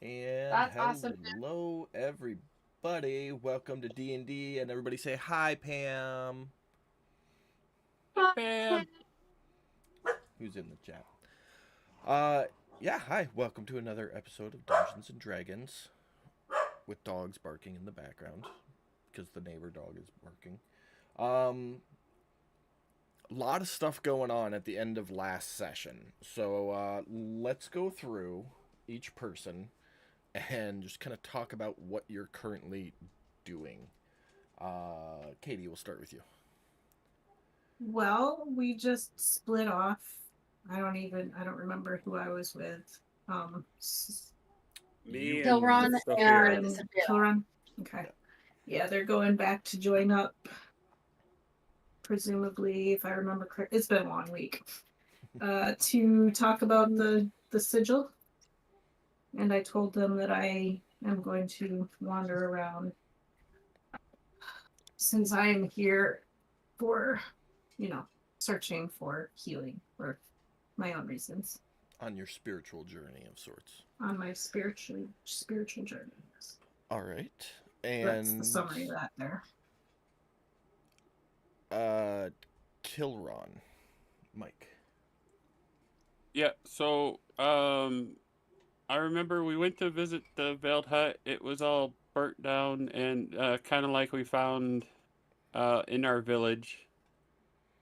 And That's awesome. hello, everybody. Welcome to D&D, and everybody say hi, Pam. Hi, Pam. Who's in the chat? Uh, yeah, hi. Welcome to another episode of Dungeons and Dragons with dogs barking in the background because the neighbor dog is barking. A lot of stuff going on at the end of last session, so let's go through each person and just kind of talk about what you're currently doing. Katie, we'll start with you. Well, we just split off. I don't remember who I was with. Me and Kilron Sophia. and Kilron. Okay. Yeah, they're going back to join up. Presumably, if I remember correctly, it's been a long week. To talk about the sigil. And I told them that I am going to wander around since I am here for, searching for healing for my own reasons. On your spiritual journey of sorts. On my spiritual journey. Yes. All right, and That's the summary of that there. Kilron, Mike. Yeah, so I remember we went to visit the Veiled Hut. It was all burnt down and kind of like we found in our village.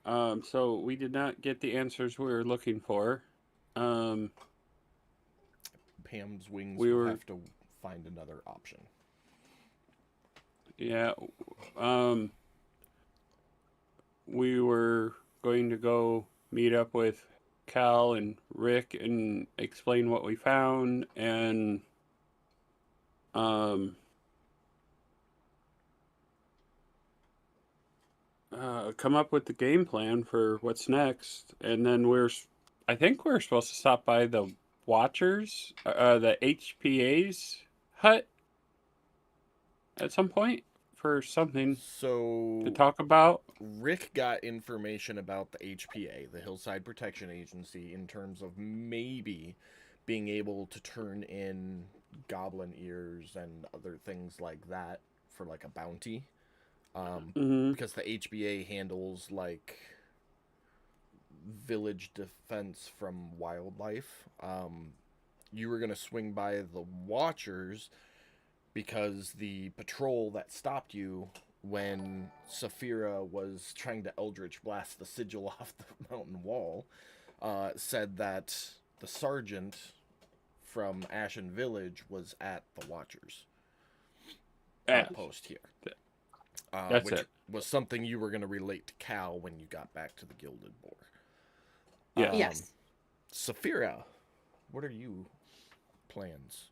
So we did not get the answers we were looking for. Pam's wings We will were- have to find another option. Yeah, we were going to go meet up with Cal and Rick and explain what we found and come up with the game plan for what's next. And then I think we're supposed to stop by the Watchers, the HPA's hut at some point for something So to talk about. Rick got information about the HPA, the Hillside Protection Agency, in terms of maybe being able to turn in goblin ears and other things like that for like a bounty. Because the HBA handles like village defense from wildlife. You were gonna swing by the Watchers because the patrol that stopped you when Saphira was trying to Eldritch blast the sigil off the mountain wall said that the sergeant from Ashen Village was at the Watchers outpost here. That's which it. was something you were going to relate to Cal when you got back to the Gilded Boar. Yeah. Yes. Saphira, what are you plans?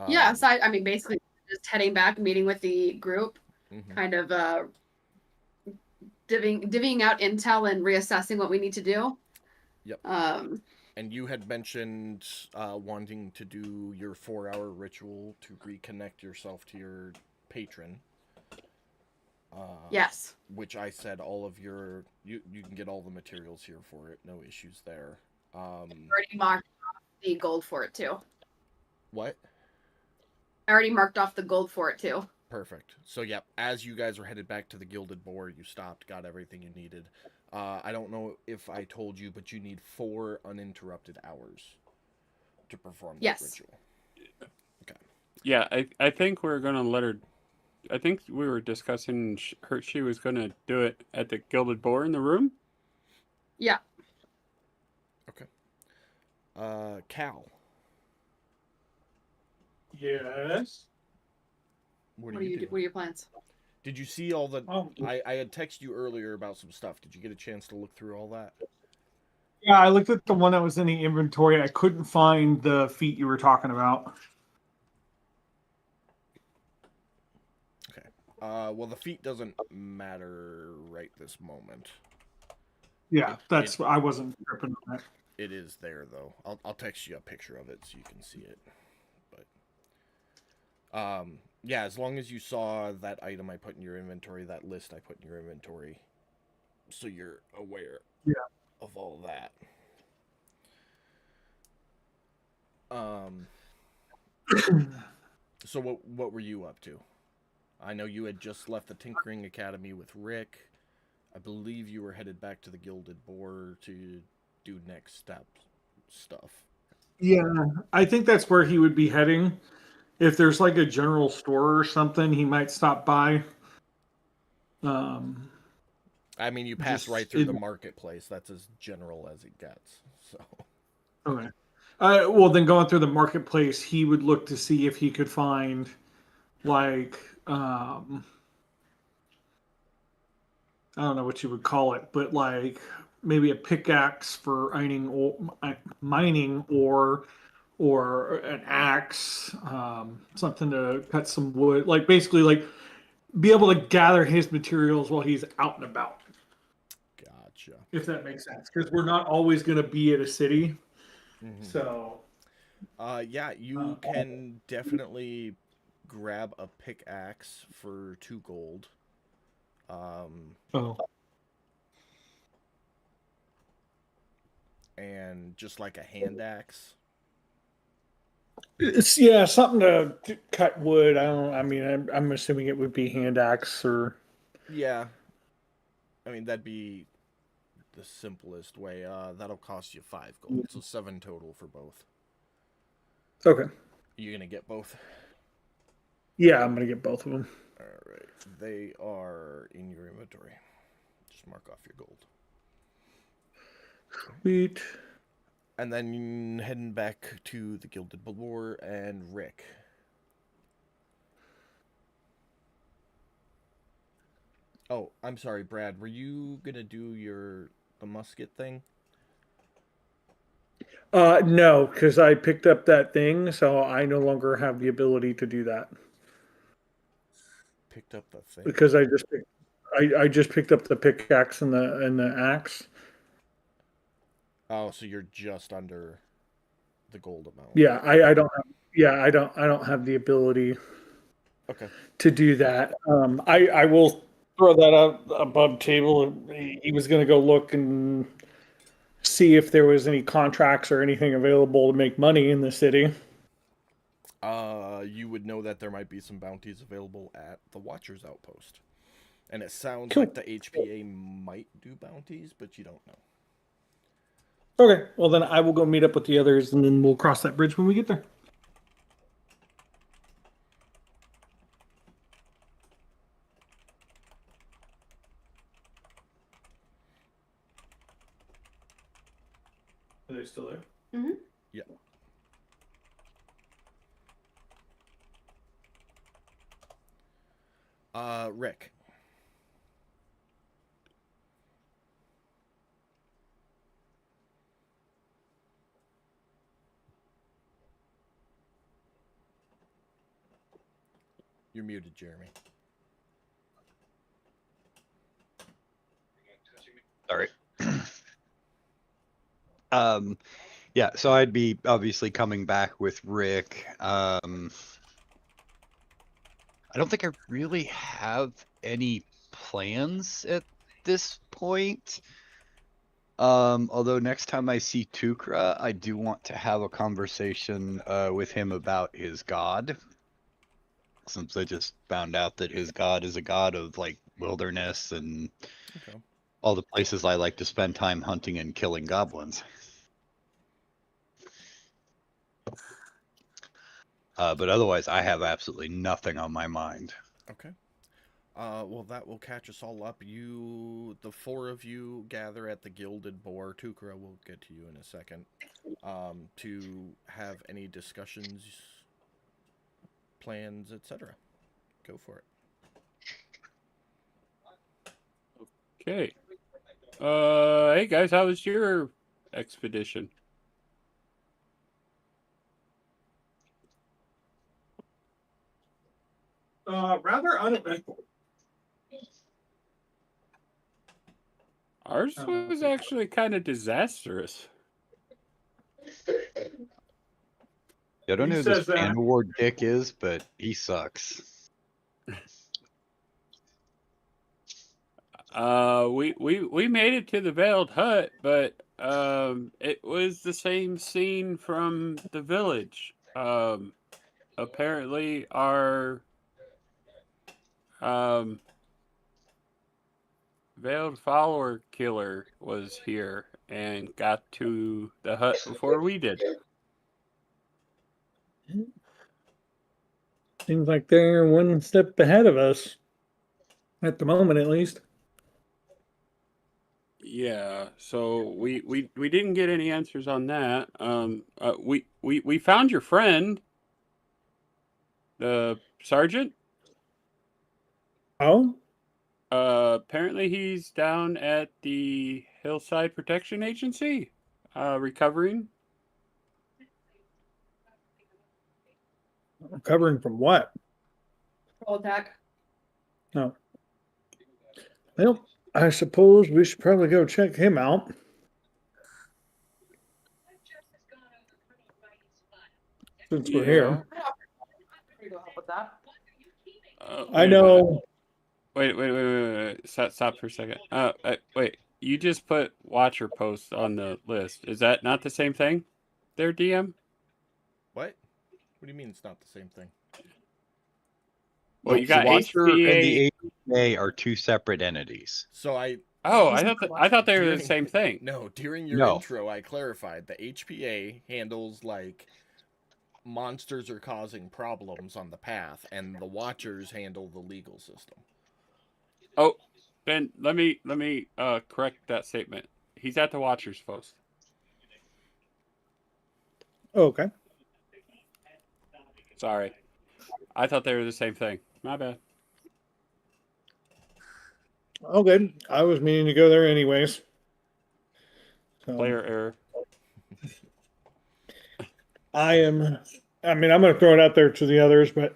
Yeah, so I mean, basically just heading back, meeting with the group, kind of divvying out intel and reassessing what we need to do. Yep. And you had mentioned wanting to do your 4-hour ritual to reconnect yourself to your patron. Yes. Which I said all of your you can get all the materials here for it. No issues there. Already marked off the gold for it too. What? I already marked off the gold for it too. Perfect. So yeah, as you guys were headed back to the Gilded Boar, you stopped, got everything you needed. I don't know if I told you, but you need 4 uninterrupted hours to perform that ritual. Okay. Yeah, I think we're gonna let her. I think we were discussing she was gonna do it at the Gilded Boar in the room. Yeah. Okay. Cal. Yes. What are you doing? What are your plans? Did you see all the? I had texted you earlier about some stuff. Did you get a chance to look through all that? Yeah, I looked at the one that was in the inventory. I couldn't find the feat you were talking about. Okay. Well, the feat doesn't matter right this moment. Yeah, I wasn't tripping on that. It is there though. I'll text you a picture of it so you can see it. But yeah, as long as you saw that item I put in your inventory, that list I put in your inventory, so you're aware of all that. So what were you up to? I know you had just left the Tinkering Academy with Rick. I believe you were headed back to the Gilded Boar to do next step stuff. Yeah, I think that's where he would be heading. If there's like a general store or something, he might stop by. I mean, you pass Just right through the in- marketplace. That's as general as it gets. So, Okay. Well, then going through the marketplace, he would look to see if he could find, like, I don't know what you would call it, but like maybe a pickaxe for mining or an axe, something to cut some wood. Like basically, like be able to gather his materials while he's out and about. gotcha. If that makes sense, because we're not always going to be at a city. Mhm. So, Yeah, you can definitely grab a pickaxe for 2 gold. oh, And just like a hand axe. it's yeah, something to cut wood. I don't. I mean, I'm assuming it would be hand axe or. Yeah. I mean, that'd be the simplest way. That'll cost you 5 gold, so 7 total for both. Okay. You gonna get both? Yeah, I'm gonna get both of them. All right. They are in your inventory. Just mark off your gold. Sweet. And then heading back to the Gilded Boar and Rick. Oh, I'm sorry, Brad. Were you gonna do the musket thing? No, because I picked up that thing, so I no longer have the ability to do that. Picked up the thing. Because I just picked up the pickaxe and the axe. Oh, so you're just under the gold amount. Yeah, I don't have. Yeah, I don't have the ability Okay. to do that. I will throw that out above table. He was going to go look and see if there was any contracts or anything available to make money in the city. You would know that there might be some bounties available at the Watcher's Outpost. And it sounds Cool. like the HPA might do bounties, but you don't know. Okay, well then I will go meet up with the others, and then we'll cross that bridge when we get there. Are they still there? Mm-hmm. Yeah. Rick. You're muted, Jeremy. Sorry. Yeah, so I'd be obviously coming back with Rick. I don't think I really have any plans at this point. Although next time I see Tukra, I do want to have a conversation with him about his god. Since I just found out that his god is a god of like wilderness and Okay. all the places I like to spend time hunting and killing goblins. But otherwise, I have absolutely nothing on my mind. Okay. Well, that will catch us all up. The 4 of you gather at the Gilded Boar. Tukra will get to you in a second. To have any discussions, plans, etc. Go for it. Okay. Hey guys, how was your expedition? Rather uneventful. Ours was actually kind of disastrous. I don't He know who this says that. Fanwar dick is, but he sucks. We made it to the Veiled Hut, but it was the same scene from the village. apparently our veiled follower killer was here and got to the hut before we did. Seems like they're one step ahead of us. At the moment, at least. Yeah, so we didn't get any answers on that. We found your friend, the sergeant. Oh? Apparently he's down at the Hillside Protection Agency, recovering. Recovering from what? Roll attack. No. Well, I suppose we should probably go check him out. Since we're here. Can you go help with that? I know. Wait. Stop for a second. Wait. You just put Watcher Post on the list. Is that not the same thing? There, DM? What? What do you mean it's not the same thing? Well, you got the Watcher and HPA. the APA are two separate entities. So I Oh, I thought they were the During- same thing. No, during your No. intro, I clarified the HPA handles like monsters are causing problems on the path, and the Watchers handle the legal system. Oh, Ben, let me correct that statement. He's at the Watchers post. Okay. Sorry, I thought they were the same thing. My bad. Okay. I was meaning to go there anyways. So, Player error. I'm going to throw it out there to the others, but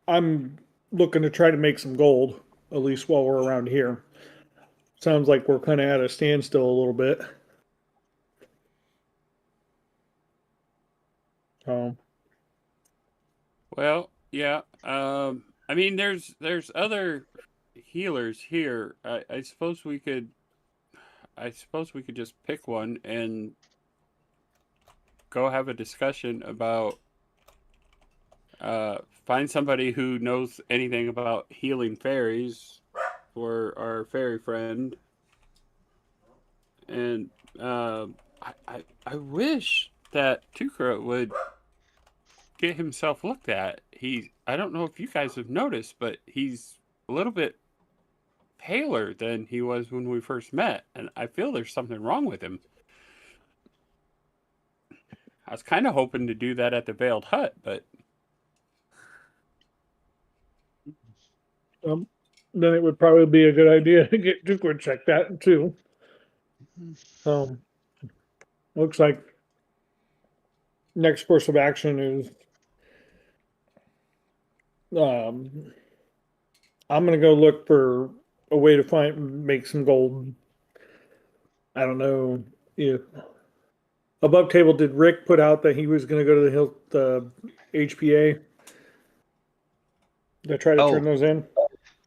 I'm looking to try to make some gold, at least while we're around here. Sounds like we're kind of at a standstill a little bit. So, Well, yeah. I mean, there's other healers here. I suppose we could just pick one and go have a discussion about find somebody who knows anything about healing fairies for our fairy friend. And I wish that Tukra would get himself looked at. I don't know if you guys have noticed, but he's a little bit paler than he was when we first met, and I feel there's something wrong with him. I was kind of hoping to do that at the Veiled Hut, but then it would probably be a good idea to get Duke check that too. Looks like next course of action is I'm gonna go look for a way to make some gold. I don't know if above table did Rick put out that he was gonna go to the HPA to try to turn those in?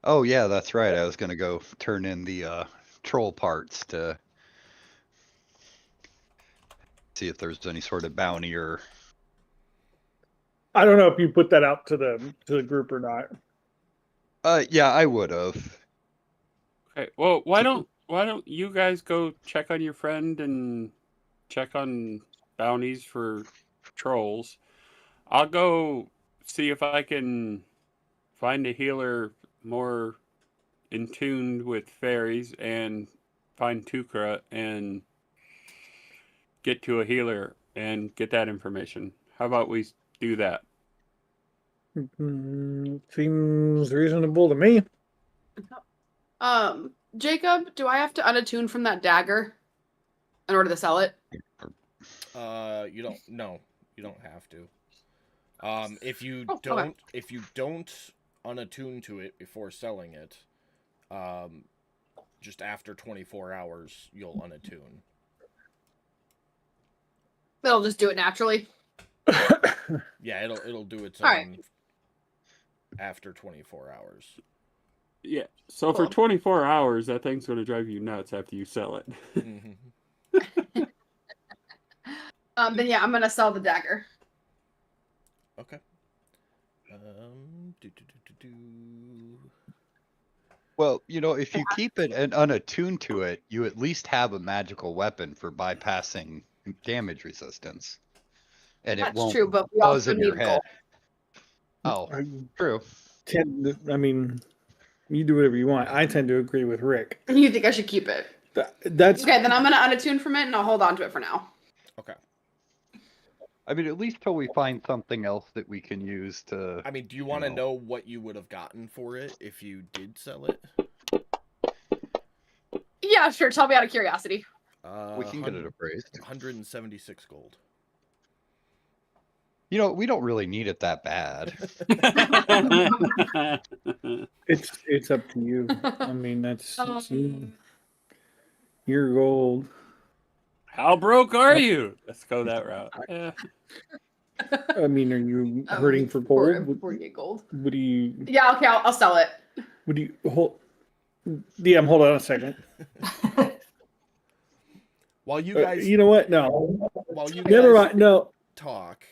Oh yeah, that's right. I was gonna go turn in the troll parts to see if there's any sort of bounty or. I don't know if you put that out to the group or not. Yeah, I would have. okay. Well, why don't you guys go check on your friend and check on bounties for trolls? I'll go see if I can find a healer more in tune with fairies and find Tukra and get to a healer and get that information. How about we do that? Seems reasonable to me. Jacob, do I have to unattune from that dagger in order to sell it? You don't. No, you don't have to. If you Oh, don't, okay. if you don't unattune to it before selling it, just after 24 hours, you'll unattune. It'll just do it naturally. Yeah, it'll do its All right. own after 24 hours. Yeah. So for Cool. 24 hours, that thing's going to drive you nuts after you sell it. Mm-hmm. Then yeah, I'm gonna sell the dagger. Okay. Well, if you keep it and unattuned to it, you at least have a magical weapon for bypassing damage resistance. And it That's won't true, but we buzz also in your need head. gold. Oh, true. I mean, you do whatever you want. I tend to agree with Rick. You think I should keep it? That's Okay, then I'm gonna unattune from it and I'll hold on to it for now. Okay. I mean, at least till we find something else that we can use to. I mean, do you want to know what you would have gotten for it if you did sell it? Yeah, sure. Tell me out of curiosity. We can get it appraised. 176 gold. We don't really need it that bad. it's up to you. I mean, that's your gold. How broke are you? Let's go that route. Yeah. I mean, are you hurting for gold? 48 gold. What do you? Yeah, okay, I'll sell it. What do you hold? DM, hold on a second. While you guys, you know what? No. While you Never guys mind. No. talk,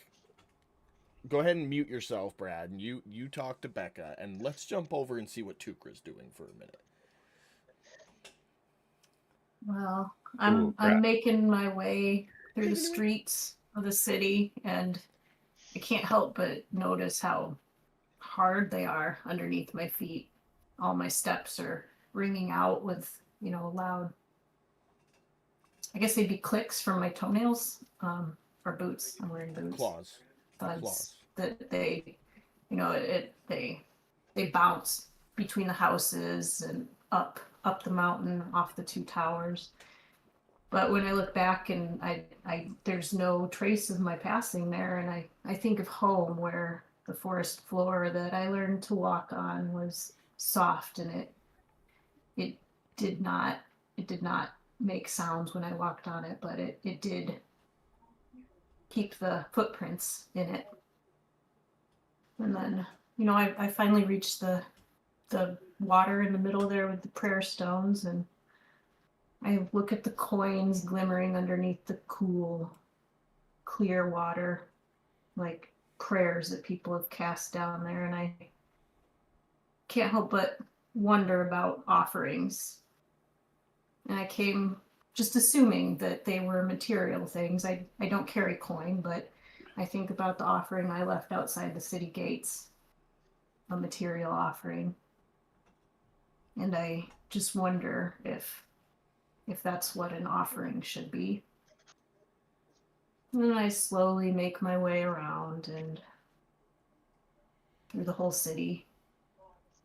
go ahead and mute yourself, Brad, and you talk to Becca, and let's jump over and see what Tukra's doing for a minute. Well, Ooh, I'm crap. making my way through the streets of the city, and I can't help but notice how hard they are underneath my feet. All my steps are ringing out with, loud. I guess they'd be clicks from my toenails, or boots. I'm wearing boots. Claws. Thuds that they, they bounce between the houses and up the mountain off the two towers. But when I look back and I there's no trace of my passing there, and I think of home, where the forest floor that I learned to walk on was soft, and it did not make sounds when I walked on it, but it did keep the footprints in it. And then, I finally reached the water in the middle there with the prayer stones, and I look at the coins glimmering underneath the cool, clear water, like prayers that people have cast down there, and I can't help but wonder about offerings. And I came just assuming that they were material things. I don't carry coin, but I think about the offering I left outside the city gates, a material offering. And I just wonder if that's what an offering should be. And then I slowly make my way around and through the whole city.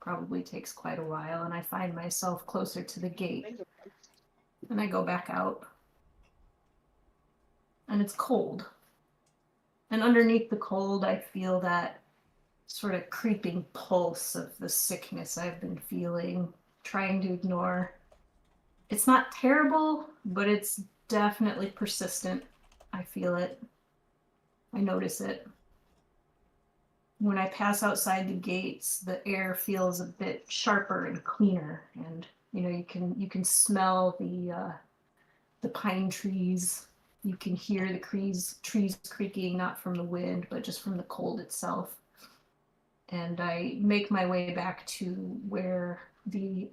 Probably takes quite a while, and I find myself closer to the gate. And I go back out. And it's cold. And underneath the cold, I feel that sort of creeping pulse of the sickness I've been feeling, trying to ignore. It's not terrible, but it's definitely persistent. I feel it. I notice it. When I pass outside the gates, the air feels a bit sharper and cleaner, and you can smell the pine trees. You can hear the trees creaking, not from the wind, but just from the cold itself. And I make my way back to where the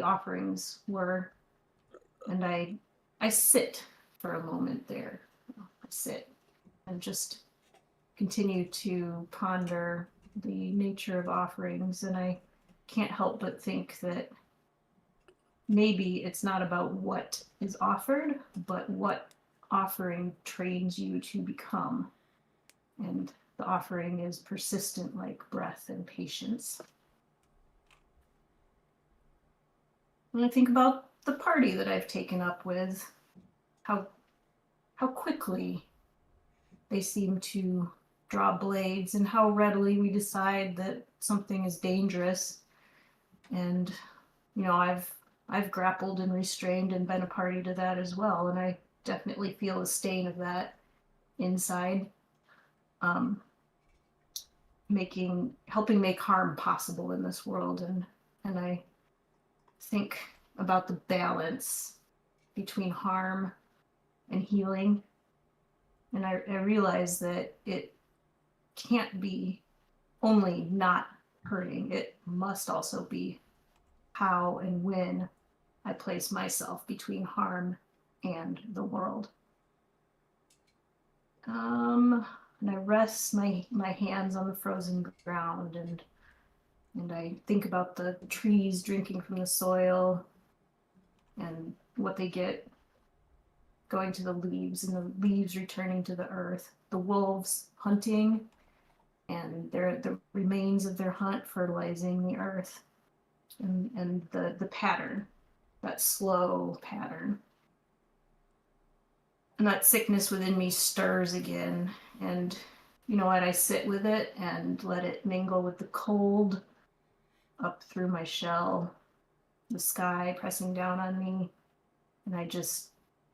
offerings were, and I sit for a moment there. I sit and just continue to ponder the nature of offerings, and I can't help but think that maybe it's not about what is offered, but what offering trains you to become. And the offering is persistent like breath and patience. When I think about the party that I've taken up with, how quickly they seem to draw blades, and how readily we decide that something is dangerous. And I've grappled and restrained and been a party to that as well, and I definitely feel a stain of that inside, helping make harm possible in this world. And I think about the balance between harm and healing, and I realize that it can't be only not hurting. It must also be how and when I place myself between harm and the world. And I rest my hands on the frozen ground, and I think about the trees drinking from the soil and what they get going to the leaves, and the leaves returning to the earth, the wolves hunting and the remains of their hunt fertilizing the earth, and the pattern, that slow pattern. And that sickness within me stirs again, and you know what, I sit with it and let it mingle with the cold up through my shell, the sky pressing down on me, and I just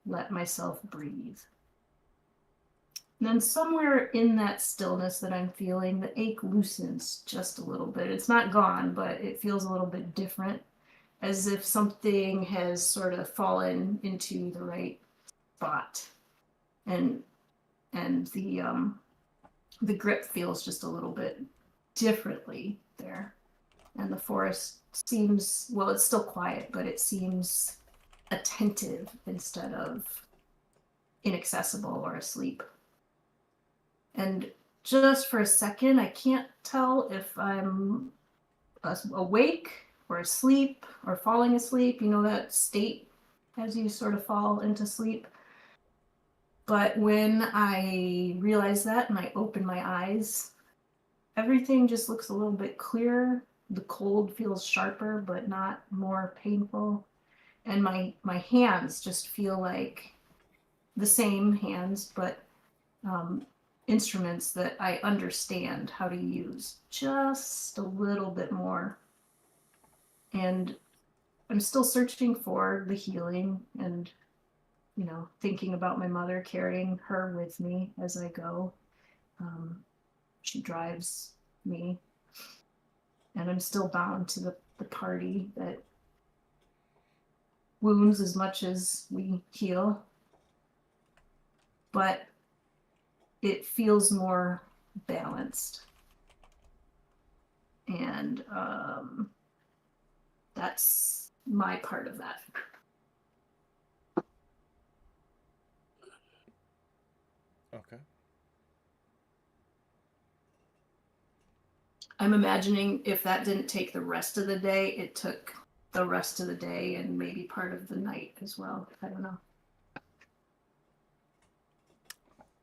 let myself breathe. And then somewhere in that stillness that I'm feeling, the ache loosens just a little bit. It's not gone, but it feels a little bit different, as if something has sort of fallen into the right spot. And the grip feels just a little bit differently there. And the forest seems, well, it's still quiet, but it seems attentive instead of inaccessible or asleep. And just for a second, I can't tell if I'm awake or asleep or falling asleep, you know, that state as you sort of fall into sleep. But when I realize that and I open my eyes, everything just looks a little bit clearer. The cold feels sharper, but not more painful. And my hands just feel like the same hands, but instruments that I understand how to use just a little bit more. And I'm still searching for the healing and, you know, thinking about my mother, carrying her with me as I go. She drives me, and I'm still bound to the party that wounds as much as we heal. But it feels more balanced. And that's my part of that. Okay. I'm imagining if that didn't take the rest of the day, it took the rest of the day and maybe part of the night as well. I don't know.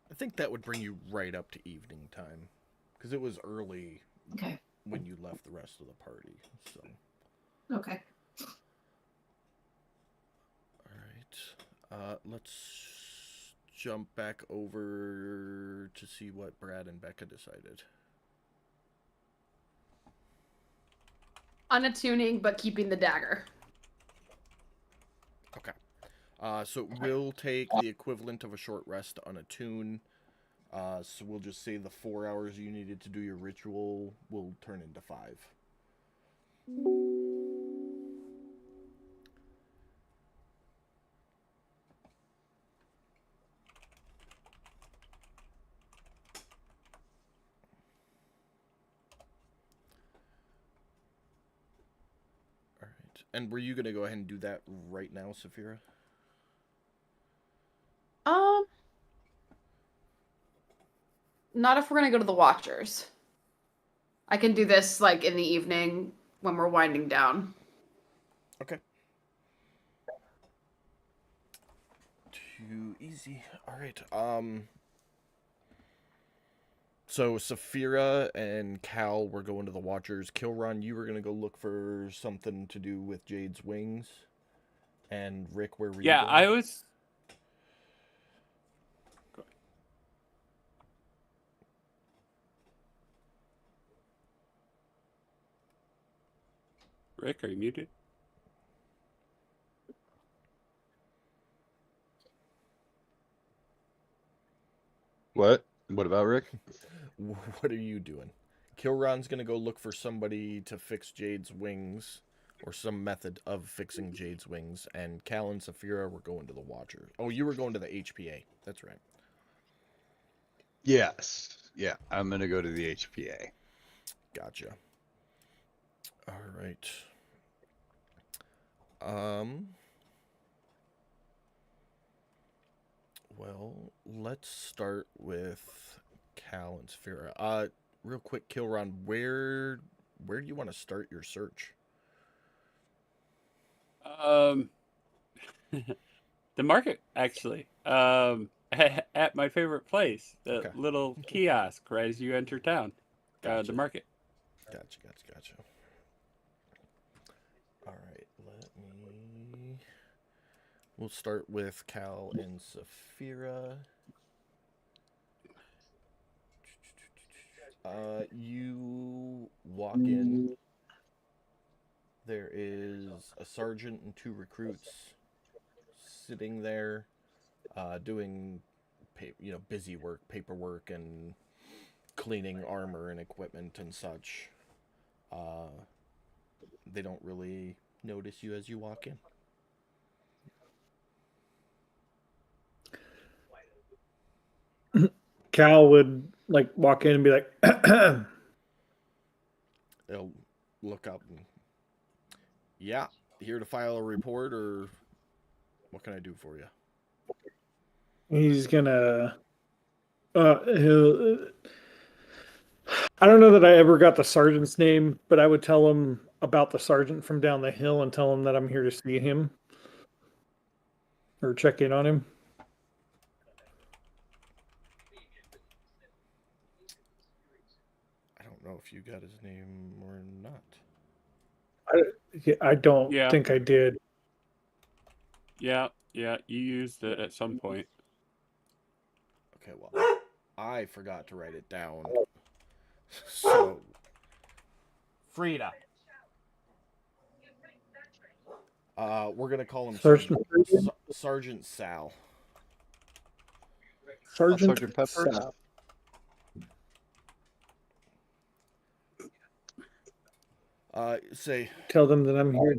I think that would bring you right up to evening time, because it was early Okay. when you left the rest of the party. So, Okay. all right. Let's jump back over to see what Brad and Becca decided. Unattuning, but keeping the dagger. Okay. So we'll take the equivalent of a short rest on attune. So we'll just say the 4 hours you needed to do your ritual will turn into 5. All right. And were you going to go ahead and do that right now, Saphira? Not if we're gonna go to the Watchers. I can do this like in the evening when we're winding down. Okay. Too easy. All right. So Saphira and Cal were going to the Watchers. Kilron, you were gonna go look for something to do with Jade's wings. And Rick, where were you? Yeah, going? I was. Rick, are you muted? What? What about Rick? What are you doing? Kilron's gonna go look for somebody to fix Jade's wings, or some method of fixing Jade's wings. And Cal and Saphira were going to the Watchers. Oh, you were going to the HPA. That's right. Yes. Yeah, I'm gonna go to the HPA. Gotcha. All right. Um. Well, let's start with Cal and Sphera. Real quick, Kilron, where do you want to start your search? Um, the market actually. At my favorite place, the Okay. little kiosk right as you enter town. Gotcha. The market. Gotcha. All right, we'll start with Cal and Saphira. You walk in. There is a sergeant and 2 recruits sitting there, doing, busy work, paperwork, and cleaning armor and equipment and such. They don't really notice you as you walk in. Cal would like walk in and be like, They'll look up and, yeah, here to file a report, or what can I do for you? he's gonna. He'll, I don't know that I ever got the sergeant's name, but I would tell him about the sergeant from down the hill and tell him that I'm here to see him or check in on him. I don't know if you got his name or not. I don't Yeah. think I did. Yeah, you used it at some point. Okay, well, I forgot to write it down. So, Frida. We're gonna call him Sergeant Sergeant Sal. Sergeant Pepper? Sal. Say, Tell them that I'm here.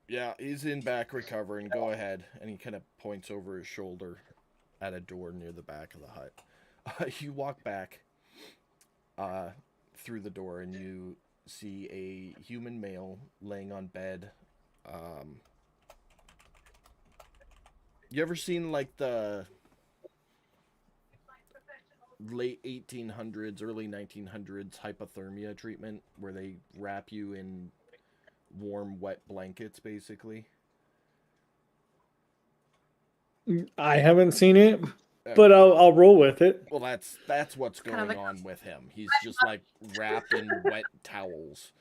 yeah, he's in back recovering. Go ahead. And he kind of points over his shoulder at a door near the back of the hut. You walk back through the door and you see a human male laying on bed. You ever seen like the late 1800s, early 1900s hypothermia treatment where they wrap you in warm, wet blankets, basically? I haven't seen it, but I'll roll with it. Well, that's what's Kind going of like- on with him. He's just like wrapped in wet towels.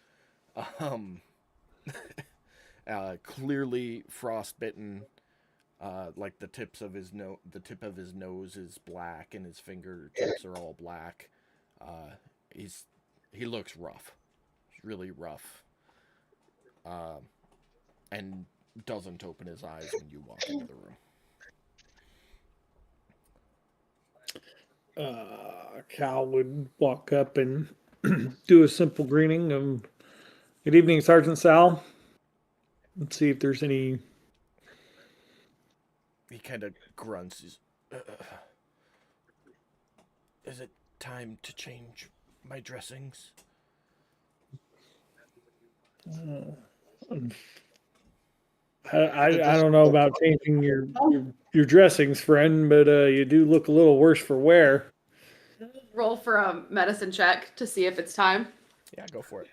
Clearly frostbitten. Like the tip of his nose is black, and his fingertips are all black. He looks rough, really rough, and doesn't open his eyes when you walk into the room. Cal would walk up and do a simple greeting of "Good evening, Sergeant Sal." Let's see if there's any. He kind of grunts. Is it time to change my dressings? I don't know about changing your dressings, friend, but you do look a little worse for wear. Roll for a medicine check to see if it's time. Yeah, go for it.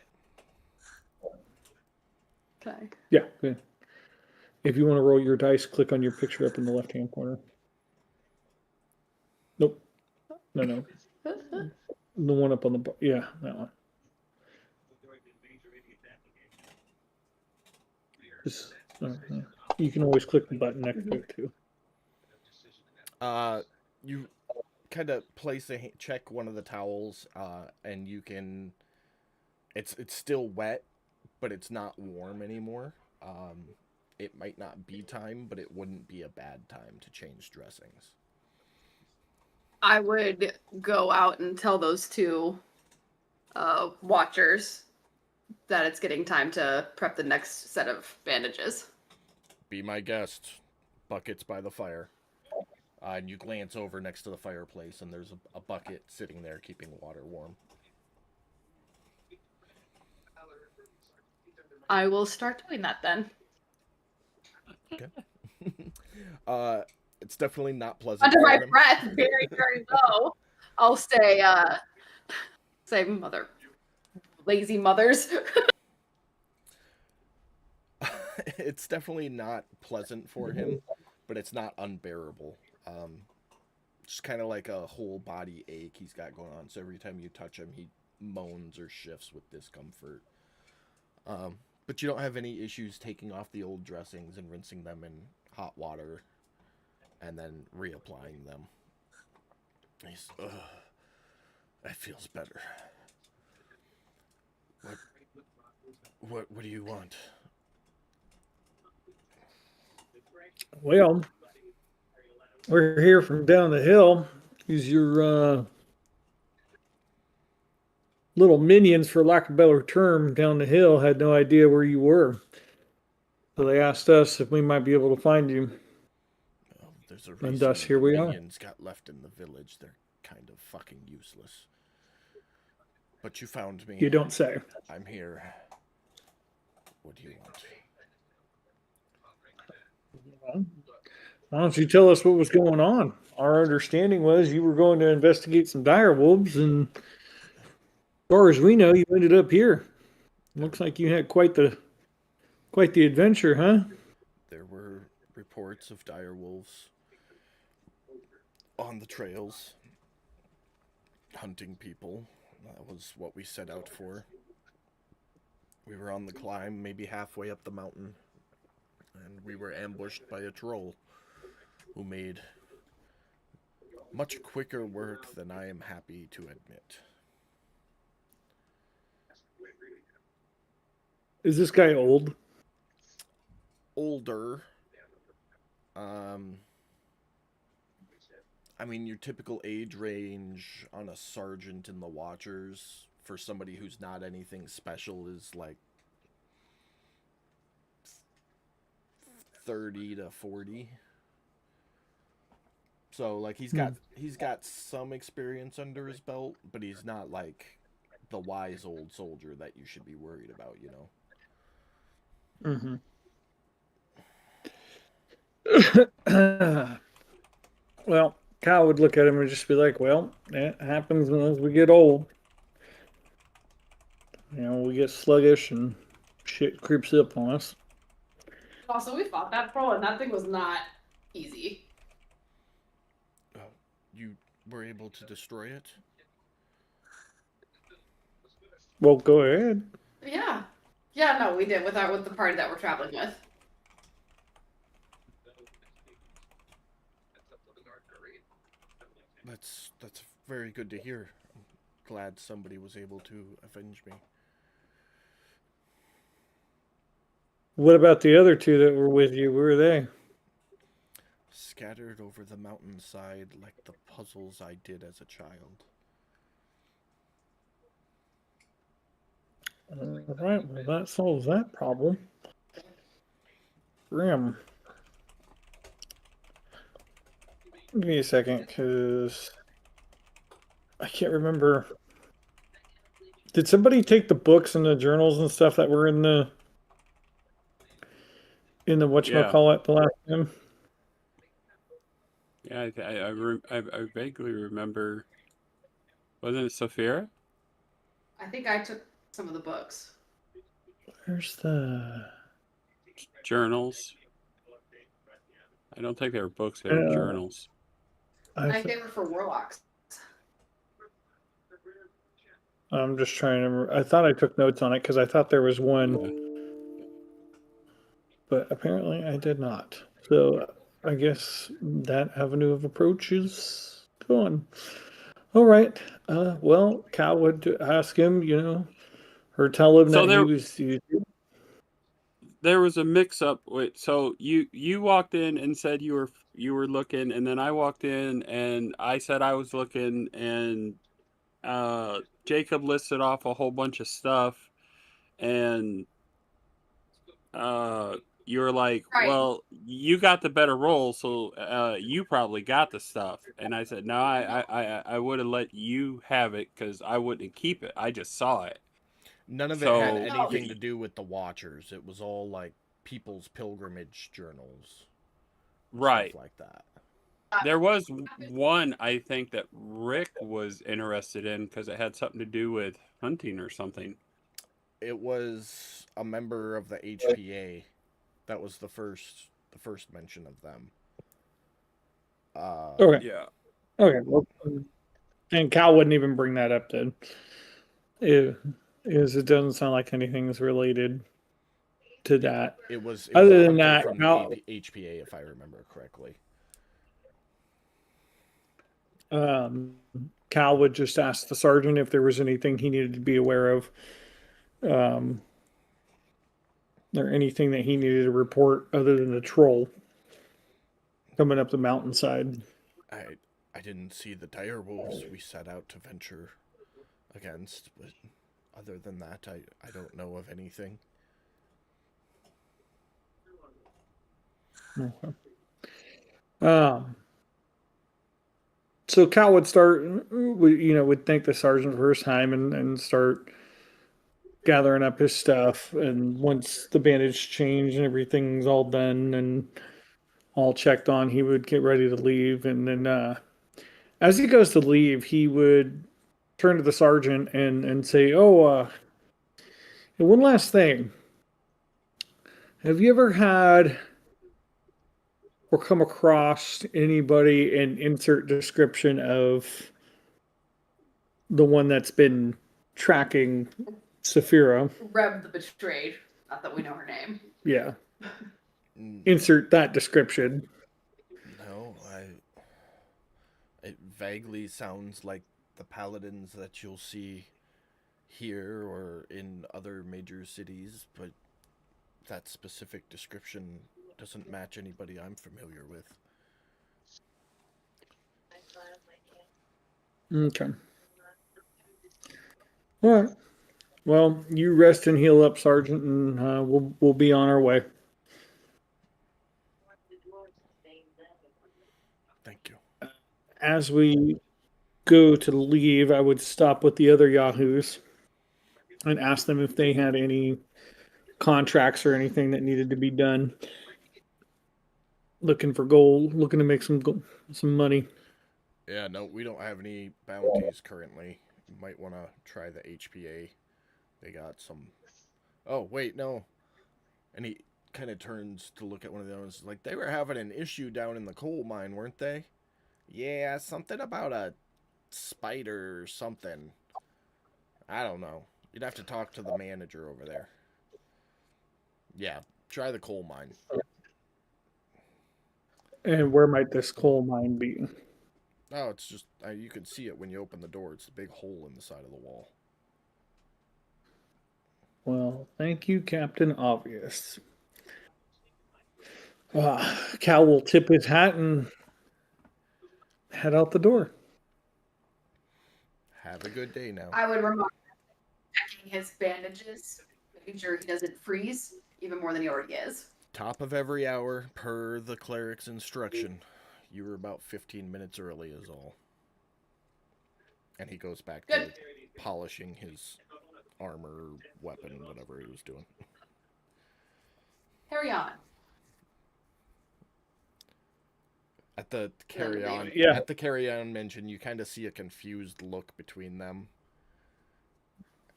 Okay. Yeah, good. If you want to roll your dice, click on your picture up in the left-hand corner. Nope. No. The one up on the yeah, that one. Just, you can always click the button next to it too. You kind of place check one of the towels, and you can. It's still wet, but it's not warm anymore. It might not be time, but it wouldn't be a bad time to change dressings. I would go out and tell those 2 watchers that it's getting time to prep the next set of bandages. Be my guest. Buckets by the fire. And you glance over next to the fireplace, and there's a bucket sitting there keeping water warm. I will start doing that then. It's definitely not pleasant Under for my him. breath, very, very low. I'll say, mother. Lazy mothers. It's definitely not pleasant for him, but it's not unbearable. Just kind of like a whole body ache he's got going on. So every time you touch him, he moans or shifts with discomfort. But you don't have any issues taking off the old dressings and rinsing them in hot water and then reapplying them. He's, that feels better. What do you want? Well, we're here from down the hill. These your little minions, for lack of a better term, down the hill had no idea where you were. So they asked us if we might be able to find you. Well, there's a And reason thus here we are. minions got left in the village. They're kind of fucking useless. But you found me. You don't say. I'm here. What do you want? Why don't you tell us what was going on? Our understanding was you were going to investigate some dire wolves, and as far as we know, you ended up here. Looks like you had quite the adventure, huh? There were reports of dire wolves on the trails, hunting people. That was what we set out for. We were on the climb, maybe halfway up the mountain, and we were ambushed by a troll who made much quicker work than I am happy to admit. Is this guy old? Older. I mean, your typical age range on a sergeant in the Watchers for somebody who's not anything special is like 30 to 40. So like he's got some experience under his belt, but he's not like the wise old soldier that you should be worried about, you know. Mm-hmm. Well, Kyle would look at him and just be like, well, it happens as we get old. You know, we get sluggish and shit creeps up on us. Also, we fought that troll, and that thing was not easy. You were able to destroy it? Well, go ahead. Yeah. Yeah, no, we did with the party that we're traveling with. That's very good to hear. I'm glad somebody was able to avenge me. What about the other two that were with you? Where are they? Scattered over the mountainside like the puzzles I did as a child. All right, well, that solves that problem. Grim. Give me a second, because I can't remember. Did somebody take the books and the journals and stuff that were in the whatchamacallit the last time? Yeah, I vaguely remember. Wasn't it Saphira? I think I took some of the books. Where's the Journals. I don't think they were books, they were journals. I think they were for warlocks. I'm just trying to remember. I thought I took notes on it because I thought there was one, but apparently I did not. So I guess that avenue of approach is gone. All right. Well, Cal would ask him, or tell him So that there was a mix-up. So you walked in and said you were looking, and then I walked in and I said I was looking, and Jacob listed off a whole bunch of stuff, and you were like, Right. well, you got the better role, so you probably got the stuff. And I said, no, I would have let you have it because I wouldn't keep it. I just saw it. None of it So- had anything to do with the Watchers. It was all like people's pilgrimage journals, Right. stuff like that. There was one I think that Rick was interested in because it had something to do with hunting or something. It was a member of the HPA. That was the first mention of them. Okay. Yeah. Okay. Well, and Cal wouldn't even bring that up then. It doesn't sound like anything's related to that. It was Other a than hunter that, from Cal- HPA, if I remember correctly. Cal would just ask the sergeant if there was anything he needed to be aware of, or anything that he needed to report other than the troll coming up the mountainside. I didn't see the dire wolves we set out to venture against, but other than that, I don't know of anything. Okay. So Cal would start, would thank the sergeant for his time and start gathering up his stuff. And once the bandage changed and everything's all done and all checked on, he would get ready to leave. And then, as he goes to leave, he would turn to the sergeant and say, "Oh, one last thing. Have you ever had or come across anybody and insert description of the one that's been tracking Saphira?" Reb the Betrayed. Not that we know her name. Yeah. Mm, Insert that description. No, it vaguely sounds like the paladins that you'll see here or in other major cities, but that specific description doesn't match anybody I'm familiar with. Okay. All right. Well, you rest and heal up, Sergeant, and we'll be on our way. Thank you. As we go to leave, I would stop with the other Yahoos and ask them if they had any contracts or anything that needed to be done. Looking for gold, looking to make some money. Yeah, no, we don't have any bounties currently. You might want to try the HPA. They got some. Oh, wait, no. And he kind of turns to look at one of the others. Like, they were having an issue down in the coal mine, weren't they? Yeah, something about a spider or something. I don't know. You'd have to talk to the manager over there. Yeah, try the coal mine. And where might this coal mine be? Oh, it's just, you can see it when you open the door. It's a big hole in the side of the wall. Well, thank you, Captain Obvious. Cal will tip his hat and head out the door. Have a good day now. I would remind him checking his bandages, making sure he doesn't freeze even more than he already is. Top of every hour, per the cleric's instruction. You were about 15 minutes early is all. And he goes back to Good. polishing his armor, weapon, whatever he was doing. Carry on. At the carry-on, Yeah. at the carry-on mention, you kind of see a confused look between them.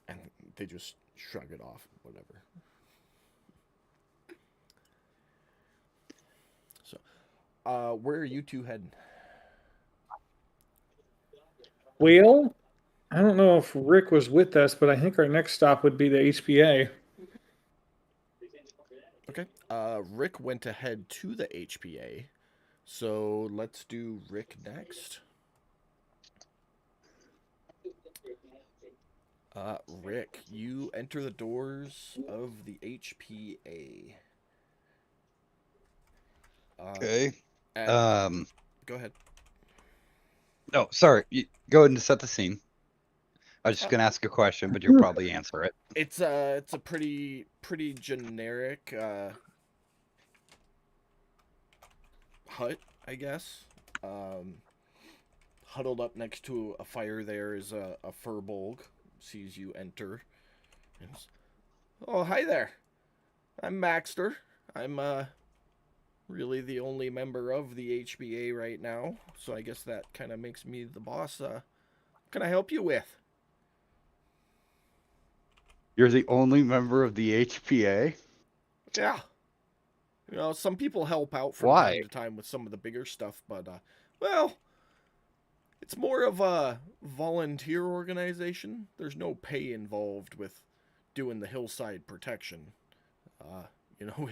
And they just shrug it off, whatever. So, where are you two heading? Well, I don't know if Rick was with us, but I think our next stop would be the HPA. Okay. Rick went ahead to the HPA. So let's do Rick next. Rick, you enter the doors of the HPA. Okay. And- go ahead. No, sorry. Go ahead and set the scene. I was just gonna ask a question, but you'll probably answer it. It's a pretty generic hut, I guess. Huddled up next to a fire there is a Furbolg. Sees you enter. Oh, hi there. I'm Maxter. I'm really the only member of the HBA right now, so I guess that kind of makes me the boss. What can I help you with? You're the only member of the HPA? Yeah. You know, some people help out from Why? time to time with some of the bigger stuff, but well, it's more of a volunteer organization. There's no pay involved with doing the hillside protection. You know,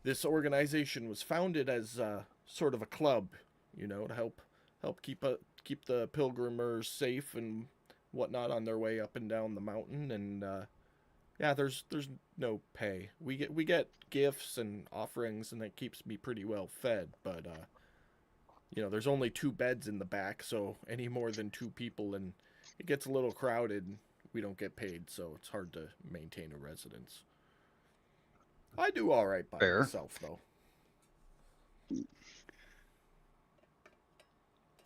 this organization was founded as sort of a club, you know, to help keep the pilgrimers safe and whatnot on their way up and down the mountain. And yeah, there's no pay. We get gifts and offerings, and that keeps me pretty well fed. But you know, there's only 2 beds in the back, so any more than 2 people, and it gets a little crowded. We don't get paid, so it's hard to maintain a residence. I do all right by Fair. myself, though.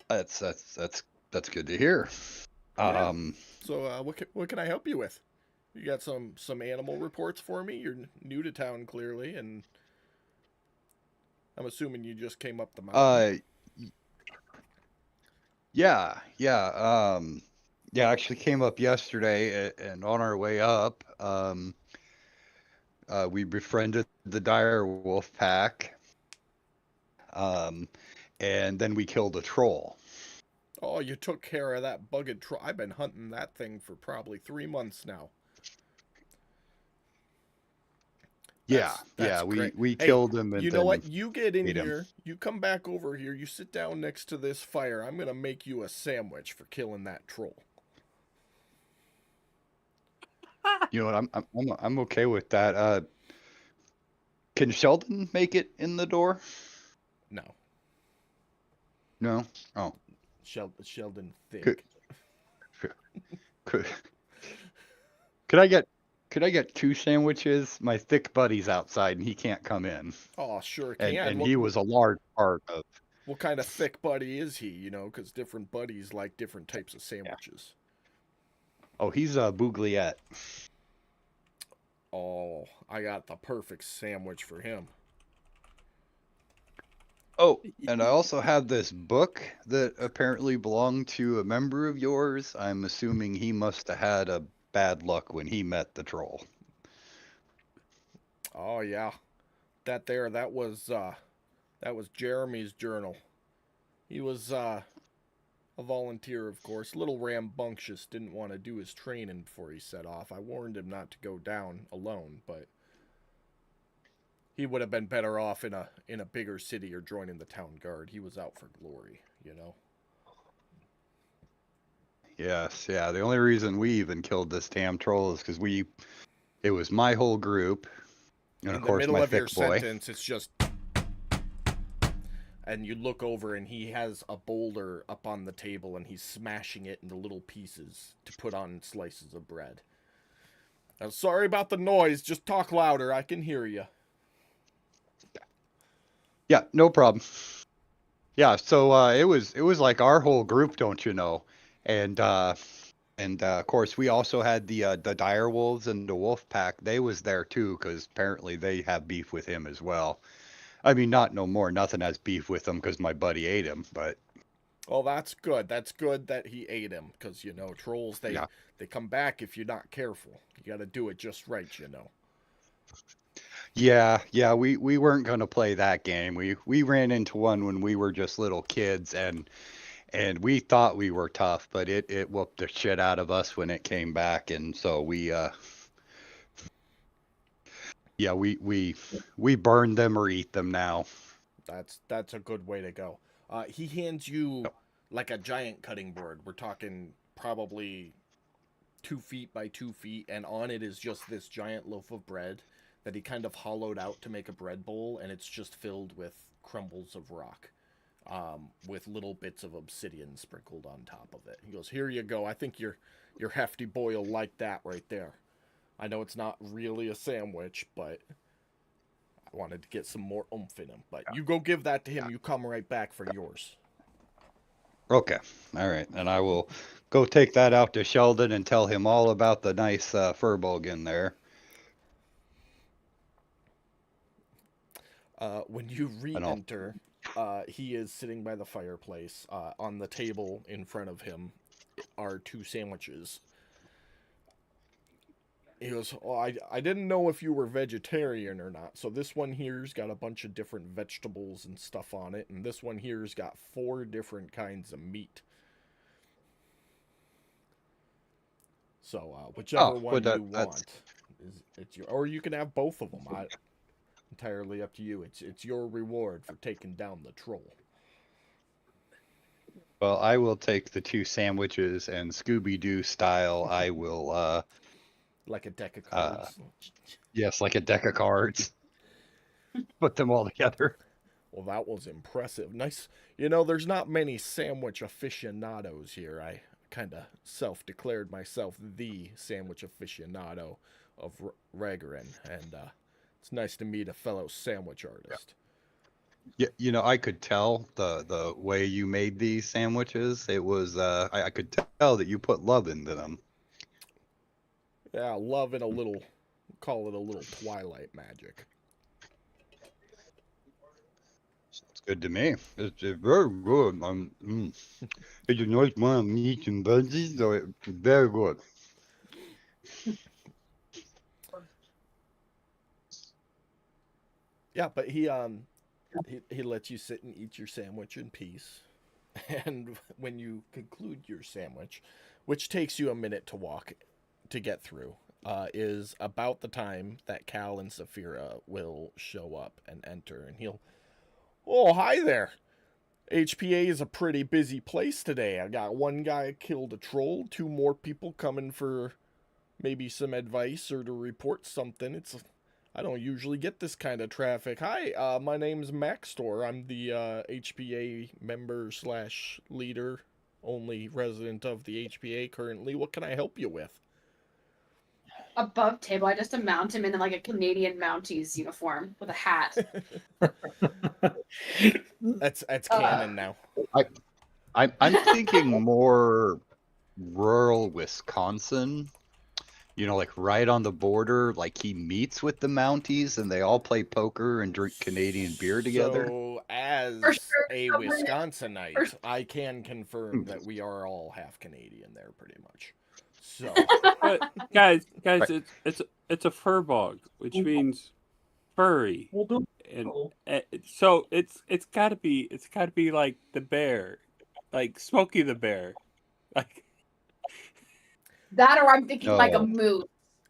That's good to hear. Yeah. So, what can I help you with? You got some animal reports for me? You're new to town, clearly, and I'm assuming you just came up the mountain. Yeah, yeah. Yeah, I actually came up yesterday, and on our way up, we befriended the dire wolf pack, and then we killed a troll. Oh, you took care of that bugged troll. I've been hunting that thing for probably 3 months now. That's We great. we Hey, killed him, and you know then what? You get in ate him. here. You come back over here. You sit down next to this fire. I'm gonna make you a sandwich for killing that troll. You know what? I'm okay with that. Can Sheldon make it in the door? No, No. Oh, Sheldon Thick. Good. could could I get 2 sandwiches? My thick buddy's outside, and he can't come in. Oh, sure can. And What, he was a large part of. what kind of thick buddy is he? You know, because different buddies like different types of sandwiches. Oh, he's a Bougliette. Oh, I got the perfect sandwich for him. Oh, and I also have this book that apparently belonged to a member of yours. I'm assuming he must have had a bad luck when he met the troll. Oh yeah, that was Jeremy's journal. He was a volunteer, of course, a little rambunctious, didn't want to do his training before he set off. I warned him not to go down alone, but he would have been better off in a bigger city or joining the town guard. He was out for glory, you know. Yes, yeah. The only reason we even killed this damn troll is because it was my whole group, and In of the course middle my of your thick boy. sentence, it's just, and you look over and he has a boulder up on the table and he's smashing it into little pieces to put on slices of bread. I'm sorry about the noise. Just talk louder. I can hear you. Yeah, no problem. Yeah, so it was like our whole group, don't you know? And of course we also had the dire wolves and the wolf pack. They was there too, because apparently they have beef with him as well. I mean, not no more. Nothing has beef with him because my buddy ate him. But Well, that's good. That's good that he ate him, because you know trolls Yeah. they come back if you're not careful. You got to do it just right, you know. yeah, we weren't gonna play that game. We ran into one when we were just little kids, and we thought we were tough, but it whooped the shit out of us when it came back, and so we burn them or eat them now. That's a good way to go. He hands you like a giant cutting board. We're talking probably 2 feet by 2 feet, and on it is just this giant loaf of bread that he kind of hollowed out to make a bread bowl, and it's just filled with crumbles of rock, with little bits of obsidian sprinkled on top of it. He goes, "Here you go. I think your hefty boy will like that right there. I know it's not really a sandwich, but I wanted to get some more oomph in him. But you go give that to him. You come right back for yours." Okay, all right, and I will go take that out to Sheldon and tell him all about the nice furbog in there. When you And I'll re-enter, he is sitting by the fireplace. On the table in front of him are 2 sandwiches. He goes, "Oh, I didn't know if you were vegetarian or not. So this one here's got a bunch of different vegetables and stuff on it, and this one here's got 4 different kinds of meat. So whichever one you want is it's your, or you can have both of them. Entirely up to you. It's your reward for taking down the troll." Well, I will take the 2 sandwiches, and Scooby-Doo style, I will, Like a deck of cards. yes, like a deck of cards, put them all together. Well, that was impressive. Nice. You know, there's not many sandwich aficionados here. I kind of self-declared myself the sandwich aficionado of Ragarin, and it's nice to meet a fellow sandwich artist. Yeah, I could tell the way you made these sandwiches. It was I could tell that you put love into them. Yeah, love and a little, call it a little Twilight magic. It's good to me. It's very good. It's a nice one of meat and veggies, so it's very good. Yeah, but he lets you sit and eat your sandwich in peace. And when you conclude your sandwich, which takes you a minute to get through, is about the time that Cal and Saphira will show up and enter, and oh, hi there. HPA is a pretty busy place today. I got 1 guy killed a troll, 2 more people coming for maybe some advice or to report something. I don't usually get this kind of traffic. Hi, my name's Maxtor. I'm the HPA member / leader, only resident of the HPA currently. What can I help you with? Above table, I just mount him in like a Canadian Mounties uniform with a hat. That's canon now. I'm thinking more rural Wisconsin. Like right on the border, like he meets with the Mounties and they all play poker and drink Canadian beer together. So, as For sure. a Wisconsinite, I can confirm that we are all half Canadian there, pretty much. So, But guys, Right. it's a furbog, which means furry, We'll do and it. so it's gotta be like the bear, like Smokey the Bear, like That, or I'm thinking like a No. moose.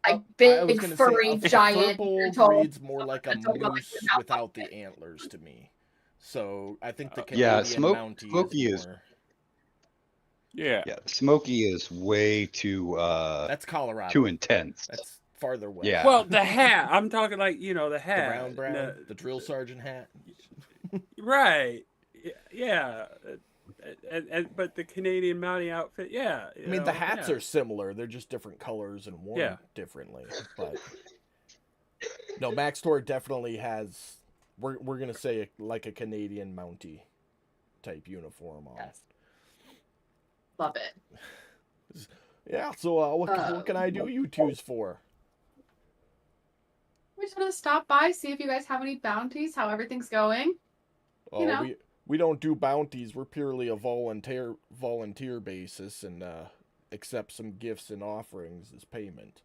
I Like was big, gonna furry, say, a giant, furple tall. reads more like a I'm talking about, like, moose without without the puppet. antlers to me. So, I think the Yeah, Canadian Mountie Smokey is is more... yeah. Smokey is way too That's Colorado. too intense. That's farther west. Yeah. Well, the hat. I'm talking like the The hat, brown, the drill sergeant hat. right? Yeah. But the Canadian Mountie outfit, yeah. I mean, the hats are similar. They're just different colors and worn differently. But no, Max Tor definitely has. We're gonna say like a Canadian Mountie type uniform on. Yes. Love it. Yeah. So what can I do you twos for? We just want to stop by, see if you guys have any bounties, how everything's going. Oh, know. we don't do bounties. We're purely a volunteer basis and accept some gifts and offerings as payment.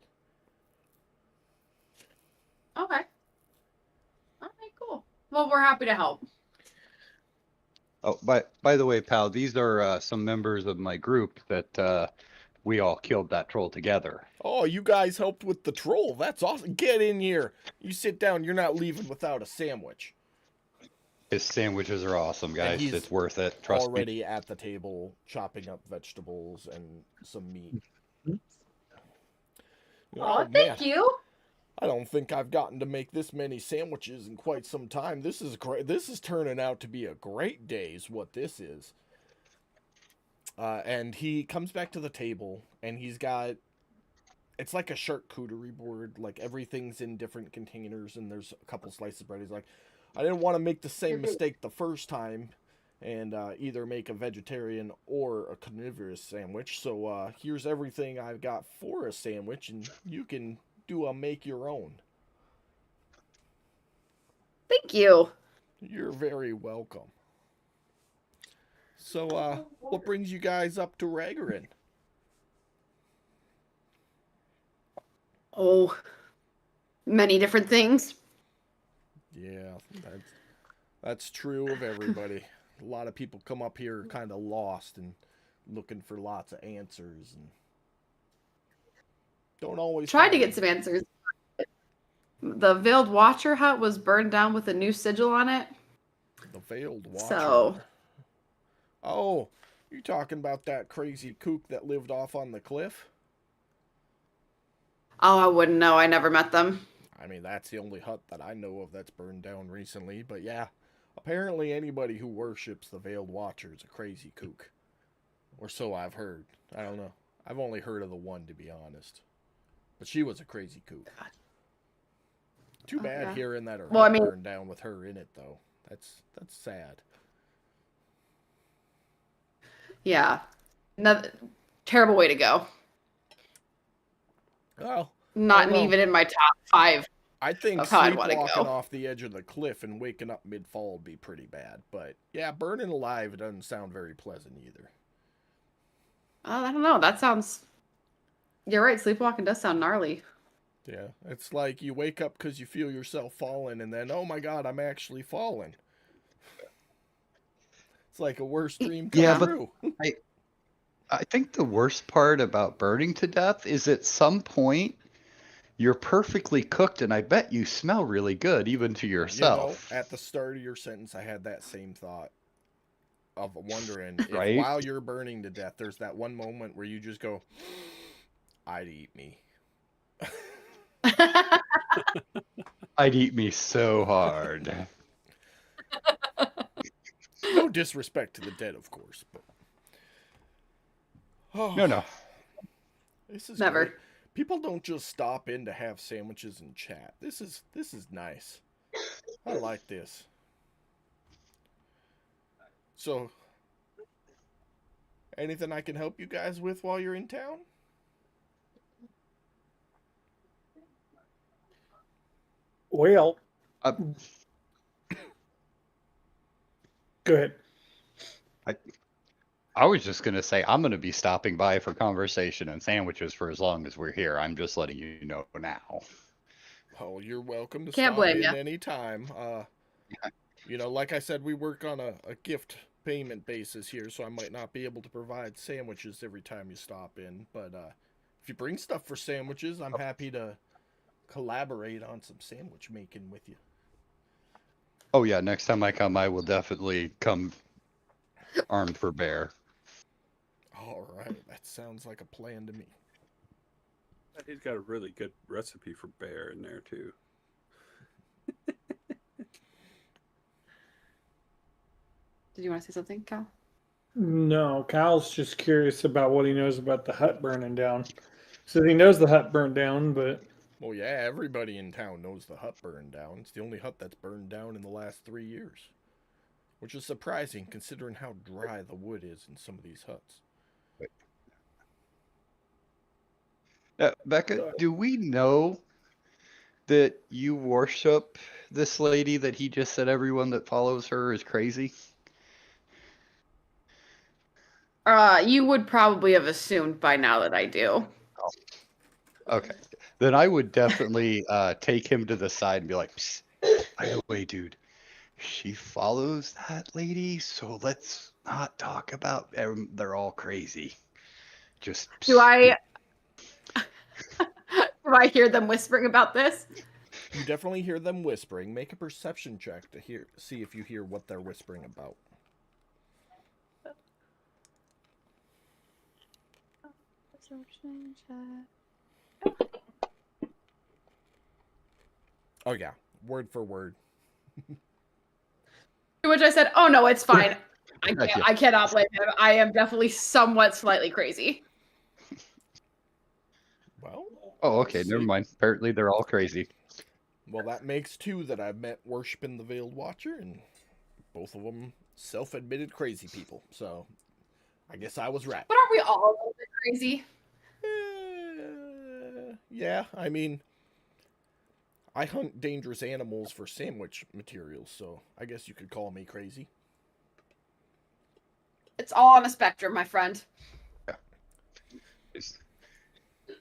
Okay. All right, cool. Well, we're happy to help. Oh, by the way, pal, these are some members of my group that we all killed that troll together. Oh, you guys helped with the troll. That's awesome. Get in here. You sit down. You're not leaving without a sandwich. His sandwiches are awesome, guys. he's It's worth it. Trust me. Already at the table, chopping up vegetables and some meat. Oh, thank you. I don't think I've gotten to make this many sandwiches in quite some time. This is great. This is turning out to be a great day, is what this is. And he comes back to the table, and he's got... It's like a charcuterie board. Like, everything's in different containers, and there's a couple slices of bread. He's like, I didn't want to make the same mistake the first time. and either make a vegetarian or a carnivorous sandwich. So here's everything I've got for a sandwich, and you can do a make your own. Thank you. You're very welcome. So what brings you guys up to Ragarin? Oh, many different things. Yeah, that's true of everybody. A lot of people come up here kind of lost and looking for lots of answers and don't always Tried to find get some answers. The Veiled Watcher hut was burned down with a new sigil on it. the Veiled Watcher. So- Oh, you talking about that crazy kook that lived off on the cliff? Oh, I wouldn't know. I never met them. I mean, that's the only hut that I know of that's burned down recently, but yeah. Apparently anybody who worships the Veiled Watcher is a crazy kook. Or so I've heard. I don't know. I've only heard of the one, to be honest. But she was a crazy kook. Too bad Okay. hearing that her Well, I hut mean- burned down with her in it, though. That's sad. Yeah. Another terrible way to go. Well, Not well. even in my top 5. I think Of how I'd wanna sleepwalking go. off the edge of the cliff and waking up mid-fall would be pretty bad. But yeah, burning alive doesn't sound very pleasant either. I don't know. That sounds. You're right. Sleepwalking does sound gnarly. Yeah, it's like you wake up because you feel yourself falling, and then, oh my god, I'm actually falling. It's like a worse dream come Yeah, but- true. I think the worst part about burning to death is at some point you're perfectly cooked, and I bet you smell really good even to yourself. You know, at the start of your sentence, I had that same thought of wondering if Right? while you're burning to death, there's that one moment where you just go, I'd eat me. I'd eat me so hard. No disrespect to the dead, of course, but oh, No. Never. this is great. People don't just stop in to have sandwiches and chat. This is nice. I like this. So, anything I can help you guys with while you're in town? Well, Uh, go ahead. I was just gonna say I'm gonna be stopping by for conversation and sandwiches for as long as we're here. I'm just letting you know now. Oh, you're welcome to Can't stop blame in ya. anytime. You know, like I said, we work on a gift payment basis here, so I might not be able to provide sandwiches every time you stop in. But if you bring stuff for sandwiches, I'm happy to collaborate on some sandwich making with you. Oh yeah, next time I come, I will definitely come armed for bear. All right, that sounds like a plan to me. He's got a really good recipe for bear in there too. Did you want to say something, Cal? No, Kyle's just curious about what he knows about the hut burning down. So he knows the hut burned down, but Well, yeah, everybody in town knows the hut burned down. It's the only hut that's burned down in the last 3 years. Which is surprising considering how dry the wood is in some of these huts. Becca, do we know that you worship this lady that he just said everyone that follows her is crazy? You would probably have assumed by now that I do. Okay. Then I would definitely take him to the side and be like, "Psst, by the way, dude, she follows that lady, so let's not talk about they're all crazy. Just Do I? Do I hear them whispering about this? You definitely hear them whispering. Make a perception check to see if you hear what they're whispering about. Oh yeah, word for word. To which I said, "Oh no, it's fine. Gotcha. I cannot blame him. I am definitely somewhat slightly crazy." Well, Oh, okay, let's never see. mind. Apparently they're all crazy. Well, that makes 2 that I've met worshiping the Veiled Watcher, and both of them self-admitted crazy people. So I guess I was right. But aren't we all a little bit crazy? Yeah, I mean, I hunt dangerous animals for sandwich materials, so I guess you could call me crazy. It's all on a spectrum, my friend. It's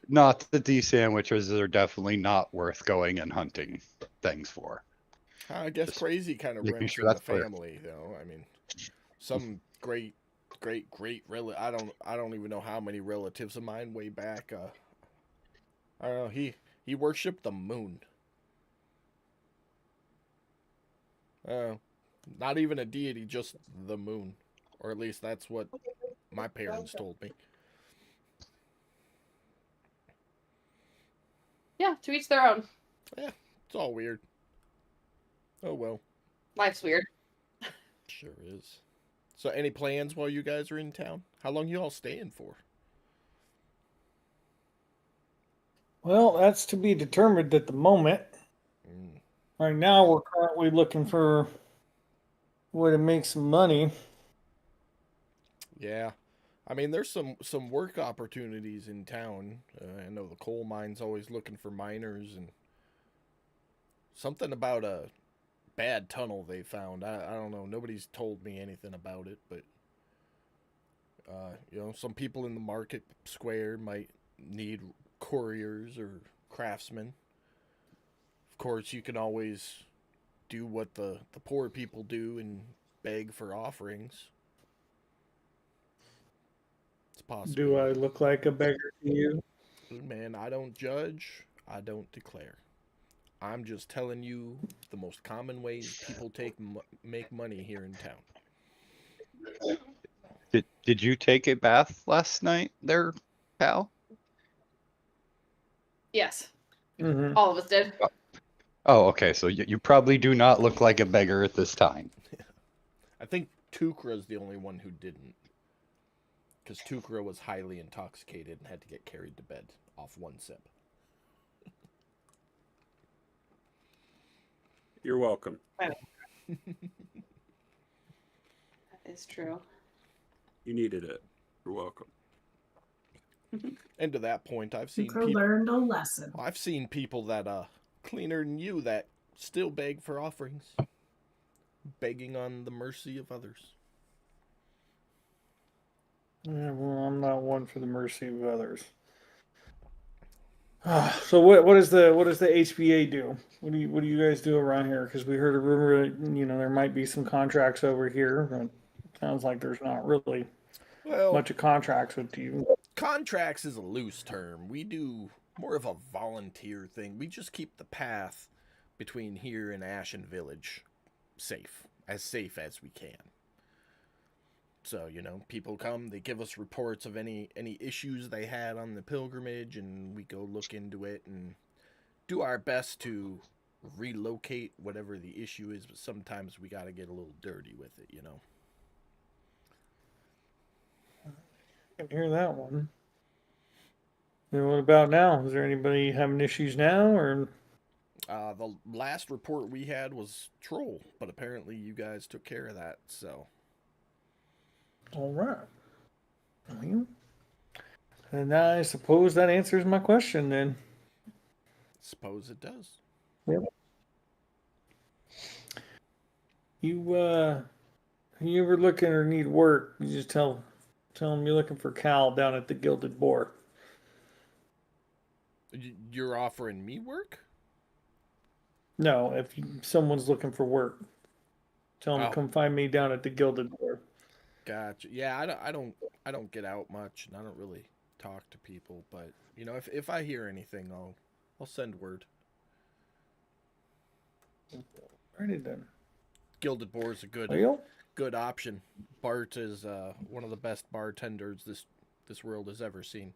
not that these sandwiches are definitely not worth going and hunting things for. I guess Just crazy kind of making runs sure in the that's clear. family, though. I mean, some great I don't even know how many relatives of mine way back. I don't know. He worshipped the moon. Not even a deity, just the moon, or at least that's what my parents told me. Yeah, to each their own. It's all weird. Oh well, Life's weird. sure is. So, any plans while you guys are in town? How long you all staying for? Well, that's to be determined at the moment. Mm, Right now, we're currently looking for a way to make some money. yeah, I mean, there's some work opportunities in town. I know the coal mine's always looking for miners, and something about a bad tunnel they found. I don't know. Nobody's told me anything about it, but some people in the market square might need couriers or craftsmen. Of course, you can always do what the poor people do and beg for offerings. It's possible. Do I look like a beggar to you? Man, I don't judge. I don't declare. I'm just telling you the most common ways people make money here in town. Did you take a bath last night there, pal? Yes, Mm-hmm. all of us did. Oh, okay. So you probably do not look like a beggar at this time. I think Tukra's the only one who didn't. Because Tukra was highly intoxicated and had to get carried to bed off one sip. You're welcome. That is true. You needed it. You're welcome. And to that point, I've seen Tucra people. learned a lesson. I've seen people that cleaner than you that still beg for offerings, begging on the mercy of others. Yeah, well, I'm not one for the mercy of others. So what does the HBA do? What do you guys do around here? Because we heard a rumor that there might be some contracts over here. But it sounds like there's not really Well, much of contracts with you. contracts is a loose term. We do more of a volunteer thing. We just keep the path between here and Ashen Village safe as we can. So, people come, they give us reports of any issues they had on the pilgrimage, and we go look into it and do our best to relocate whatever the issue is, but sometimes we got to get a little dirty with it. I can hear that one. And what about now? Is there anybody having issues now, or The last report we had was Troll, but apparently you guys took care of that, so. all right? Well, and I suppose that answers my question then. Suppose it does. You ever looking or need work? You just tell them you're looking for Cal down at the Gilded Boar. You're offering me work? No, if someone's looking for work, tell them Oh. come find me down at the Gilded Boar. Gotcha. Yeah, I don't get out much, and I don't really talk to people. But if I hear anything, I'll send word. Alrighty then. Gilded Boar is a Well, good option. Bart is one of the best bartenders this world has ever seen.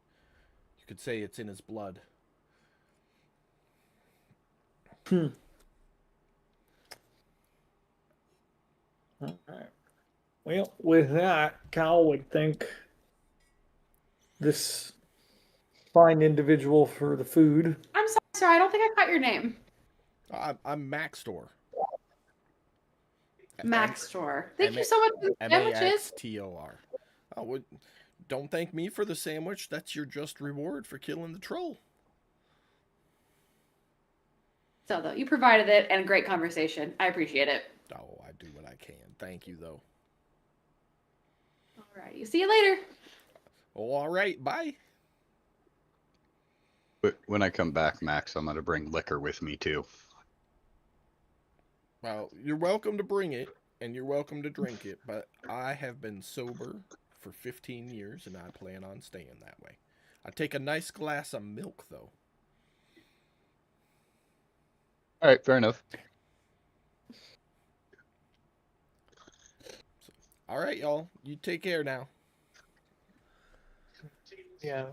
You could say it's in his blood. all right. Well, with that, Cal would thank this fine individual for the food. I'm sorry, sir. I don't think I caught your name. I'm Maxtor. Max Store. Thank you so much for the sandwiches. Maxtor. Oh, don't thank me for the sandwich. That's your just reward for killing the troll. So though, you provided it and a great conversation. I appreciate it. Oh, I do what I can. Thank you, though. All right. You see you later. Oh, all right. Bye. But when I come back, Max, I'm gonna bring liquor with me too. Well, you're welcome to bring it, and you're welcome to drink it, but I have been sober for 15 years, and I plan on staying that way. I take a nice glass of milk, though. All right, fair enough. All right, y'all. You take care now. Yeah.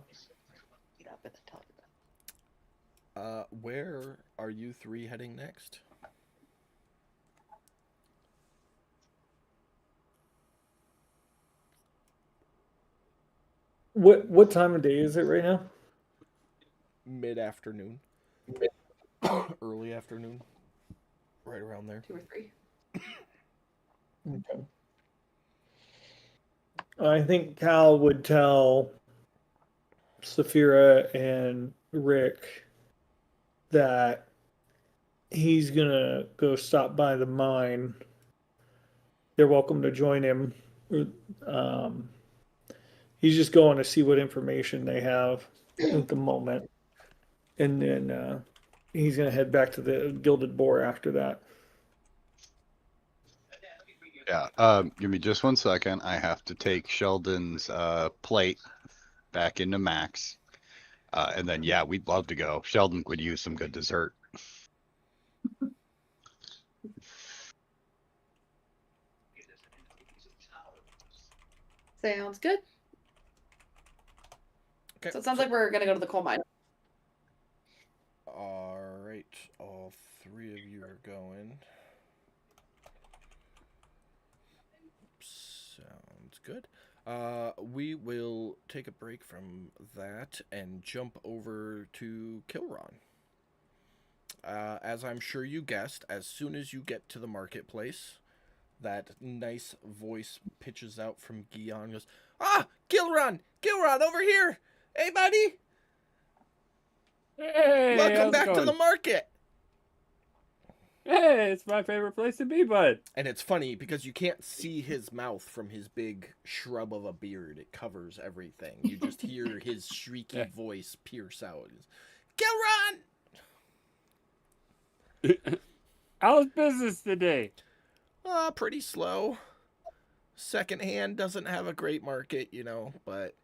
Where are you three heading next? What time of day is it right now? Mid-afternoon. Early afternoon. Right around there. 2 or 3. Okay. I think Cal would tell Saphira and Rick that he's gonna go stop by the mine. They're welcome to join him. He's just going to see what information they have at the moment, and then he's gonna head back to the Gilded Boar after that. Yeah. Give me just 1 second. I have to take Sheldon's plate back into Max. And then, yeah, we'd love to go. Sheldon could use some good dessert. Sounds good. Okay. So it sounds like we're gonna go to the coal mine. All right. All three of you are going. Sounds good. We will take a break from that and jump over to Kilron. As I'm sure you guessed, as soon as you get to the marketplace, that nice voice pitches out from Gion and goes, "Ah, Kilron! Kilron, over here! Hey, buddy! Hey, Welcome how's it back to going? the market!" Hey, it's my favorite place to be, bud. And it's funny because you can't see his mouth from his big shrub of a beard. It covers everything. You just hear his shrieky voice pierce out. Kilron! How's business today? Pretty slow. Secondhand doesn't have a great market, but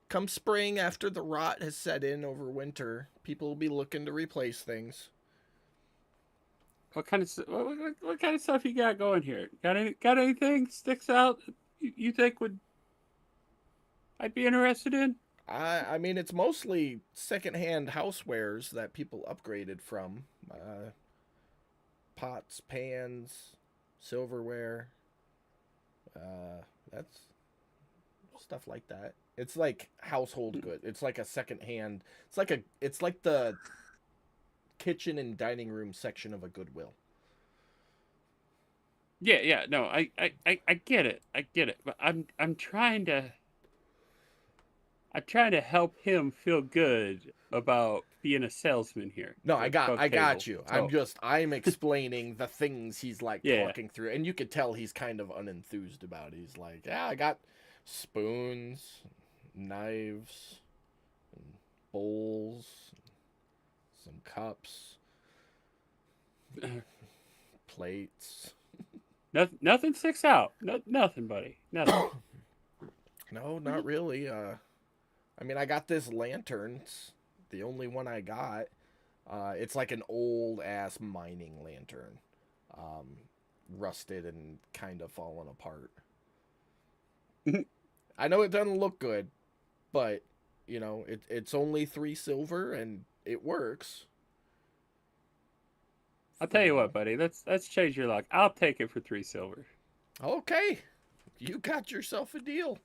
come spring, after the rot has set in over winter, people will be looking to replace things. What kind of what kind of stuff you got going here? Got anything sticks out you think I'd be interested in? I mean, it's mostly secondhand housewares that people upgraded from. Pots, pans, silverware. That's stuff like that. It's like household good. It's like a secondhand. It's like the kitchen and dining room section of a Goodwill. Yeah, no, I get it. I get it. But I'm trying to help him feel good about being a salesman here. No, for I got Bug you. Table. I'm explaining the things he's like Yeah. talking through, and you could tell he's kind of unenthused about it. He's like, "Yeah, I got spoons, knives, and bowls, some cups, plates." Nothing sticks out. Nothing, buddy. Nothing. No, not really. I mean, I got this lantern. It's the only one I got. It's like an old ass mining lantern, rusted and kind of falling apart. I know it doesn't look good, but it's only 3 silver and it works. I'll tell you what, buddy. Let's change your luck. I'll take it for 3 silver. Okay, you got yourself a deal.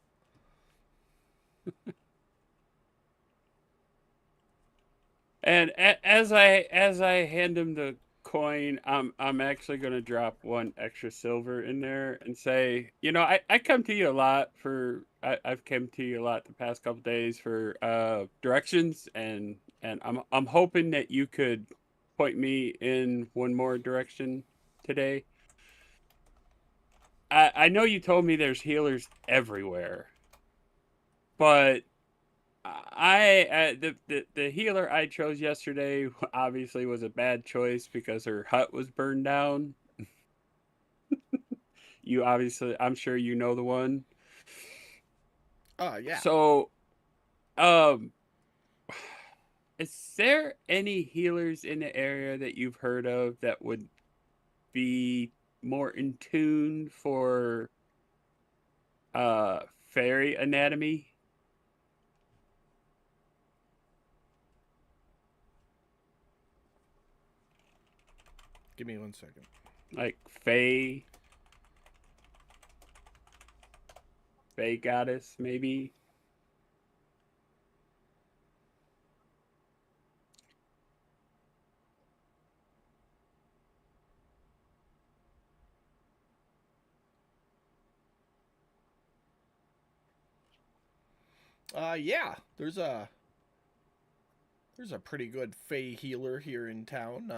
And as I hand him the coin, I'm actually gonna drop 1 extra silver in there and say, you know, I come to you a lot I've come to you a lot the past couple days for directions, and I'm hoping that you could point me in one more direction today. I know you told me there's healers everywhere, but the healer I chose yesterday obviously was a bad choice because her hut was burned down. You obviously, I'm sure you know the one. Yeah. So, um, is there any healers in the area that you've heard of that would be more in tune for fairy anatomy? Give me 1 second. Like Fae goddess, maybe? Yeah. There's a pretty good Fey healer here in town.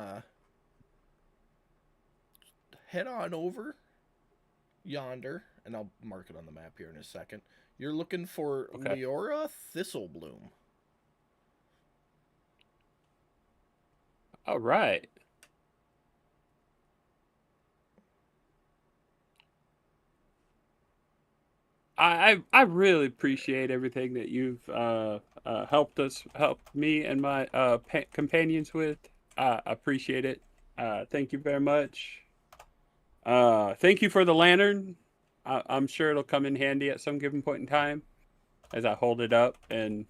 Head on over yonder, and I'll mark it on the map here in a second. You're looking for Okay. Leora Thistlebloom. All right. I really appreciate everything that you've helped me and my companions with. I appreciate it. Thank you very much. Thank you for the lantern. I'm sure it'll come in handy at some given point in time as I hold it up. And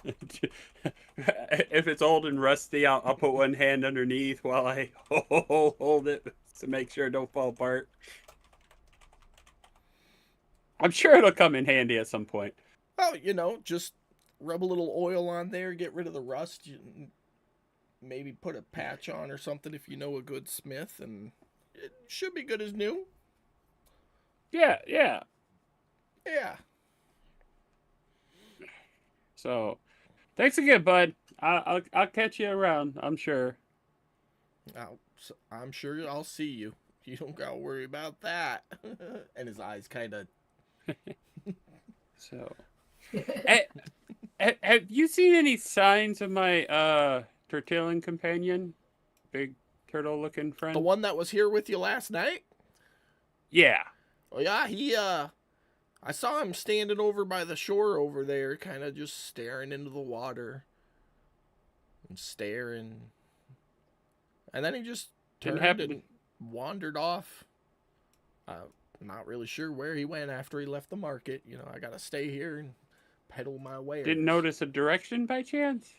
if it's old and rusty, I'll put one hand underneath while I hold it to make sure it don't fall apart. I'm sure it'll come in handy at some point. Oh, just rub a little oil on there, get rid of the rust. Maybe put a patch on or something if you know a good smith, and it should be good as new. Yeah. Yeah. So, thanks again, bud. I'll catch you around, I'm sure. I'm sure I'll see you. You don't gotta worry about that. And his eyes kind of. So, have you seen any signs of my Tertullian companion, big turtle-looking friend? The one that was here with you last night? Yeah. Oh yeah, I saw him standing over by the shore over there, kind of just staring into the water. And staring. And then he just turned and wandered off. Not really sure where he went after he left the market. I gotta stay here and pedal my way. Didn't notice a direction by chance?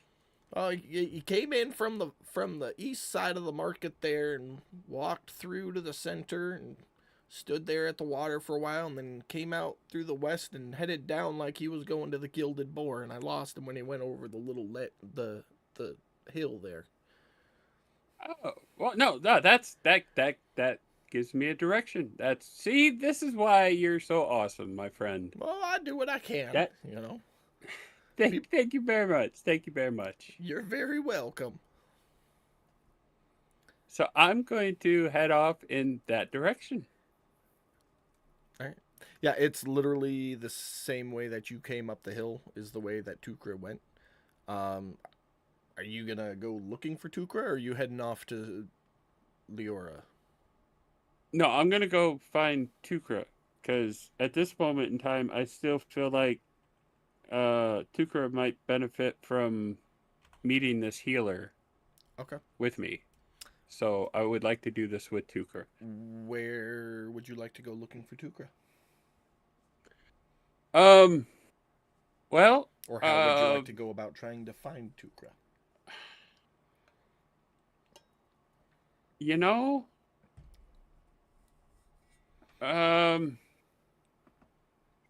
He came in from the east side of the market there and walked through to the center and stood there at the water for a while, and then came out through the west and headed down like he was going to the Gilded Boar. And I lost him when he went over the little the hill there. Oh, well, no, that gives me a direction. See, this is why you're so awesome, my friend. Well, I do what I can. Thank you very much. Thank you very much. You're very welcome. So I'm going to head off in that direction. All right. Yeah, it's literally the same way that you came up the hill is the way that Tukra went. Are you gonna go looking for Tukra, or are you heading off to Leora? No, I'm gonna go find Tukra, because at this moment in time, I still feel like Tukra might benefit from meeting this healer. Okay. With me. So I would like to do this with Tukra. Where would you like to go looking for Tukra? Well, or how would you like to go about trying to find Tukra?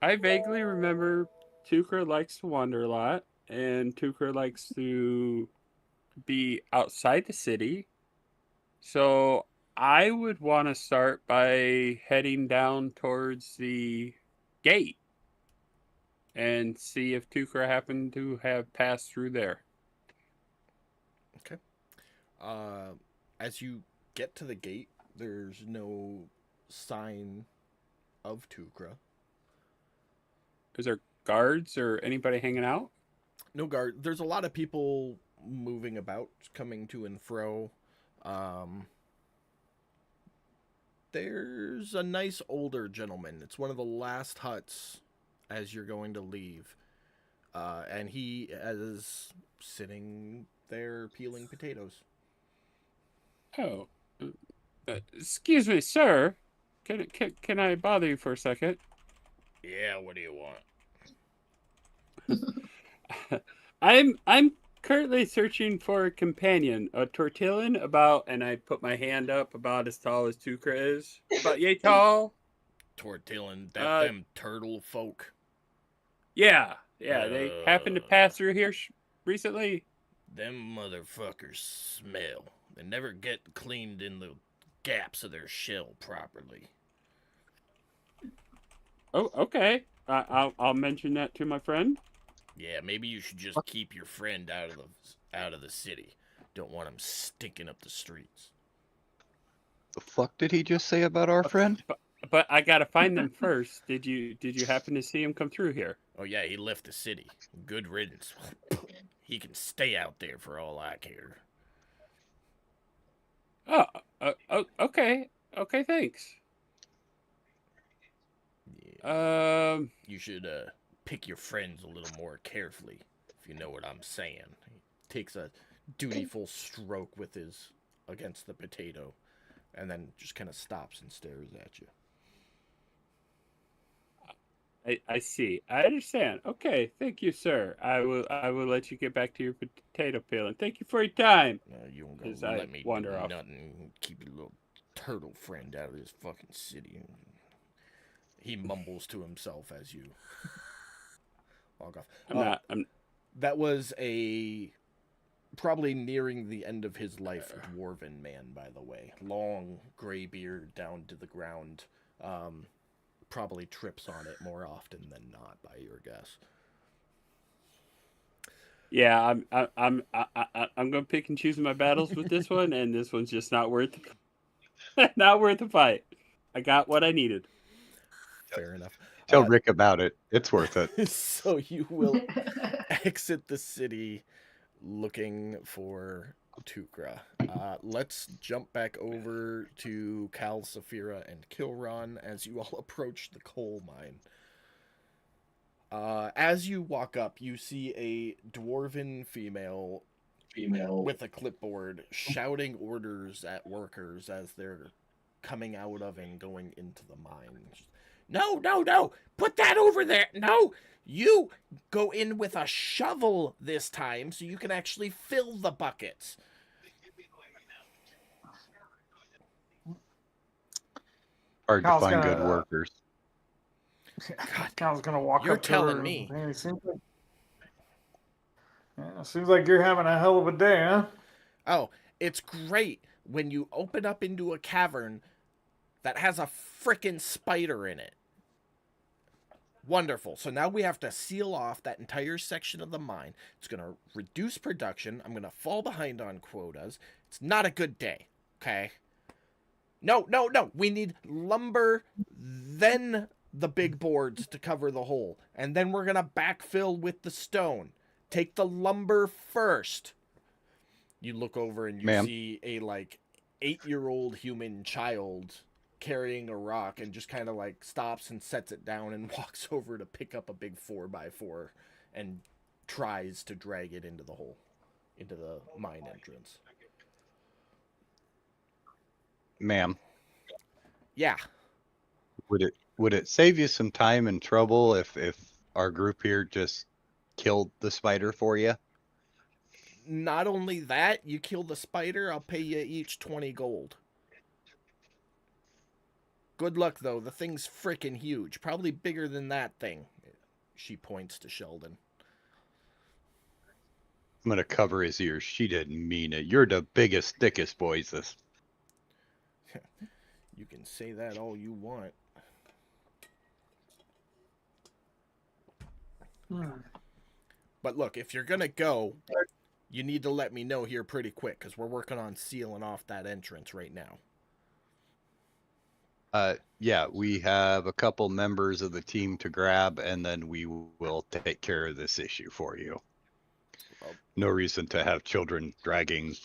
I vaguely remember Tukra likes to wander a lot, and Tukra likes to be outside the city. So I would want to start by heading down towards the gate and see if Tukra happened to have passed through there. Okay. As you get to the gate, there's no sign of Tukra. Is there guards or anybody hanging out? No guard. There's a lot of people moving about, coming to and fro. There's a nice older gentleman. It's one of the last huts as you're going to leave. And he is sitting there peeling potatoes. Oh, excuse me, sir. Can I bother you for a second? Yeah, what do you want? I'm currently searching for a companion, a tortillon about, and I put my hand up about as tall as Tukra is, about yay tall. Tortillon, them turtle folk. Yeah, they happened to pass through here recently. Them motherfuckers smell. They never get cleaned in the gaps of their shell properly. Oh, okay. I'll mention that to my friend. Yeah, maybe you should just keep your friend out of the city. Don't want him stinking up the streets. The fuck did he just say about our friend? But I gotta find them first. Did you happen to see him come through here? Oh yeah, he left the city. Good riddance. He can stay out there for all I care. Oh, okay. Okay, thanks. Yeah. You should pick your friends a little more carefully, if you know what I'm saying. He takes a dutiful stroke with his against the potato, and then just kind of stops and stares at you. I see. I understand. Okay, thank you, sir. I will let you get back to your potato peeling. Thank you for your time. You won't As gonna I let me wander do off. nothing. Keep your little turtle friend out of this fucking city. He mumbles to himself as you walk off. I'm That was a probably nearing the end of his life dwarven man, by the way. Long gray beard down to the ground. Probably trips on it more often than not, by your guess. Yeah, I'm gonna pick and choose my battles with this one, and this one's just not worth the fight. I got what I needed. Fair enough. Tell Rick about it. It's worth it. So you will exit the city looking for Tukra. Let's jump back over to Cal, Saphira, and Kilron as you all approach the coal mine. As you walk up, you see a dwarven female with a clipboard shouting orders at workers as they're coming out of and going into the mine. No, no, no! Put that over there! No! You go in with a shovel this time so you can actually fill the buckets. Hard to Cal's find gonna, good workers. Cal's gonna walk You're up to telling her. me. Hey, seems like you're having a hell of a day, huh? Oh, it's great when you open up into a cavern that has a frickin' spider in it. Wonderful. So now we have to seal off that entire section of the mine. It's going to reduce production. I'm going to fall behind on quotas. It's not a good day, okay? No, no, no. We need lumber, then the big boards to cover the hole. And then we're going to backfill with the stone. Take the lumber first. You look over and you see a, 8-year-old human child carrying a rock and just kind of stops and sets it down and walks over to pick up a big 4x4 and tries to drag it into the hole, into the mine entrance. Ma'am. Yeah. Would it save you some time and trouble if our group here just killed the spider for you? Not only that, you kill the spider, I'll pay you each 20 gold. Good luck, though. The thing's freaking huge. Probably bigger than that thing. She points to Sheldon. I'm going to cover his ears. She didn't mean it. You're the biggest, thickest boys. You can say that all you want. But look, if you're gonna go, you need to let me know here pretty quick, because we're working on sealing off that entrance right now. Yeah, we have a couple members of the team to grab, and then we will take care of this issue for you. Oh. No reason to have children dragging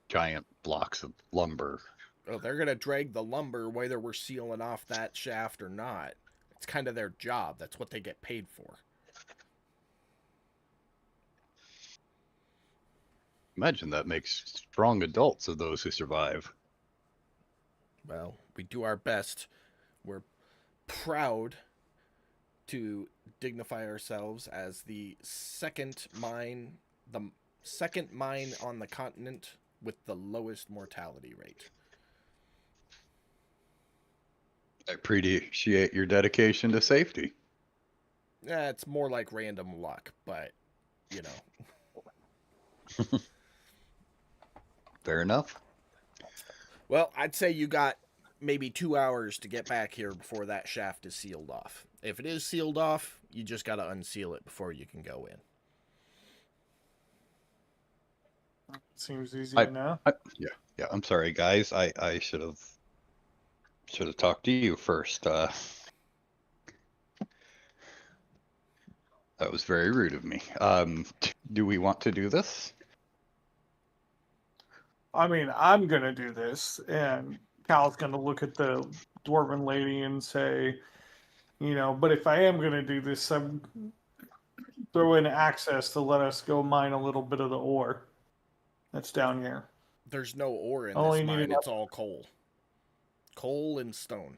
giant blocks of lumber. Well, they're gonna drag the lumber whether we're sealing off that shaft or not. It's kind of their job. That's what they get paid for. Imagine that makes strong adults of those who survive. Well, we do our best. We're proud to dignify ourselves as the second mine on the continent with the lowest mortality rate. I appreciate your dedication to safety. It's more like random luck, but you know. Fair enough. Well, I'd say you got maybe 2 hours to get back here before that shaft is sealed off. If it is sealed off, you just got to unseal it before you can go in. Seems easy I- enough. Yeah, I'm sorry, guys. I should have talked to you first. That was very rude of me. Do we want to do this? I mean, I'm gonna do this, and Cal's gonna look at the dwarven lady and say, you know, but if I am gonna do this, I'm throw in access to let us go mine a little bit of the ore that's down here. There's no ore in Only this mine. needed- It's all coal. Coal and stone.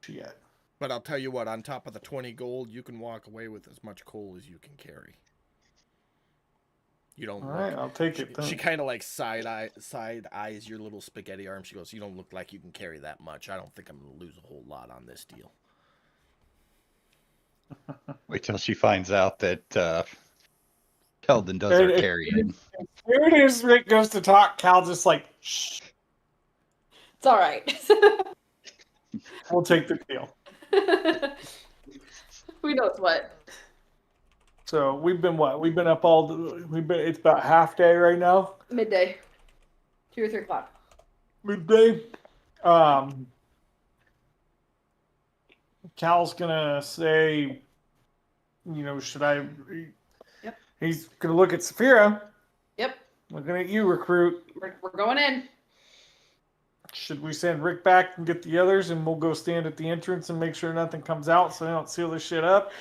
Shit. But I'll tell you what, on top of the 20 gold, you can walk away with as much coal as you can carry. You don't All look. right, I'll take it then. She kind of like side eyes your little spaghetti arm. She goes, "You don't look like you can carry that much. I don't think I'm going to lose a whole lot on this deal." Wait till she finds out that Keldon does our And- carrying. Here it is. Rick goes to talk. Cal just like, shh. It's all right. We'll take the deal. Who knows what? So we've been what? We've been up all. It's about half day right now. Midday, 2 or 3 o'clock. Midday. Cal's gonna say, you know, should I? Yep. He's gonna look at Saphira. Yep, Looking at you, recruit. we're going in. Should we send Rick back and get the others, and we'll go stand at the entrance and make sure nothing comes out, so they don't seal this shit up?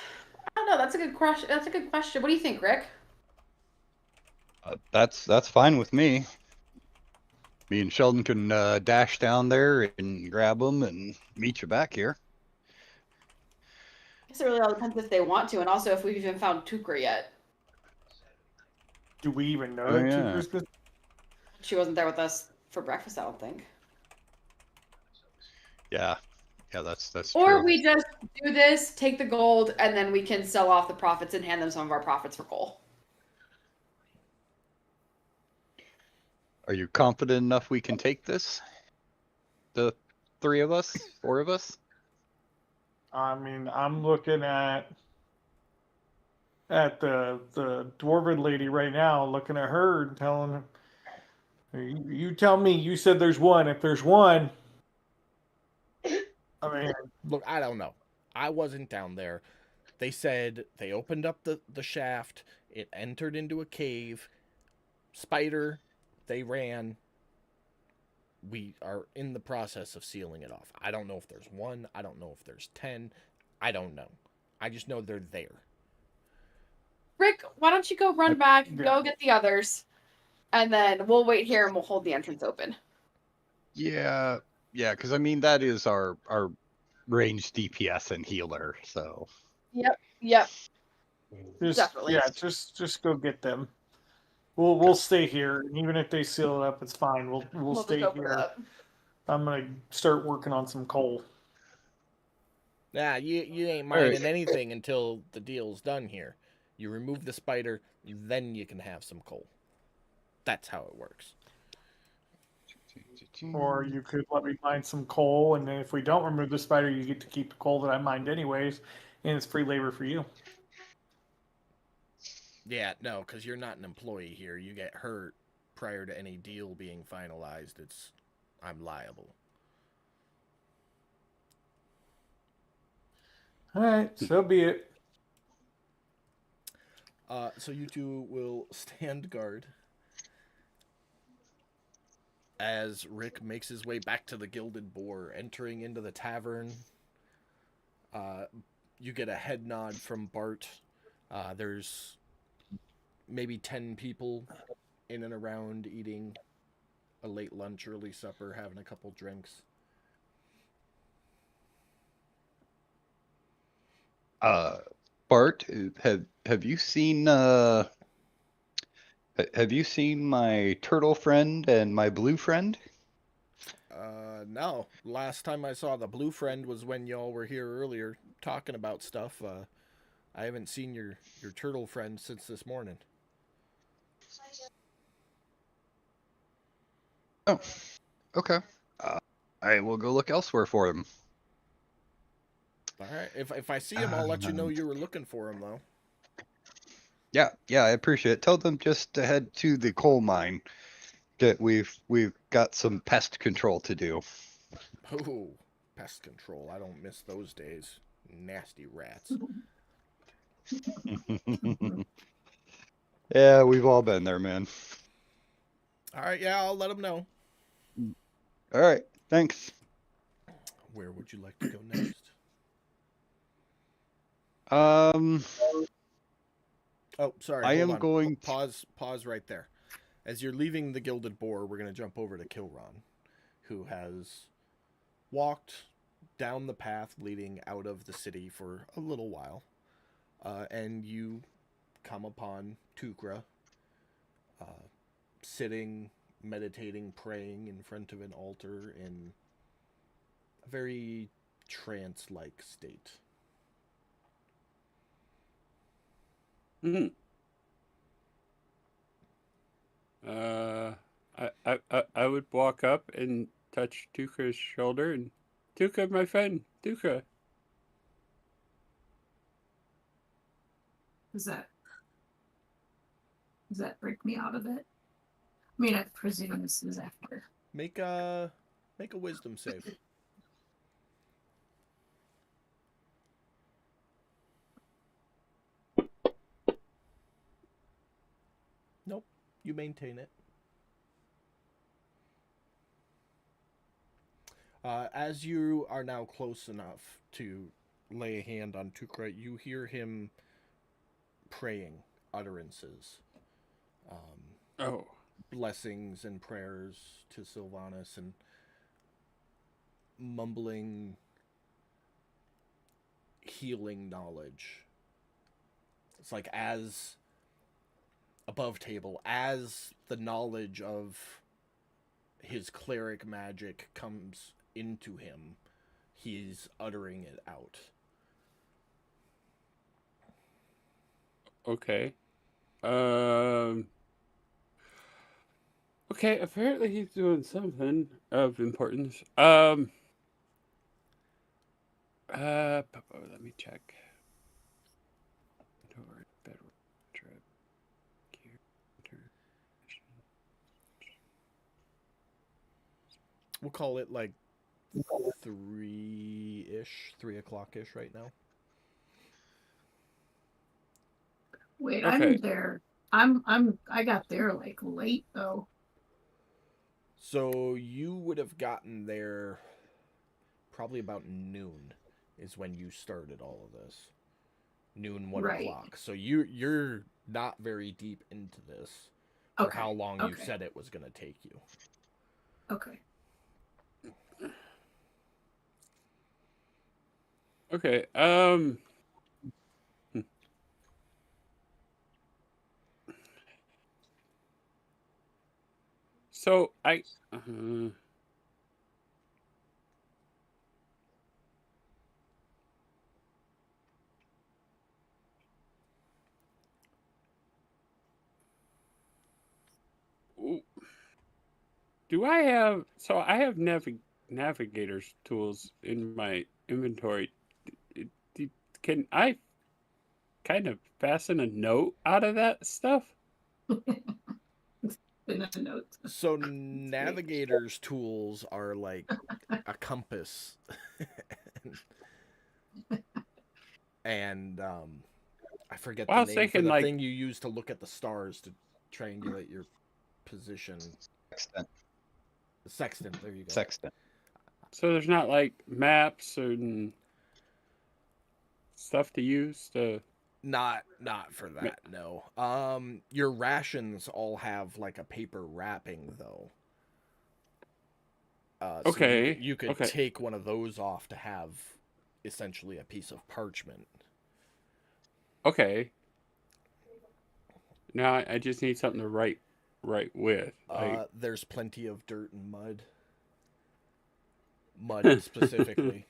I don't know. That's a good question. That's a good question. What do you think, Rick? That's fine with me. Me and Sheldon can dash down there and grab them and meet you back here. I guess it really all depends if they want to, and also if we've even found Tukra yet. Do we even know Oh, that yeah. Tucker's been- She wasn't there with us for breakfast, I don't think. Yeah, that's Or true. we just do this, take the gold, and then we can sell off the profits and hand them some of our profits for coal. Are you confident enough we can take this? The 3 of us? 4 of us? I mean, I'm looking at the dwarven lady right now, looking at her and telling her, you tell me. You said there's one. If there's one, I mean, Look, I don't know. I wasn't down there. They said they opened up the shaft. It entered into a cave. Spider, they ran. We are in the process of sealing it off. I don't know if there's one. I don't know if there's 10. I don't know. I just know they're there. Rick, why don't you go run back, Yeah. go get the others, and then we'll wait here and we'll hold the entrance open. Yeah, because I mean that is our ranged DPS and healer, so Yep. just Definitely. yeah, just go get them. We'll stay here, and even if they seal it up, it's fine. We'll We'll stay just open it here. up. I'm gonna start working on some coal. Nah, you ain't mining anything until the deal's done here. You remove the spider, then you can have some coal. That's how it works. Or you could let me mine some coal, and then if we don't remove the spider, you get to keep the coal that I mined anyways, and it's free labor for you. Yeah, no, because you're not an employee here. You get hurt prior to any deal being finalized. I'm liable. All right, so be it. So you two will stand guard as Rick makes his way back to the Gilded Boar, entering into the tavern. You get a head nod from Bart. There's maybe 10 people in and around eating a late lunch, early supper, having a couple drinks. Bart, have you seen have you seen my turtle friend and my blue friend? No. Last time I saw the blue friend was when y'all were here earlier talking about stuff. I haven't seen your turtle friend since this morning. Oh, okay. I will go look elsewhere for him. All right. If I see him, I'll let you know you were looking for him, though. Yeah, I appreciate it. Tell them just to head to the coal mine. That we've got some pest control to do. Oh, pest control. I don't miss those days. Nasty rats. Yeah, we've all been there, man. All right. Yeah, I'll let him know. All right, thanks. Where would you like to go next? Oh, sorry. I hold am on. going to- Pause right there. As you're leaving the Gilded Boar, we're going to jump over to Kilron, who has walked down the path leading out of the city for a little while. And you come upon Tukra sitting, meditating, praying in front of an altar in a very trance-like state. Hmm. I would walk up and touch Tuka's shoulder and Tuka, my friend, Tuka. Does that break me out of it? I mean, I presume this is after. Make a wisdom save. Nope, you maintain it. As you are now close enough to lay a hand on Tukra, you hear him praying utterances, Oh, blessings and prayers to Sylvanas, and mumbling healing knowledge. It's like as above table, as the knowledge of his cleric magic comes into him, he's uttering it out. okay. Okay, apparently he's doing something of importance. Let me check. We'll call it like 3 o'clock-ish right now. Wait, Okay. I'm there. I got there like late though. So you would have gotten there probably about noon is when you started all of this. Noon, 1 Right. o'clock. So you're not very deep into this for Okay. how long you Okay. said it was going to take you. Okay. Okay. So I. Ooh. Do I have? So I have navigator's tools in my inventory. Can I kind of fasten a note out of that stuff? In a note. So navigator's tools are like a compass, and I forget Well, the I was name for thinking, the like- thing you use to look at the stars to triangulate your position. Sextant. The sextant. There you go. Sextant. So there's not like maps and stuff to use to. Not for that. No. Your rations all have like a paper wrapping though. So Okay, you could okay. take one of those off to have essentially a piece of parchment. Okay. Now I just need something to write with. Like, There's plenty of dirt and mud. Mud specifically.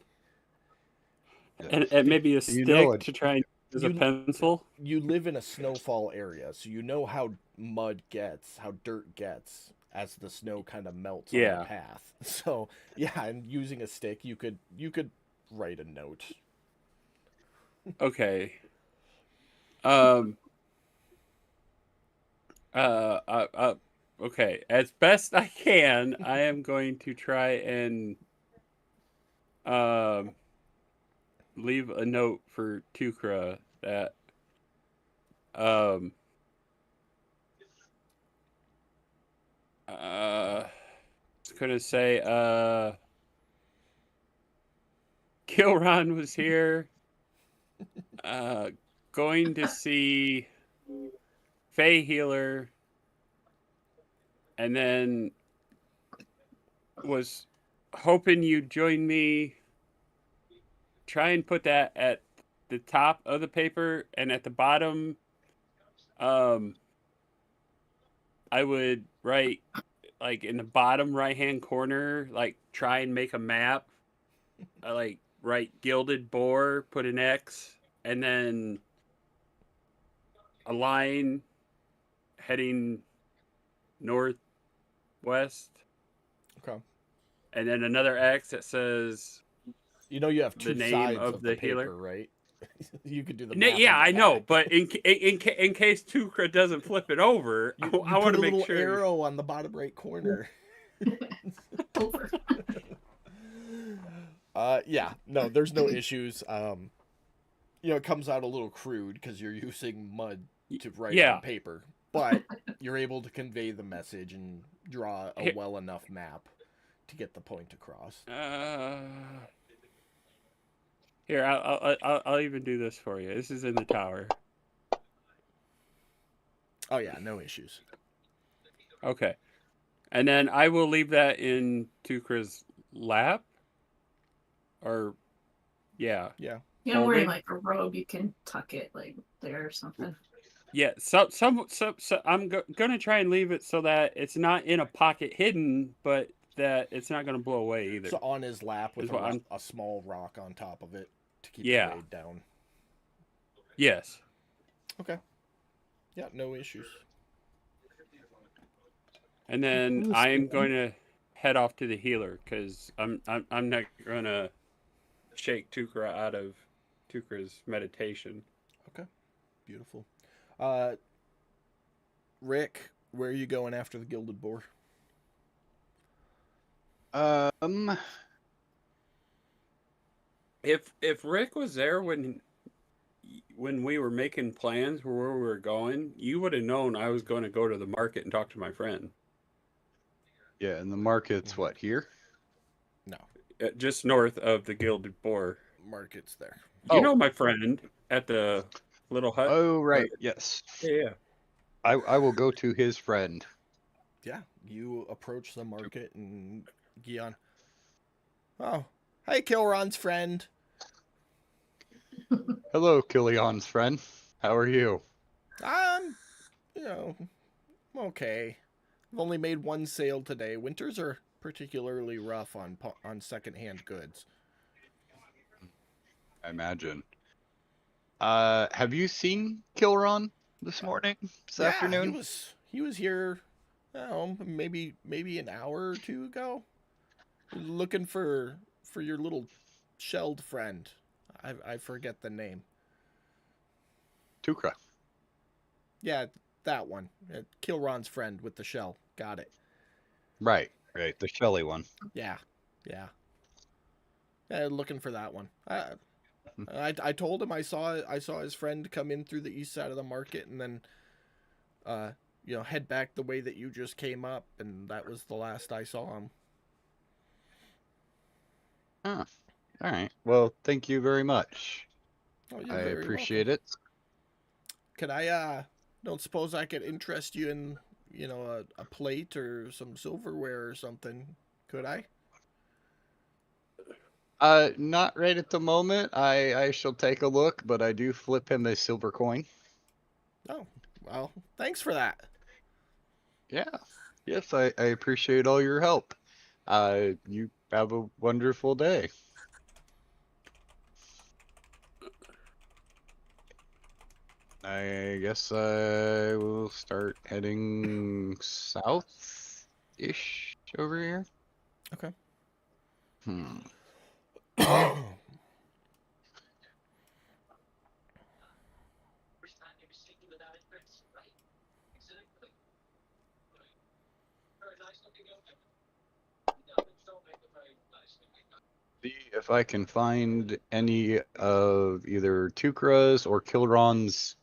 and maybe a stick You know it. to try and use a You- pencil. You live in a snowfall area, so you know how mud gets, how dirt gets as the snow kind of melts on Yeah. the path. So yeah, and using a stick, you could write a note. Okay. Okay. As best I can, I am going to try and leave a note for Tukra that it's gonna say Kilron was here going to see Fey Healer, and then was hoping you'd join me. Try and put that at the top of the paper, and at the bottom, I would write, like, in the bottom right-hand corner, like, try and make a map. I like write Gilded Boar, put an X, and then a line heading northwest, Okay. and then another X that says You know you have The two name sides of of the the healer? paper, right? You could do the No, math yeah, on the I know, back. but in case Tukra doesn't flip it over, You I put want a to make little sure. arrow on the bottom right corner. Over. Yeah, no, there's no issues. It comes out a little crude because you're using mud to write Yeah. on paper, but you're able to convey the message and draw a Here- well enough map to get the point across. Here, I'll even do this for you. This is in the tower. Oh yeah, no issues. Okay, and then I will leave that in Tukra's lap. Or, yeah. Yeah. You know, wearing Folded? like a robe, you can tuck it like there or something. Yeah, so I'm gonna try and leave it so that it's not in a pocket hidden, but that it's not gonna blow away either. So on his lap with Is what I'm- a small rock on top of it to keep Yeah. the weight down. Yes. Okay. Yeah, no issues. And then I'm going to head off to the healer because I'm not gonna shake Tukra out of Tukra's meditation. Beautiful. Rick, where are you going after the Gilded Boar? If Rick was there when we were making plans for where we were going, you would have known I was going to go to the market and talk to my friend. Yeah, and the market's what, here? No, Just north of the Gilded Boar. market's there. You Oh. know my friend at the little hut? Oh, right, yes. Yeah. I will go to his friend. Yeah, you approach the market and Gion. Oh, hey, Kilron's friend. Hello, Killion's friend. How are you? I'm okay. I've only made one sale today. Winters are particularly rough on secondhand goods. I imagine. Have you seen Kilron this morning? This afternoon? He was here Oh, maybe an hour or two ago. Looking for your little shelled friend. I forget the name. Tukra. Yeah, that one. Kilron's friend with the shell. Got it. Right, right. The Shelly one. Yeah, yeah. Looking for that one. I told him I saw his friend come in through the east side of the market and then head back the way that you just came up, and that was the last I saw him. Huh. All right. Well, thank you very much. Oh, you're I very appreciate welcome. it. Could I don't suppose I could interest you in, a plate or some silverware or something, could I? Not right at the moment. I shall take a look, but I do flip him a silver coin. Oh, well, thanks for that. Yeah. Yes, I appreciate all your help. You have a wonderful day. I guess I will start heading south-ish over here. Okay. See if I can find any of either Tukra's or Kilron's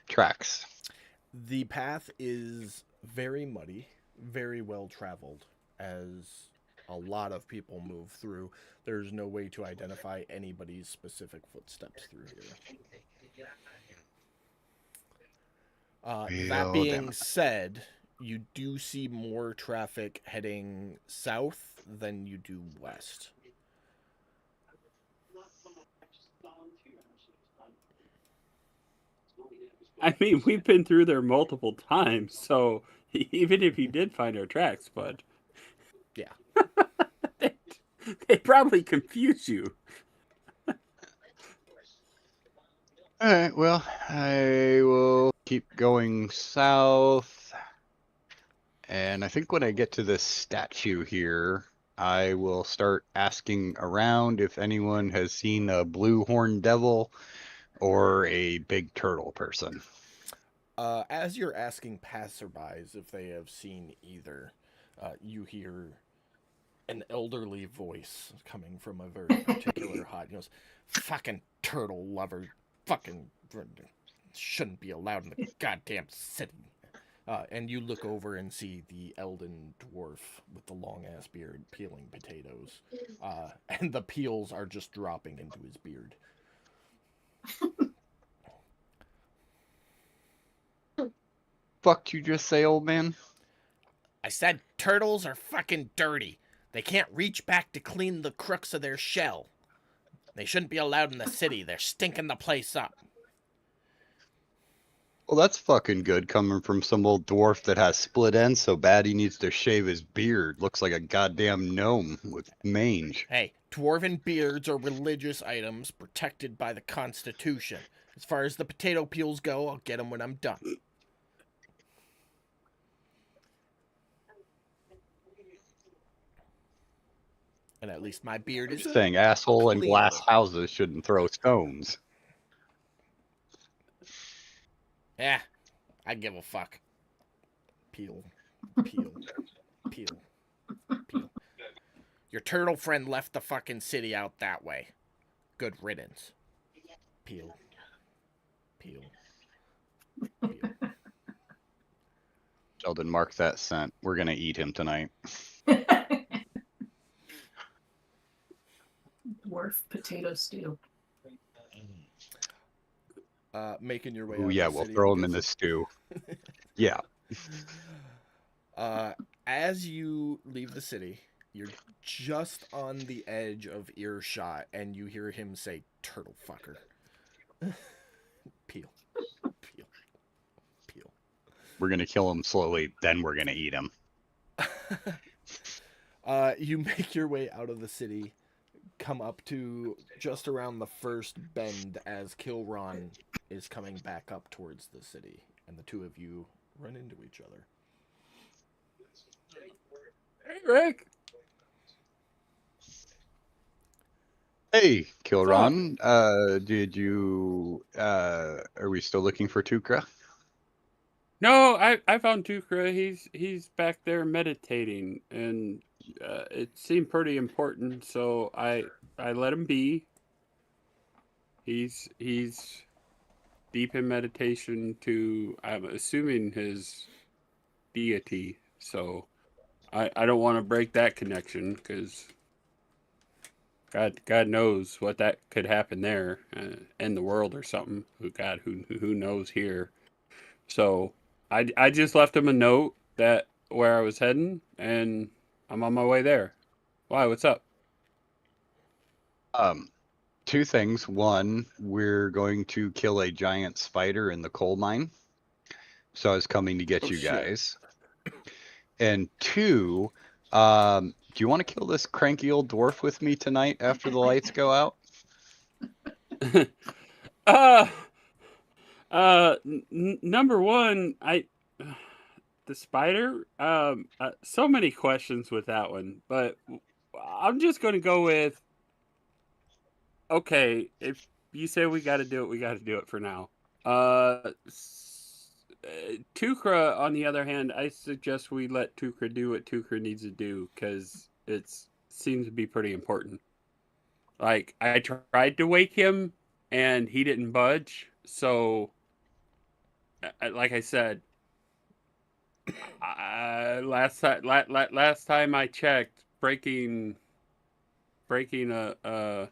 tracks. The path is very muddy, very well traveled, as a lot of people move through. There's no way to identify anybody's specific footsteps through here. That Well, being damn. said, you do see more traffic heading south than you do west. I mean, we've been through there multiple times, so even if he did find our tracks, but Yeah. they probably confuse you. All right, well, I will keep going south. And I think when I get to this statue here, I will start asking around if anyone has seen a blue horned devil or a big turtle person. As you're asking passerbys if they have seen either, you hear an elderly voice coming from a very particular hut. He goes, "Fucking turtle lover, fucking shouldn't be allowed in the goddamn city." And you look over and see the Elden dwarf with the long ass beard peeling potatoes, and the peels are just dropping into his beard. Fuck you just say, old man? I said turtles are fucking dirty. They can't reach back to clean the crooks of their shell. They shouldn't be allowed in the city. They're stinking the place up. Well, that's fucking good coming from some old dwarf that has split ends so bad he needs to shave his beard. Looks like a goddamn gnome with mange. Hey, dwarven beards are religious items protected by the Constitution. As far as the potato peels go, I'll get them when I'm done. And at least my beard I'm is just saying, asshole and clean. glass houses shouldn't throw stones. Yeah, I give a fuck. Peel. Peel. Peel. Peel. Your turtle friend left the fucking city out that way. Good riddance. Peel. Peel. Peel. Sheldon, mark that scent. We're gonna eat him tonight. Dwarf potato stew. Making your way Ooh, out yeah, of the we'll city, throw I'm him in the guessing. stew. Yeah. As you leave the city, you're just on the edge of earshot, and you hear him say, "Turtle fucker." Peel. Peel. Peel. We're gonna kill him slowly, then we're gonna eat him. You make your way out of the city, come up to just around the first bend as Kilron is coming back up towards the city. and the two of you run into each other. Hey, Rick. Hey, What's up? Kilron. Are we still looking for Tukra? No, I found Tukra. He's back there meditating, and it seemed pretty important, so I let him be. He's deep in meditation to, I'm assuming, his deity. So I don't want to break that connection, because God knows what that could happen there, in the world or something. Who knows here? So I just left him a note that where I was heading, and I'm on my way there. Why? What's up? Two things. One, we're going to kill a giant spider in the coal mine. So I was coming to get Oh, you shit. guys. And two, do you want to kill this cranky old dwarf with me tonight after the lights go out? Number one, the spider. So many questions with that one, but I'm just going to go with, okay, if you say we got to do it, we got to do it for now. Tukra, on the other hand, I suggest we let Tukra do what Tukra needs to do, because it seems to be pretty important. Like, I tried to wake him, and he didn't budge. So, like I said, last time I checked, breaking a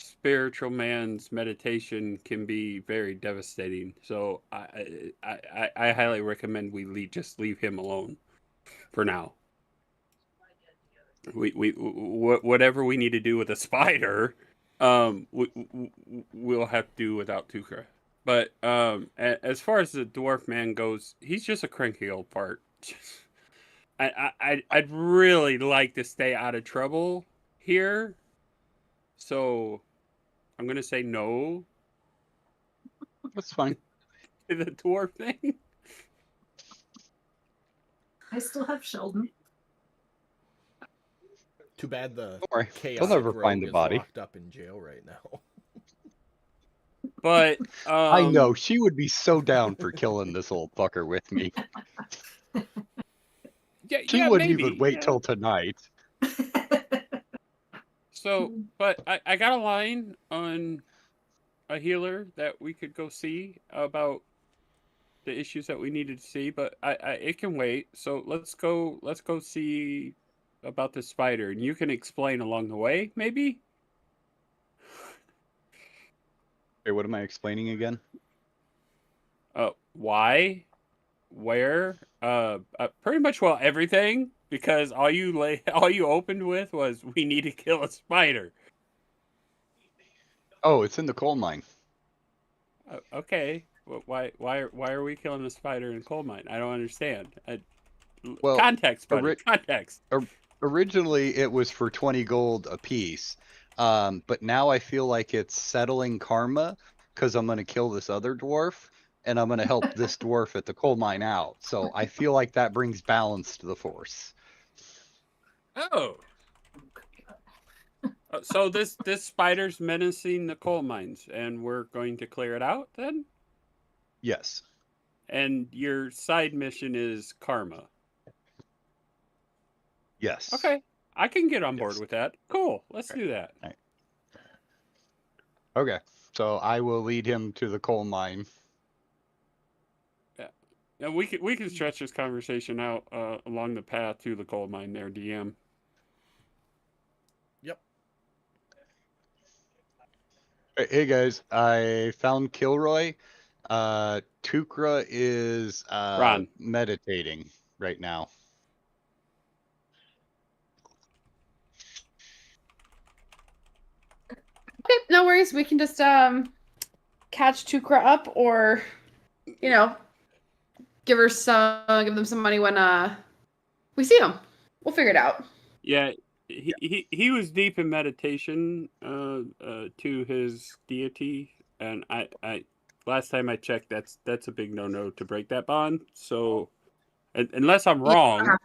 spiritual man's meditation can be very devastating. So I highly recommend we just leave him alone for now. Whatever we need to do with a spider, we'll have to do without Tukra. But as far as the dwarf man goes, he's just a cranky old fart. I'd really like to stay out of trouble here, so I'm gonna say no That's fine. to the dwarf thing. I still have Sheldon. Too bad the Don't worry. chaotic They'll never rogue find the is body. locked up in jail right now. But I know, she would be so down for killing this old fucker with me. She wouldn't maybe. even wait till tonight. So, but I got a line on a healer that we could go see about the issues that we needed to see, but it can wait. So let's go see about the spider, and you can explain along the way, maybe. Hey, what am I explaining again? Why, where, pretty much, well, everything, because all you opened with was, we need to kill a spider. Oh, it's in the coal mine. Okay. Why are we killing a spider in a coal mine? I don't understand. Well, Context, buddy. Context. Originally, it was for 20 gold a piece. But now I feel like it's settling karma, because I'm going to kill this other dwarf, and I'm going to help this dwarf at the coal mine out. So I feel like that brings balance to the force. Oh. So this spider's menacing the coal mines, and we're going to clear it out then? Yes. And your side mission is karma. Yes. Okay. I can get on board Yes. with that. Cool. Let's do that. Right. Okay. So I will lead him to the coal mine. And we can stretch this conversation out along the path to the coal mine there, DM. Yep. Hey guys, I found Kilroy. Tukra is Ron. meditating right now. Okay, no worries. We can just catch Tukra up, or give them some money when we see them. We'll figure it out. Yeah, he was deep in meditation to his deity, and last time I checked, that's a big no-no to break that bond. So, unless I'm Yeah, wrong,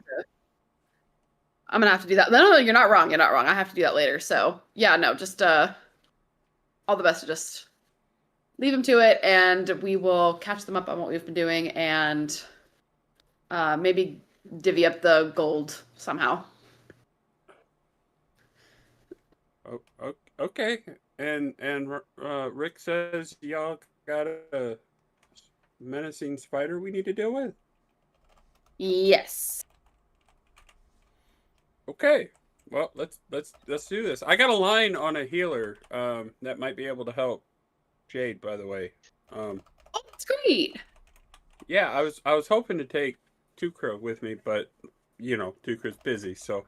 I'm gonna have to do that. No, you're not wrong. You're not wrong. I have to do that later. So yeah, no, just all the best to just leave them to it, and we will catch them up on what we've been doing, and maybe divvy up the gold somehow. okay. And Rick says y'all got a menacing spider we need to deal with. Yes. Okay. Well, let's do this. I got a line on a healer that might be able to help Jade, by the way. Oh, that's great. Yeah, I was hoping to take Tukra with me, but Tukra's busy, so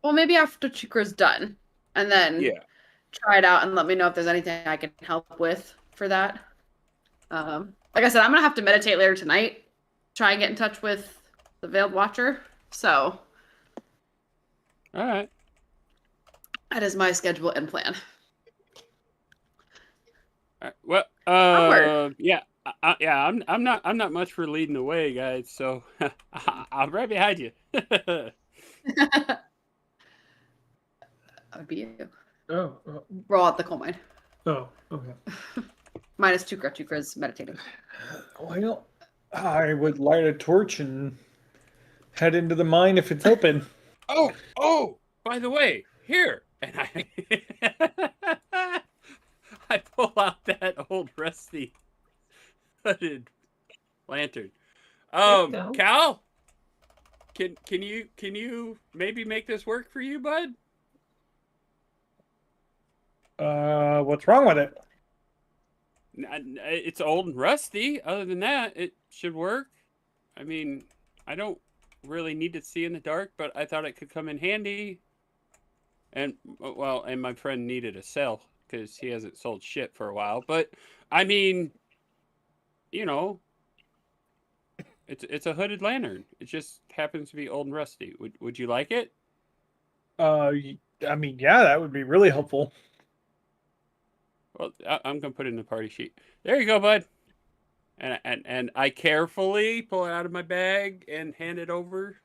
Well, maybe after Chukra's done, and then yeah. try it out and let me know if there's anything I can help with for that. Like I said, I'm gonna have to meditate later tonight. Try and get in touch with the Veiled Watcher. So All right. that is my schedule and plan. Well, Onward. yeah, yeah. I'm not much for leading the way, guys. So I'm right behind you. That would be you. Oh, Roll out the coal mine. oh, okay. Minus Chukra. Chukra's meditating. Well, I would light a torch and head into the mine if it's open. Oh, by the way, here, and I pull out that old rusty hooded lantern. There you go. Cal, can you maybe make this work for you, bud? What's wrong with it? It's old and rusty. Other than that, it should work. I mean, I don't really need to see in the dark, but I thought it could come in handy. And and my friend needed a sell because he hasn't sold shit for a while. But I mean, it's a hooded lantern. It just happens to be old and rusty. Would you like it? I mean, yeah, that would be really helpful. Well, I'm gonna put it in the party sheet. There you go, bud. And I carefully pull it out of my bag and hand it over,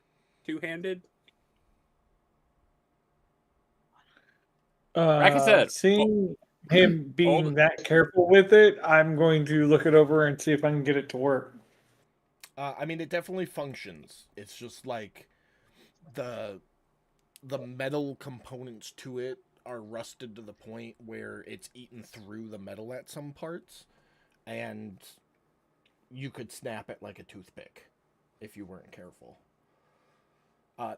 two-handed. Like I said, seeing him being that careful with it, I'm going to look it over and see if I can get it to work. I mean, it definitely functions. It's just like the metal components to it are rusted to the point where it's eaten through the metal at some parts, and you could snap it like a toothpick if you weren't careful.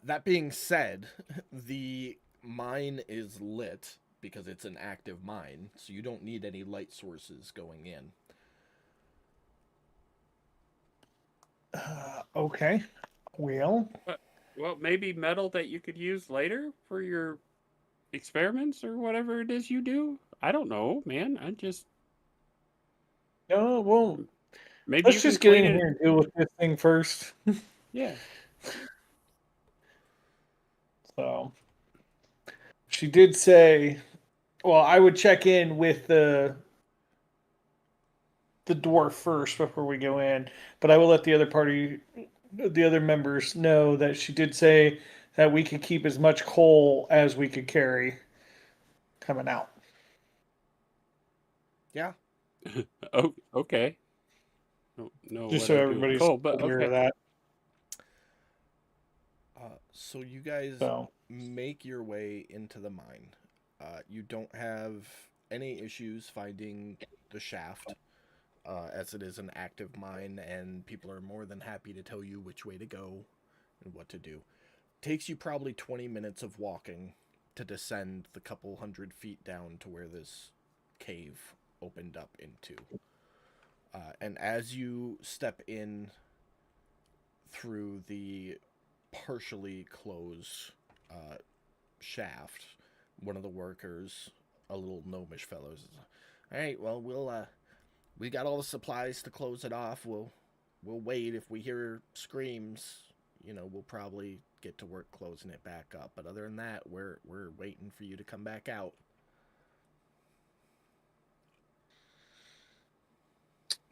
That being said, the mine is lit because it's an active mine, so you don't need any light sources going in. Okay. Well, maybe metal that you could use later for your experiments or whatever it is you do. I don't know, man. I just no, well, maybe let's just get in here and deal with this thing first. Yeah. So she did say, well, I would check in with the dwarf first before we go in, but I will let the other members know that she did say that we could keep as much coal as we could carry coming out. Yeah. Oh, okay. No, Just so everybody's aware of that. So you guys make your way into the mine. You don't have any issues finding the shaft, as it is an active mine, and people are more than happy to tell you which way to go and what to do. Takes you probably 20 minutes of walking to descend the couple hundred feet down to where this cave opened up into. And as you step in through the partially closed shaft, one of the workers, a little gnomish fellow, says, "All right, well, we got all the supplies to close it off. We'll wait. If we hear screams, we'll probably get to work closing it back up. But other than that, we're waiting for you to come back out."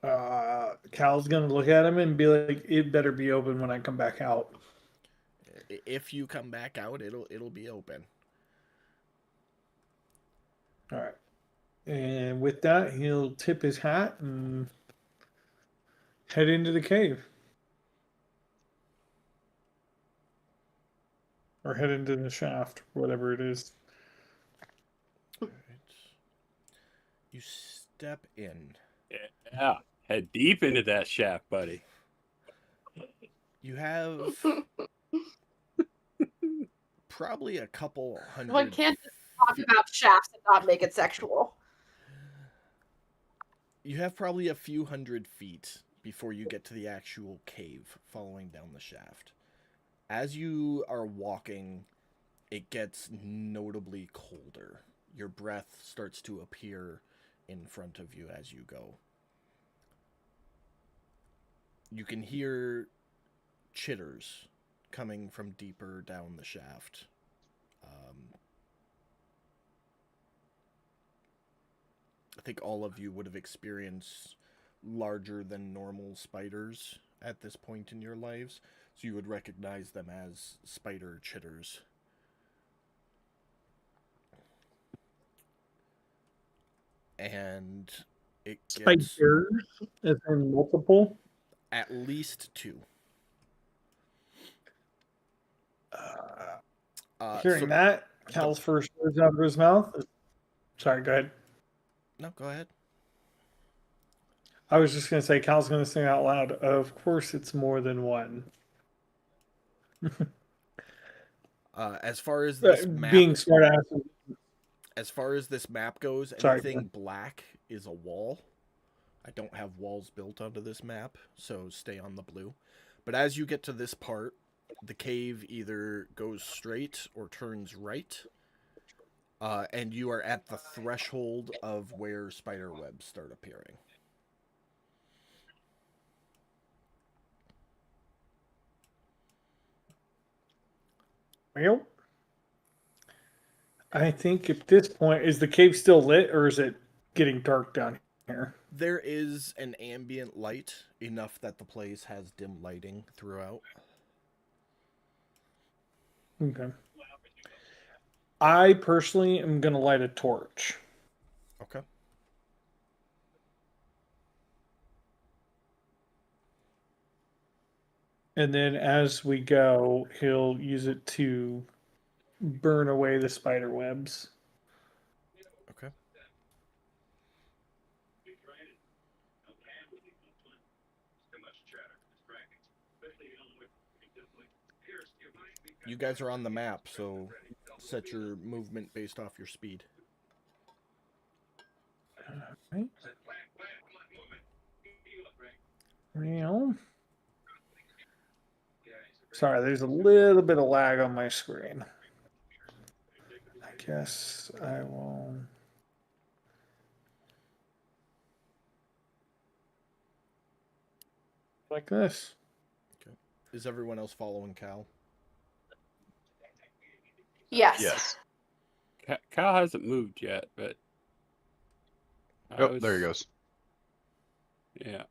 Cal's gonna look at him and be like, "It better be open when I come back out." If you come back out, it'll be open. All right. And with that, he'll tip his hat and head into the cave. Or head into the shaft, whatever it is. All right. You step in. Yeah, head deep into that shaft, buddy. You have probably a couple hundred. One can't just talk about shafts and not make it sexual. You have probably a few hundred feet before you get to the actual cave following down the shaft. As you are walking, it gets notably colder. Your breath starts to appear in front of you as you go. You can hear chitters coming from deeper down the shaft. I think all of you would have experienced larger than normal spiders at this point in your lives, so you would recognize them as spider chitters. And it gets Spiders, as in multiple. at least two. Hearing So- that, Cal's first words out of his mouth. Sorry, go ahead. No, go ahead. I was just going to say, Cal's going to sing out loud. Of course, it's more than one. As far as this map, Being smart ass. as far as this map goes, Sorry, anything black is a wall. I don't have walls built onto this map, so stay on the blue. But as you get to this part, the cave either goes straight or turns right. And you are at the threshold of where spider webs start appearing. Well, I think at this point, is the cave still lit or is it getting dark down here? There is an ambient light, enough that the place has dim lighting throughout. Okay. I personally am going to light a torch. Okay. And then as we go, he'll use it to burn away the spider webs. Okay. You guys are on the map, so set your movement based off your speed. Right. Well, sorry, there's a little bit of lag on my screen. I guess I will. Like this. Is everyone else following Cal? Yes. Yes. Cal hasn't moved yet, but. I Oh, was- there he goes. Yeah.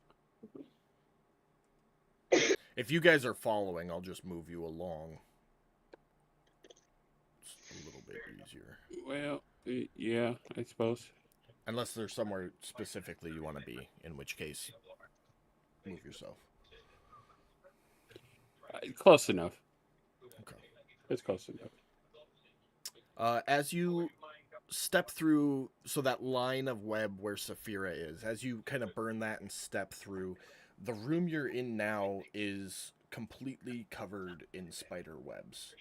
If you guys are following, I'll just move you along. It's a little bit easier. Well, yeah, I suppose. Unless there's somewhere specifically you want to be, in which case, move yourself. Close enough. Okay. It's close enough. As you step through, so that line of web where Saphira is, as you kind of burn that and step through, the room you're in now is completely covered in spider webs.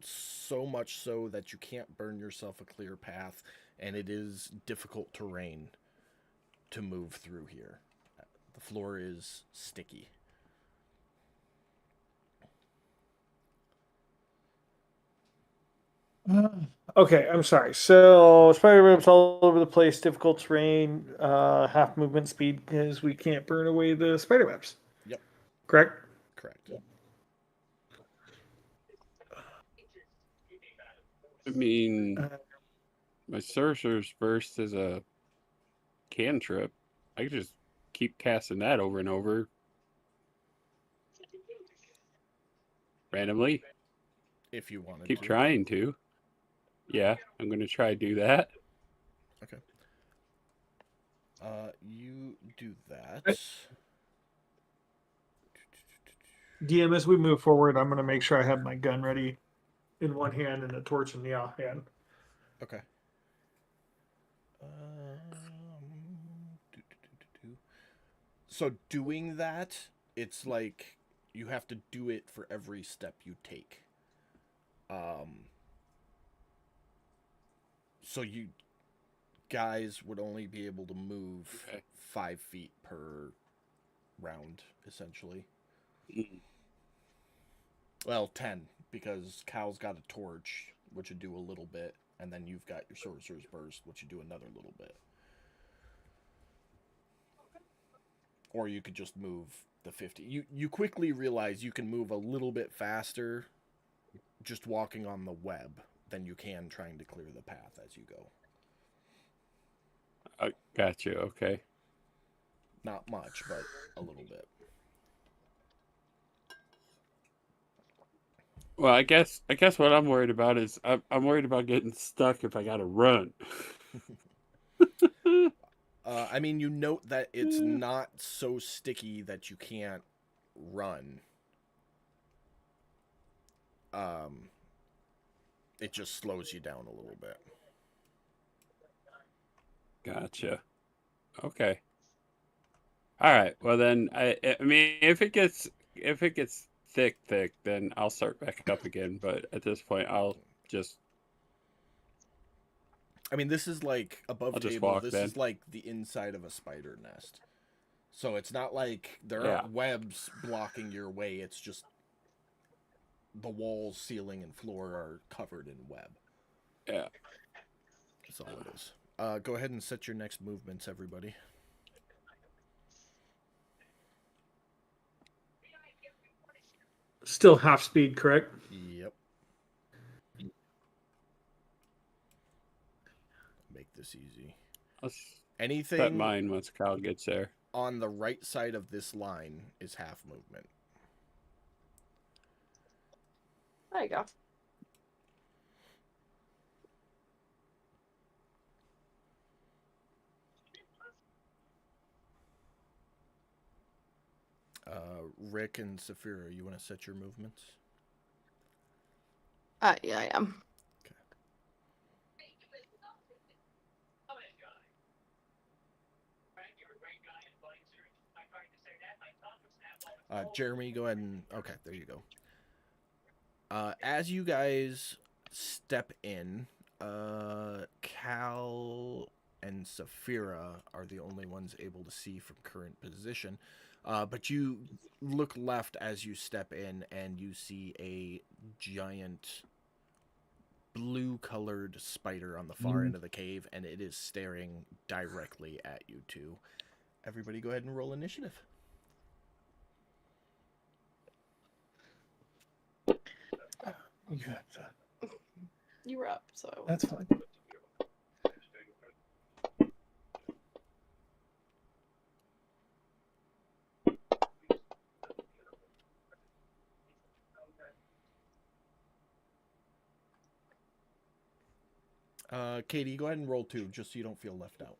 So much so that you can't burn yourself a clear path, and it is difficult terrain to move through here. The floor is sticky. Okay, I'm sorry. So spider webs all over the place, difficult terrain, half movement speed because we can't burn away the spider webs. Yep. Correct? Correct. I mean, my Sorcerer's Burst is a cantrip. I could just keep casting that over and over randomly. if you wanted Keep to. trying to. Yeah, I'm gonna try to do that. Okay. You do that. DM, as we move forward, I'm going to make sure I have my gun ready in one hand and a torch in the other hand. Okay. Do, do, do, do, do. So doing that, it's like you have to do it for every step you take. So you guys would only be able to move Okay. 5 feet per round, essentially. Mm. Well, 10, because Cal's got a torch, which would do a little bit, and then you've got your Sorcerer's Burst, which would do another little bit. Or you could just move the 50. You quickly realize you can move a little bit faster just walking on the web than you can trying to clear the path as you go. I got you. Okay. Not much, but a little bit. Well, I guess what I'm worried about is I'm worried about getting stuck if I gotta run. I mean, you note that it's not so sticky that you can't run. It just slows you down a little bit. Gotcha. Okay. All right. Well then, I mean, if it gets thick, then I'll start back up again. But at this point, I'll just I mean, this is like above I'll just table. walk This then. is like the inside of a spider nest. So it's not like there Yeah. aren't webs blocking your way. It's just the walls, ceiling, and floor are covered in web. Yeah. That's all it is. Go ahead and set your next movements, everybody. Still half speed, correct? Yep. Make this easy. I'll set Anything mine once Kyle gets there. on the right side of this line is half movement. There you go. Rick and Saphira, you want to set your movements? Yeah, I am. Jeremy, go ahead and... Okay, there you go. As you guys step in, Cal and Saphira are the only ones able to see from current position. But you look left as you step in, and you see a giant blue-colored spider on the far end of the cave, and it is staring directly at you two. Everybody go ahead and roll initiative. You have that. You were up, so That's fine. Katie, go ahead and roll 2, just so you don't feel left out.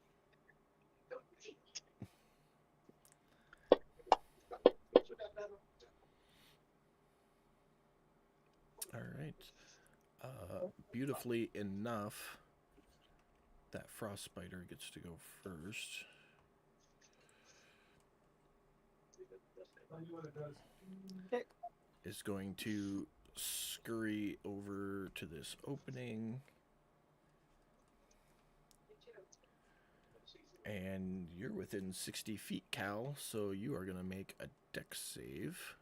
All right. Beautifully enough, that frost spider gets to go first. Is going to scurry over to this opening. And you're within 60 feet, Cal, so you are going to make a dex save.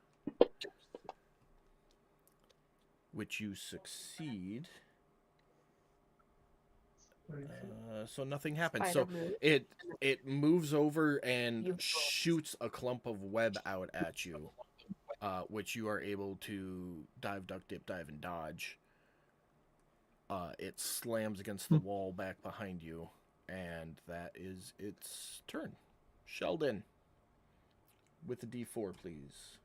Which you succeed. So nothing happens. So it moves over and shoots a clump of web out at you, which you are able to dive, duck, dip, dive, and dodge. It slams against the wall back behind you, and that is its turn. Sheldon. with a D4, please.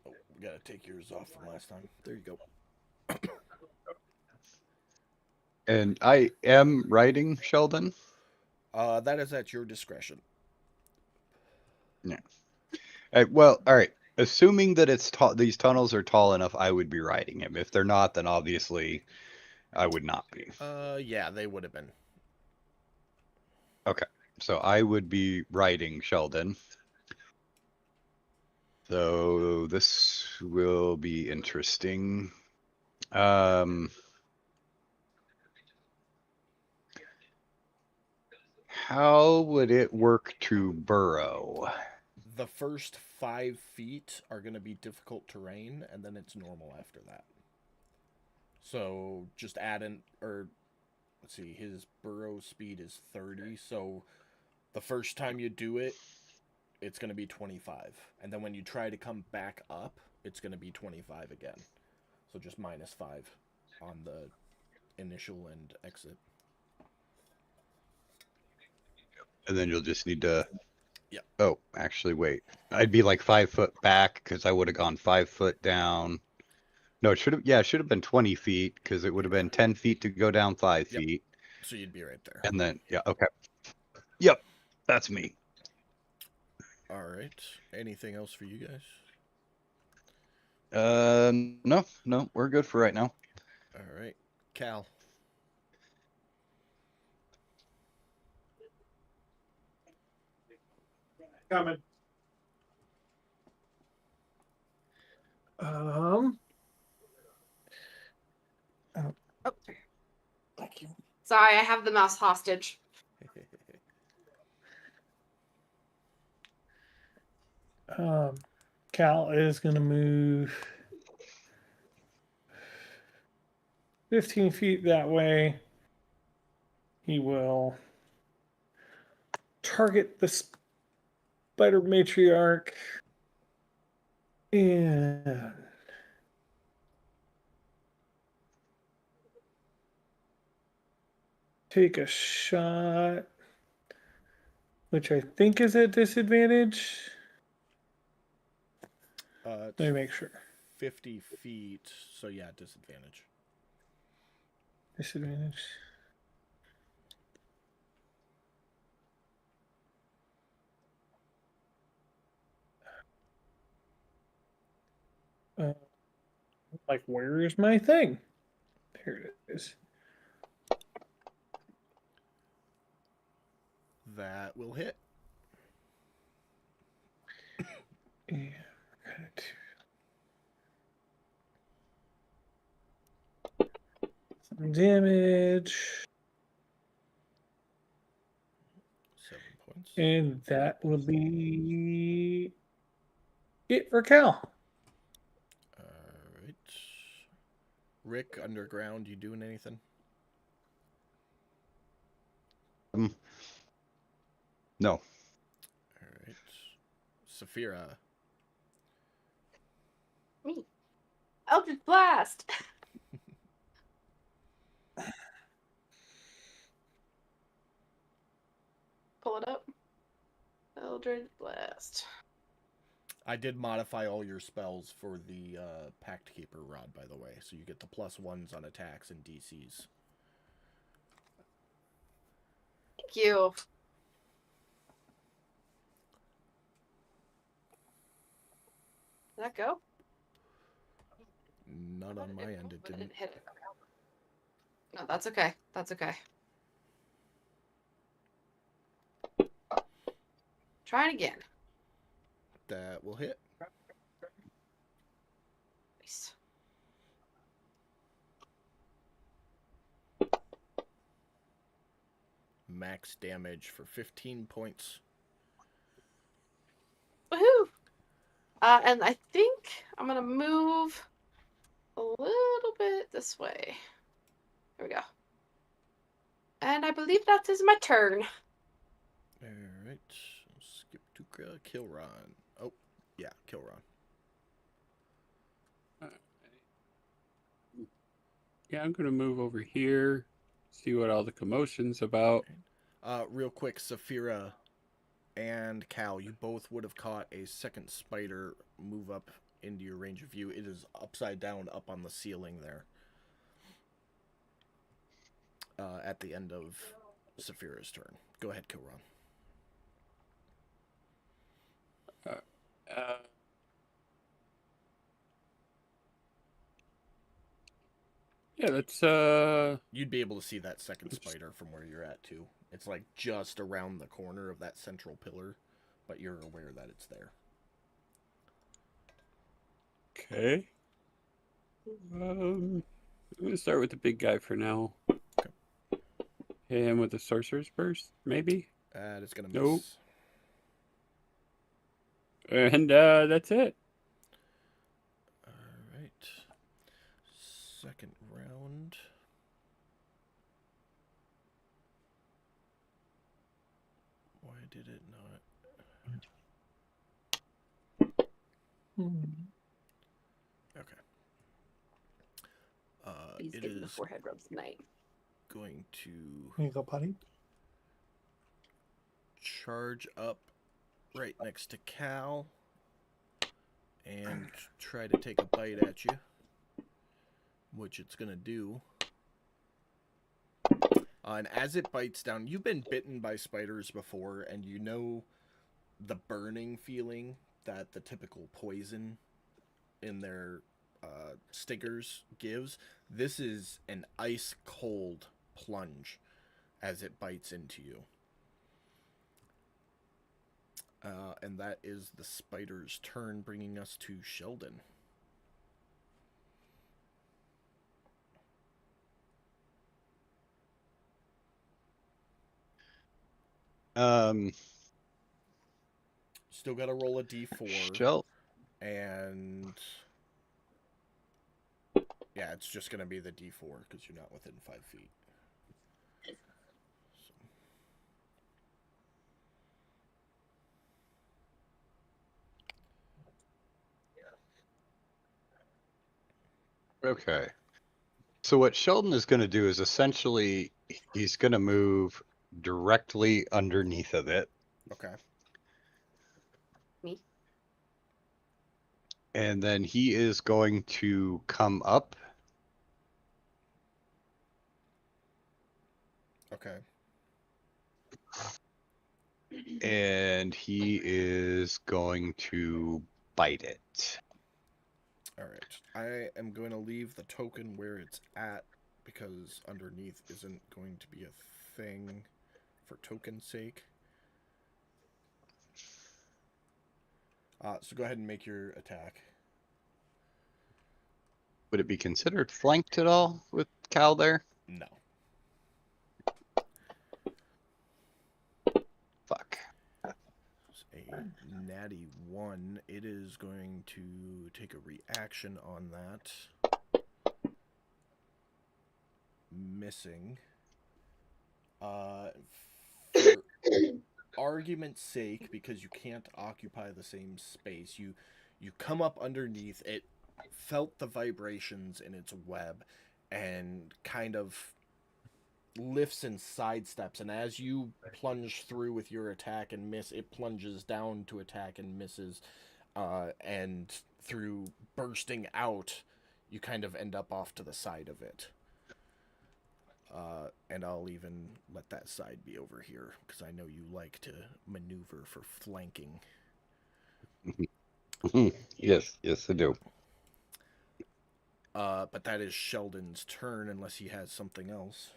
Oh, we gotta take yours off from last time. There you go. And I am writing, Sheldon. That is at your discretion. Well, all right. Assuming that these tunnels are tall enough, I would be riding him. If they're not, then obviously I would not be. Yeah, they would have been. Okay, so I would be riding Sheldon. So this will be interesting. How would it work to burrow? The first 5 feet are going to be difficult terrain, and then it's normal after that. So just add in, or let's see, his burrow speed is 30. So the first time you do it, it's going to be 25. And then when you try to come back up, it's going to be 25 again. So just -5 on the initial and exit. And then you'll just need to. Yep. Oh, actually, wait. I'd be like 5 foot back because I would have gone 5 foot down. No, it should have. Yeah, it should have been 20 feet because it would have been 10 feet to go down 5 Yep. feet. So you'd be right there. And then, yeah, okay. Yep, that's me. All right. Anything else for you guys? No, we're good for right now. All right. Cal. Coming. Oh, thank you. Sorry, I have the mouse hostage. Cal is going to move 15 feet that way. He will target the spider matriarch and take a shot, which I think is at disadvantage. Let me make sure. 50 feet, so yeah, disadvantage. Disadvantage. Like, where is my thing? Here it is. That will hit. Yeah. Some damage. 7 points. And that will be it for Cal. All right. Rick, underground, you doing anything? No. All right. Saphira. Me. Eldritch Blast. Pull it up. Eldritch Blast. I did modify all your spells for the Pact Keeper rod, by the way, so you get the +1s on attacks and DCs. Thank you. Did that go? Not on my end, it didn't. Hit it. No, that's okay. That's okay. Try it again. That will hit. Nice. Max damage for 15 points. Woohoo! And I think I'm gonna move a little bit this way. There we go. And I believe that is my turn. Alright. Skip to Kilron. Oh, yeah, Kilron. Yeah, I'm gonna move over here, see what all the commotion's about. Real quick, Saphira and Cal, you both would have caught a second spider move up into your range of view. It is upside down up on the ceiling there. At the end of Saphira's turn. Go ahead, Kilron. Uh, yeah, that's You'd be able to see that second spider from where you're at too. It's like just around the corner of that central pillar, but you're aware that it's there. okay. I'm gonna start with the big guy for now. Okay. Hit him with the sorcerer's burst, maybe. And it's gonna miss. Nope. And that's it. All right. Second round. Why did it not? Okay. He's It getting the is forehead rubs tonight. going to Here you go, buddy. charge up right next to Cal and try to take a bite at you, which it's gonna do. And as it bites down, you've been bitten by spiders before, and you know the burning feeling that the typical poison in their stingers gives. This is an ice cold plunge as it bites into you. And that is the spider's turn, bringing us to Sheldon. Still got to roll a d4. Shell. And yeah, it's just going to be the d4 because you're not within 5 feet. Okay. So what Sheldon is going to do is essentially he's going to move directly underneath of it. Okay. Me? And then he is going to come up Okay. and he is going to bite it. All right. I am going to leave the token where it's at because underneath isn't going to be a thing for token's sake. So go ahead and make your attack. Would it be considered flanked at all with Cal there? No. Fuck. It's a natty 1. It is going to take a reaction on that. Missing. For argument's sake, because you can't occupy the same space, you come up underneath it, felt the vibrations in its web, and kind of lifts and sidesteps, and as you plunge through with your attack and miss, it plunges down to attack and misses, and through bursting out, you kind of end up off to the side of it. And I'll even let that side be over here, because I know you like to maneuver for flanking. Yes, I do. But that is Sheldon's turn, unless he has something else.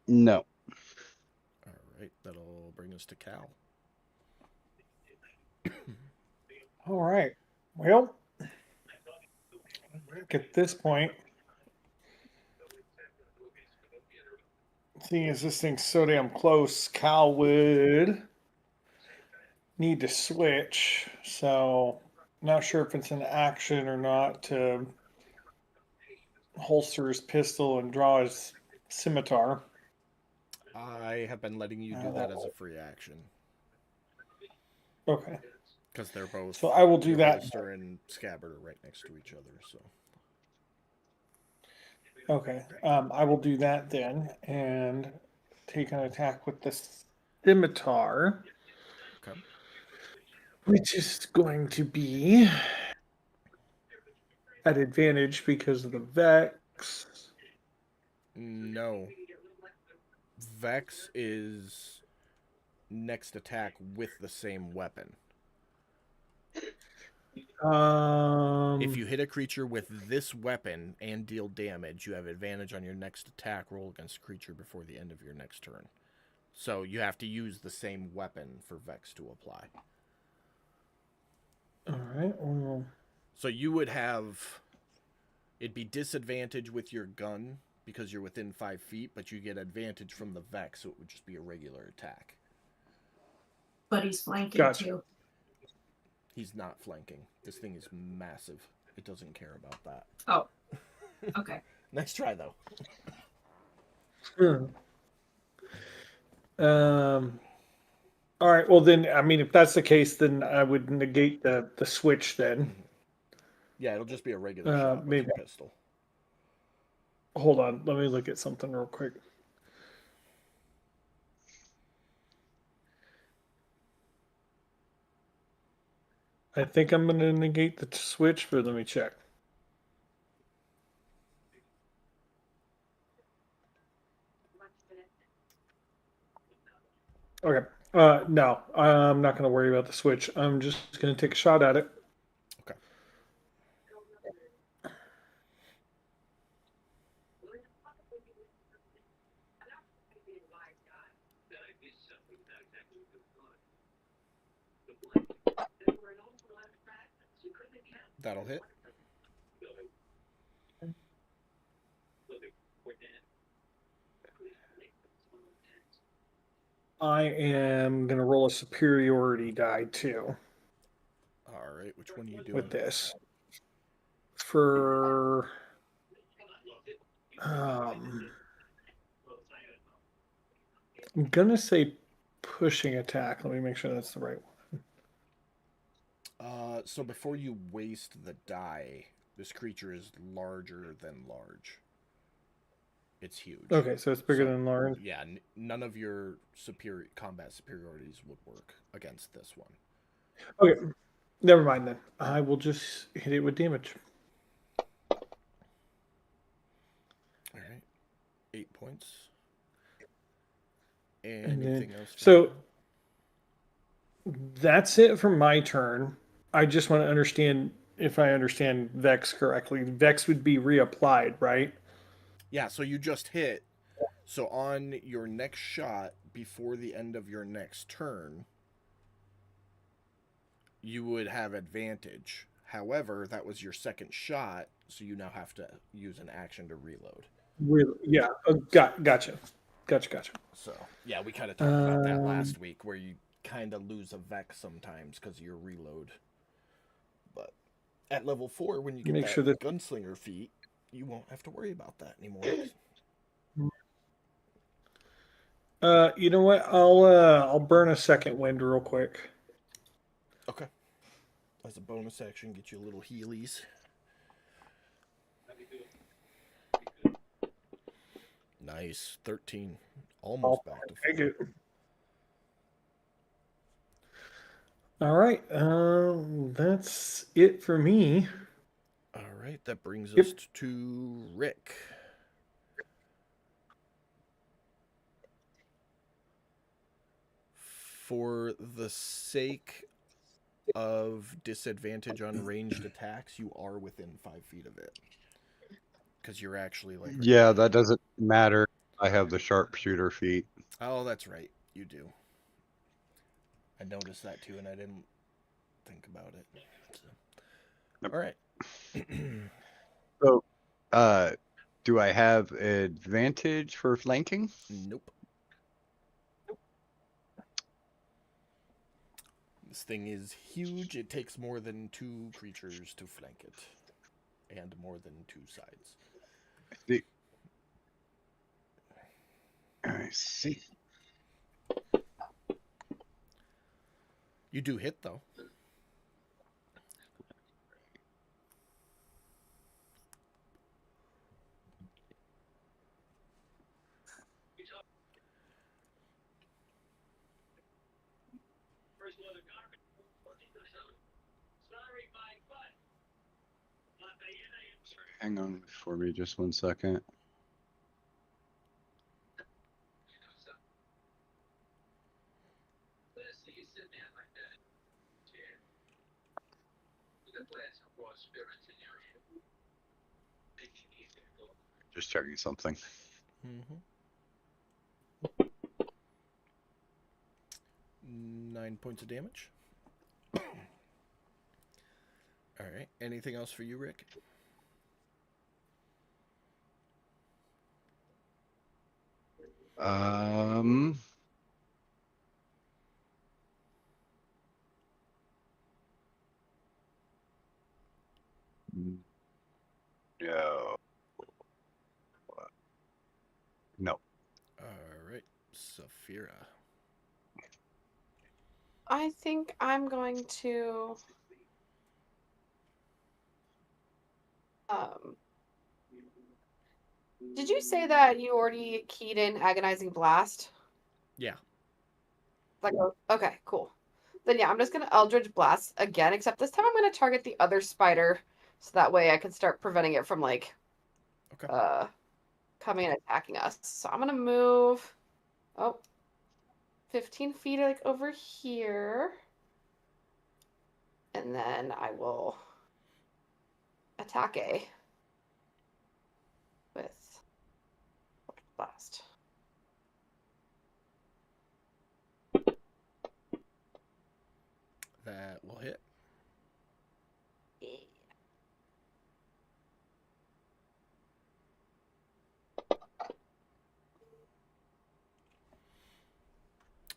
No. Alright, that'll bring us to Cal. All right. Well, at this point, seeing as this thing's so damn close, Cal would need to switch. So, not sure if it's an action or not to holster his pistol and draw his scimitar. I have been letting you do that as a free action. Okay. Because they're both. So I will do your that. Holster and scabbard are right next to each other. So. Okay. I will do that then and take an attack with the scimitar, Okay. which is going to be at advantage because of the Vex. No. Vex is next attack with the same weapon. If you hit a creature with this weapon and deal damage, you have advantage on your next attack roll against a creature before the end of your next turn. So you have to use the same weapon for Vex to apply. All right. Well, So you would have... It'd be disadvantage with your gun because you're within 5 feet, but you get advantage from the Vex, so it would just be a regular attack. But he's flanking Gotcha. too. He's not flanking. This thing is massive. It doesn't care about that. Oh, okay. Nice try, though. All right. Well, then, I mean, if that's the case, then I would negate the switch then. Yeah, it'll just be a regular shot with maybe. your pistol. Hold on. Let me look at something real quick. I think I'm going to negate the switch, but let me check. Okay. No, I'm not going to worry about the switch. I'm just going to take a shot at it. Okay. That'll hit. I am going to roll a superiority die too All right, which one are you doing? with this. For I'm going to say pushing attack. Let me make sure that's the right one. So before you waste the die, this creature is larger than large. It's huge. Okay, so it's bigger So, than large. Yeah, none of your combat superiorities would work against this one. Okay, never mind then. I will just hit it with damage. All right, 8 points. And then- Anything else? so- That's it for my turn. I just want to understand if I understand Vex correctly. Vex would be reapplied, right? Yeah, so you just hit. So on your next shot, before the end of your next turn, you would have advantage. However, that was your second shot, so you now have to use an action to reload. Yeah, gotcha. So, yeah, we kind of talked about that Um, last week, where you kind of lose a Vex sometimes because of your reload. But at level 4, when you get Make that sure that- gunslinger feat, you won't have to worry about that anymore. You know what? I'll burn a second wind real quick. Okay. As a bonus action, get you a little healies. Nice. 13. Almost back to Take full. it. All right. That's it for me. All right, that brings Yep. us to Rick. For the sake of disadvantage on ranged attacks, you are within 5 feet of it. Because you're actually like... Yeah, that doesn't matter. I have the sharpshooter feat. Oh, that's right. You do. I noticed that too, and I didn't think about it. So. Yep. All right. So, do I have advantage for flanking? Nope. This thing is huge. It takes more than 2 creatures to flank it. And more than 2 sides. I see. You do hit though. Hang on for me just 1 second. Just checking something. Mm-hmm. 9 points of damage. All right. Anything else for you, Rick? No. No. All right, Saphira. I think I'm going to did you say that you already keyed in Agonizing Blast? Yeah. Like, okay, cool. Then yeah, I'm just gonna Eldritch Blast again, except this time I'm gonna target the other spider, so that way I can start preventing it from like Okay. coming and attacking us. So I'm gonna move 15 feet like over here. And then I will attack A with Blast. That will hit. Yeah.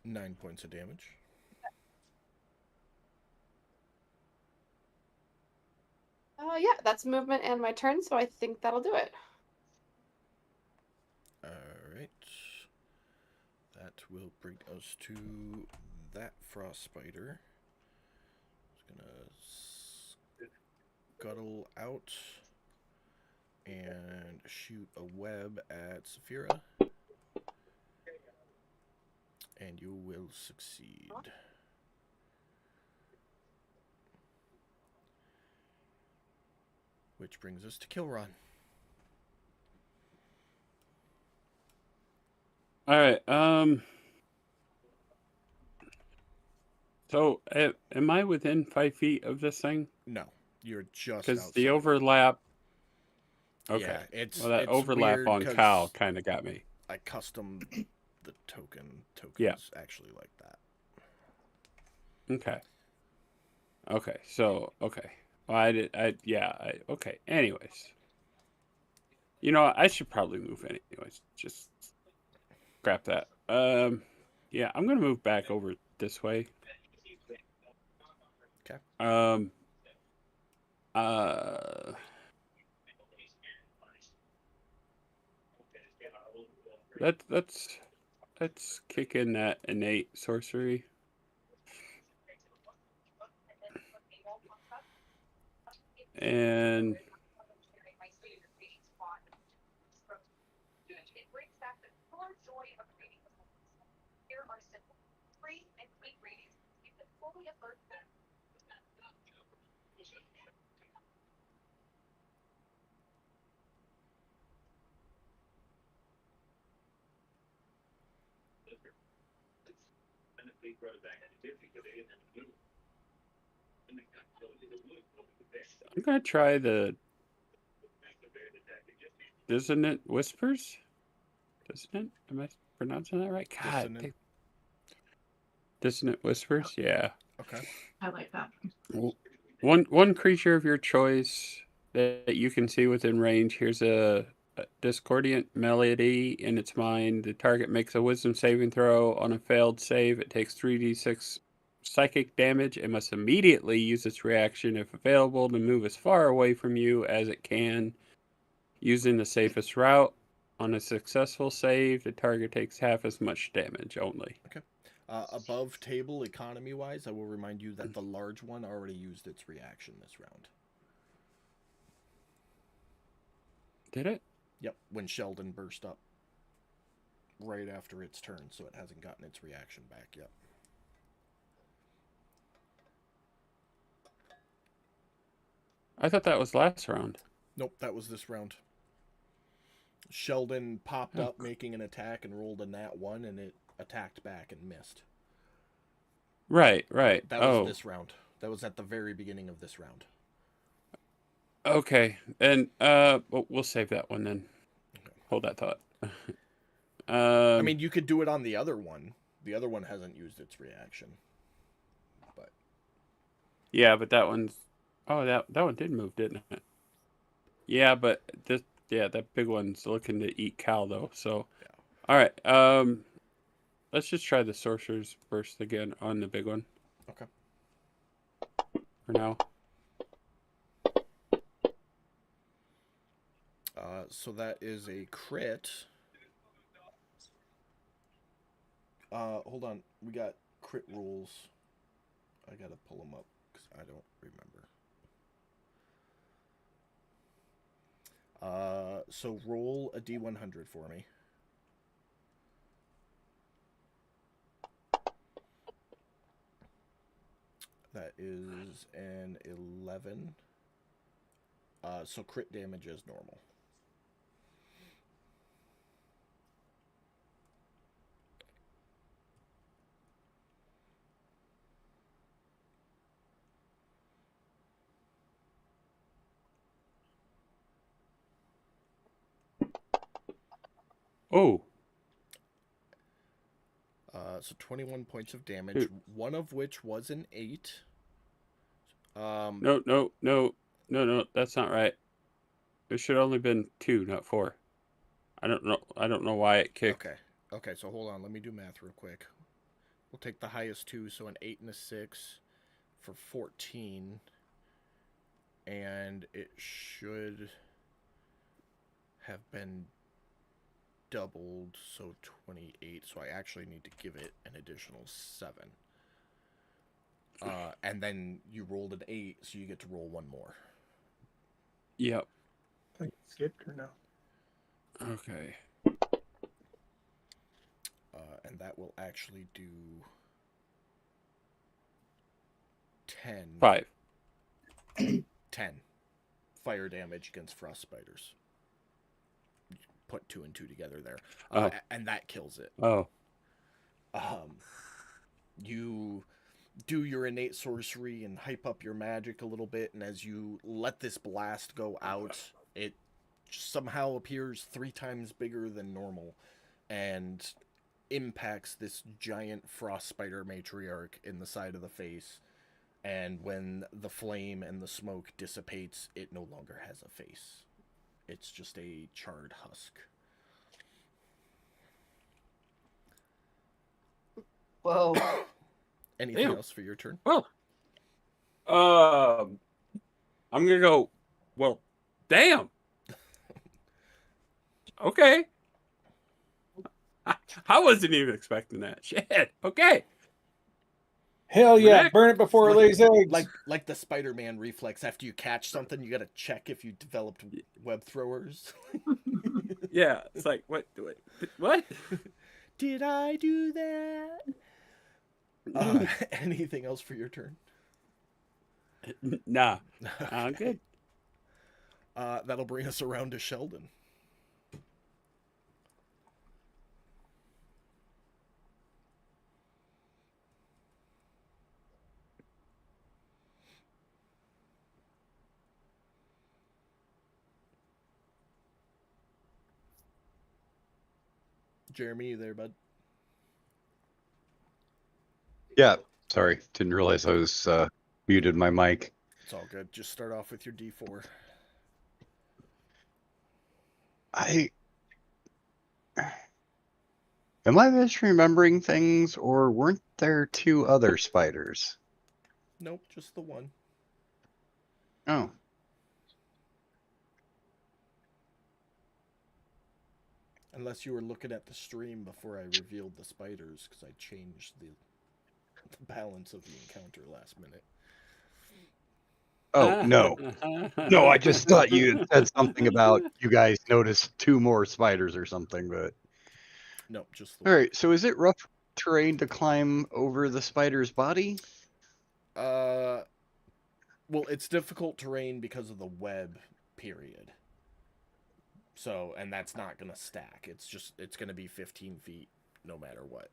Nine points of damage. Yeah, that's movement and my turn, so I think that'll do it. All right. That will bring us to that frost spider. It's gonna scuttle out and shoot a web at Saphira. And you will succeed. Which brings us to Kilron. All right. So, am I within 5 feet of this thing? No, you're just Because outside. the overlap. Okay. Yeah, it's Well, that it's overlap weird on 'cause Cal kind of got me. I custom the tokens Yeah. actually like that. Okay. Okay. So, okay. Well, okay. Anyways. You know, I should probably move anyways. Just scrap that. Yeah, I'm gonna move back over this way. Okay. Let's kick in that innate sorcery. And I'm gonna try the Dissonant Whispers. Dissonant? Am I pronouncing that right? God. Dissonant. Dissonant Whispers. Yeah. Okay. I like that. One creature of your choice that you can see within range. Here's a discordant melody in its mind. The target makes a wisdom saving throw. On a failed save, it takes 3d6 psychic damage and must immediately use its reaction, if available, to move as far away from you as it can, using the safest route. On a successful save, the target takes half as much damage only. Okay. Above table economy wise, I will remind you that the large one already used its reaction this round. Did it? Yep, when Sheldon burst up right after its turn, so it hasn't gotten its reaction back yet. I thought that was last round. Nope, that was this round. Sheldon popped Oh. up making an attack and rolled a nat 1, and it attacked back and missed. Right, right. That was this round. That was at the very beginning of this round. Okay, and we'll save that one then. Okay. Hold that thought. I mean, you could do it on the other one. The other one hasn't used its reaction. But yeah, but that one's. Oh, that one did move, didn't it? Yeah, but that big one's looking to eat Cal though. So, yeah. All right. Let's just try the Sorcerer's Burst again on the big one. Okay. For now. So that is a crit. Hold on. We got crit rules. I gotta pull them up because I don't remember. So roll a D100 for me. That is an 11. So crit damage is normal. Oh. So 21 points of damage, one of which was an 8. No, that's not right. It should only been 2, not 4. I don't know why it kicked. Okay, so hold on, let me do math real quick. We'll take the highest 2, so an 8 and a 6 for 14. And it should have been doubled, so 28. So I actually need to give it an additional 7. And then you rolled an 8, so you get to roll one more. Yep. I think it skipped or no? Okay. And that will actually do 10. 5. 10 fire damage against frost spiders. Put 2 and 2 together there. And that kills it. Oh. You do your innate sorcery and hype up your magic a little bit, and as you let this blast go out, it somehow appears 3 times bigger than normal and impacts this giant frost spider matriarch in the side of the face. And when the flame and the smoke dissipates, it no longer has a face. It's just a charred husk. Whoa. Anything Damn. else for your turn? Well. I'm gonna go. Well, damn. Okay. I wasn't even expecting that. Shit. Okay. Hell yeah! Rick? Burn it before it lays eggs. Like the Spider-Man reflex. After you catch something, you gotta check if you developed web throwers. Yeah. It's like what? What? Did I do that? Anything else for your turn? Nah. I'm good. That'll bring us around to Sheldon. Jeremy, you there, bud? Yeah, sorry, didn't realize I was muted my mic. It's all good. Just start off with your D4. Am I misremembering things, or weren't there 2 other spiders? Nope, just the one. Oh, Unless you were looking at the stream before I revealed the spiders, because I changed the balance of the encounter last minute. Oh, no. No, I just thought you had said something about you guys noticed 2 more spiders or something, but. No, just the All right, so is it rough terrain to climb over the spider's body? Well, it's difficult terrain because of the web, period. So, and that's not gonna stack. It's gonna be 15 feet no matter what.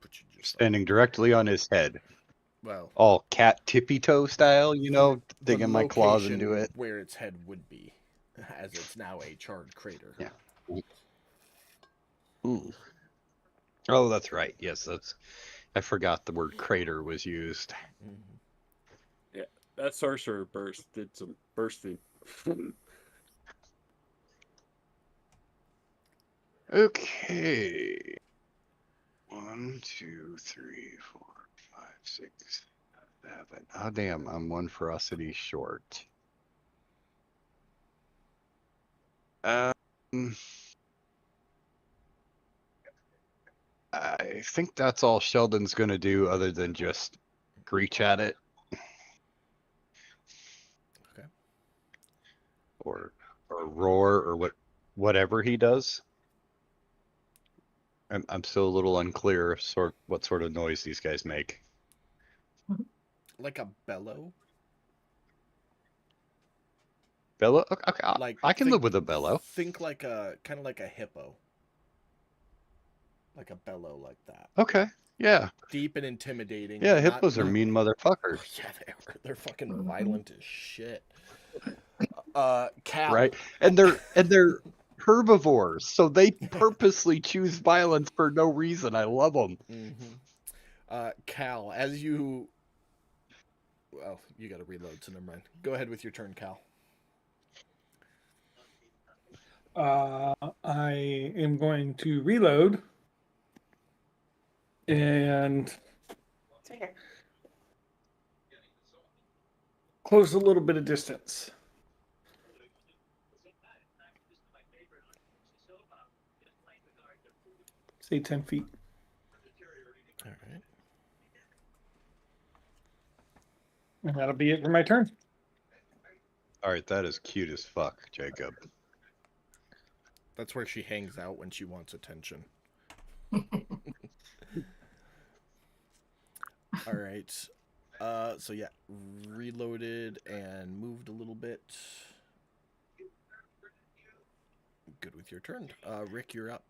But you just Standing directly on his head. well, All cat tippy toe style, you know, the digging my claws location into it. where its head would be, as it's now a charred crater. Yeah. Ooh. Oh, that's right. Yes, I forgot the word crater was used. Mhm. That sorcerer burst did some bursting. Okay. 1, 2, 3, 4, 5, 6, 7. Oh, damn, I'm 1 ferocity short. Um, I think that's all Sheldon's gonna do other than just reach at it. Okay. Or roar or whatever he does. I'm still a little unclear what sort of noise these guys make. Like a bellow. Bellow? Okay, Like I can live with a bellow. Think like a kind of like a hippo. Like a bellow like that. Okay, yeah. Deep and intimidating. Yeah, but hippos are mean motherfuckers. Yeah, they are. They're fucking violent as shit. Cal. Right? And they're herbivores, so they purposely choose violence for no reason. I love them. Mm-hmm. Cal, as you... Well, you gotta reload, so never mind. Go ahead with your turn, Cal. I am going to reload and close a little bit of distance. Say 10 feet. All right. And that'll be it for my turn. All right, that is cute as fuck, Jacob. That's where she hangs out when she wants attention. All right. So yeah, reloaded and moved a little bit. Good with your turn. Rick, you're up.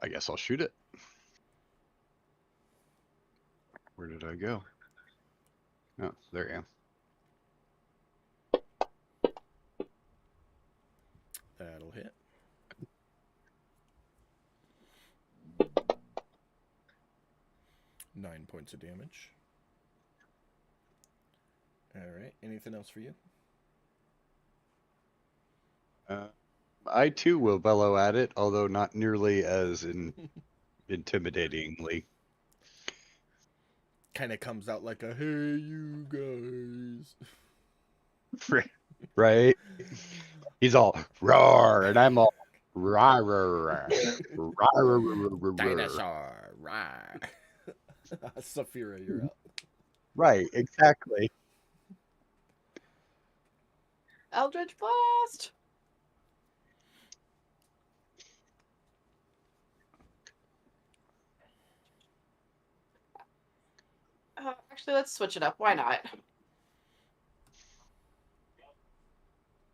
I guess I'll shoot it. Where did I go? Oh, there I am. That'll hit. Nine points of damage. All right. Anything else for you? I too will bellow at it, although not nearly as intimidatingly. Kind of comes out like a "Hey, you guys." Right? He's all roar, and I'm all rawr, rawr, rawr, rawr. Dinosaur. Rah. Saphira, you're up. Right, exactly. Eldritch Blast. Actually, let's switch it up. Why not?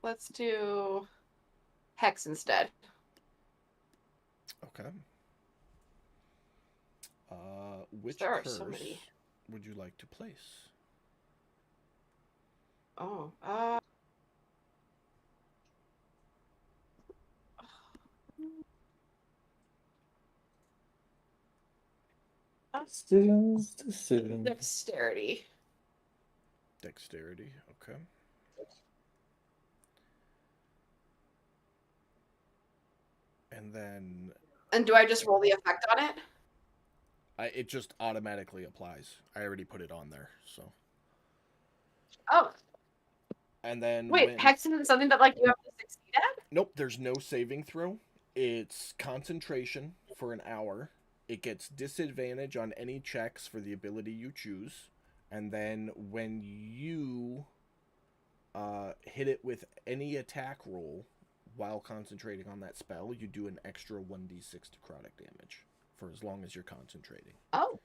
Let's do Hex instead. Okay. Which There are curse so many. would you like to place? Oh, Decisions. Dexterity. Dexterity. Okay. And then And do I just roll the effect on it? it just automatically applies. I already put it on there. So. Oh, And then wait, Hex isn't something that like you have to succeed at? Nope, there's no saving throw. It's concentration for an hour. It gets disadvantage on any checks for the ability you choose. And then when you hit it with any attack roll while concentrating on that spell, you do an extra 1d6 necrotic damage for as long as you're concentrating. Oh.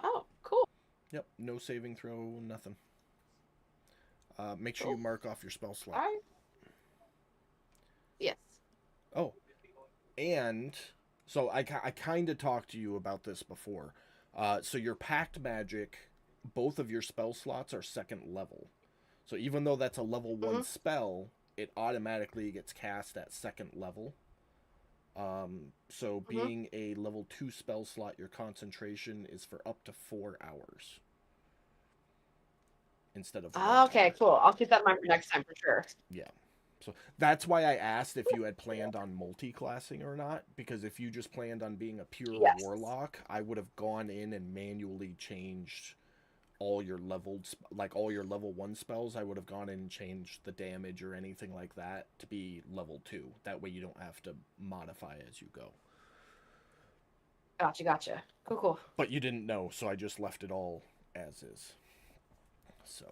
Oh, cool. Yep, no saving throw, nothing. Make sure Cool. you mark off your spell slot. All right. Yes. Oh, and so I kind of talked to you about this before. So your pact magic, both of your spell slots are second level. So even though that's a level 1 spell, it automatically gets cast at second level. So being a level 2 spell slot, your concentration is for up to 4 hours. Instead of Okay, cool. I'll keep that in mind for next time for sure. Yeah. So that's why I asked if you had planned on multi-classing or not, because if you just planned on being a pure warlock, I would have gone in and manually changed all your leveled, like all your level 1 spells. I would have gone in and changed the damage or anything like that to be level 2. That way you don't have to modify as you go. Gotcha. Cool. But you didn't know, so I just left it all as is. So.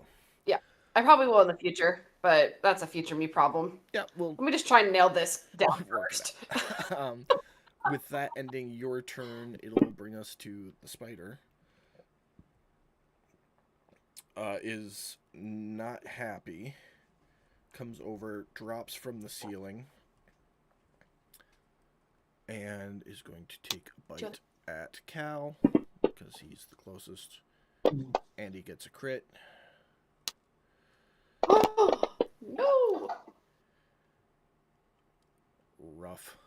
Yeah, I probably will in the future, but that's a future me problem. Yeah, well. Let me just try and nail this down first. With that ending your turn, it'll bring us to the spider. Is not happy. Comes over, drops from the ceiling, and is going to take a bite at Cal because he's the closest, and he gets a crit. Oh, no! Rough.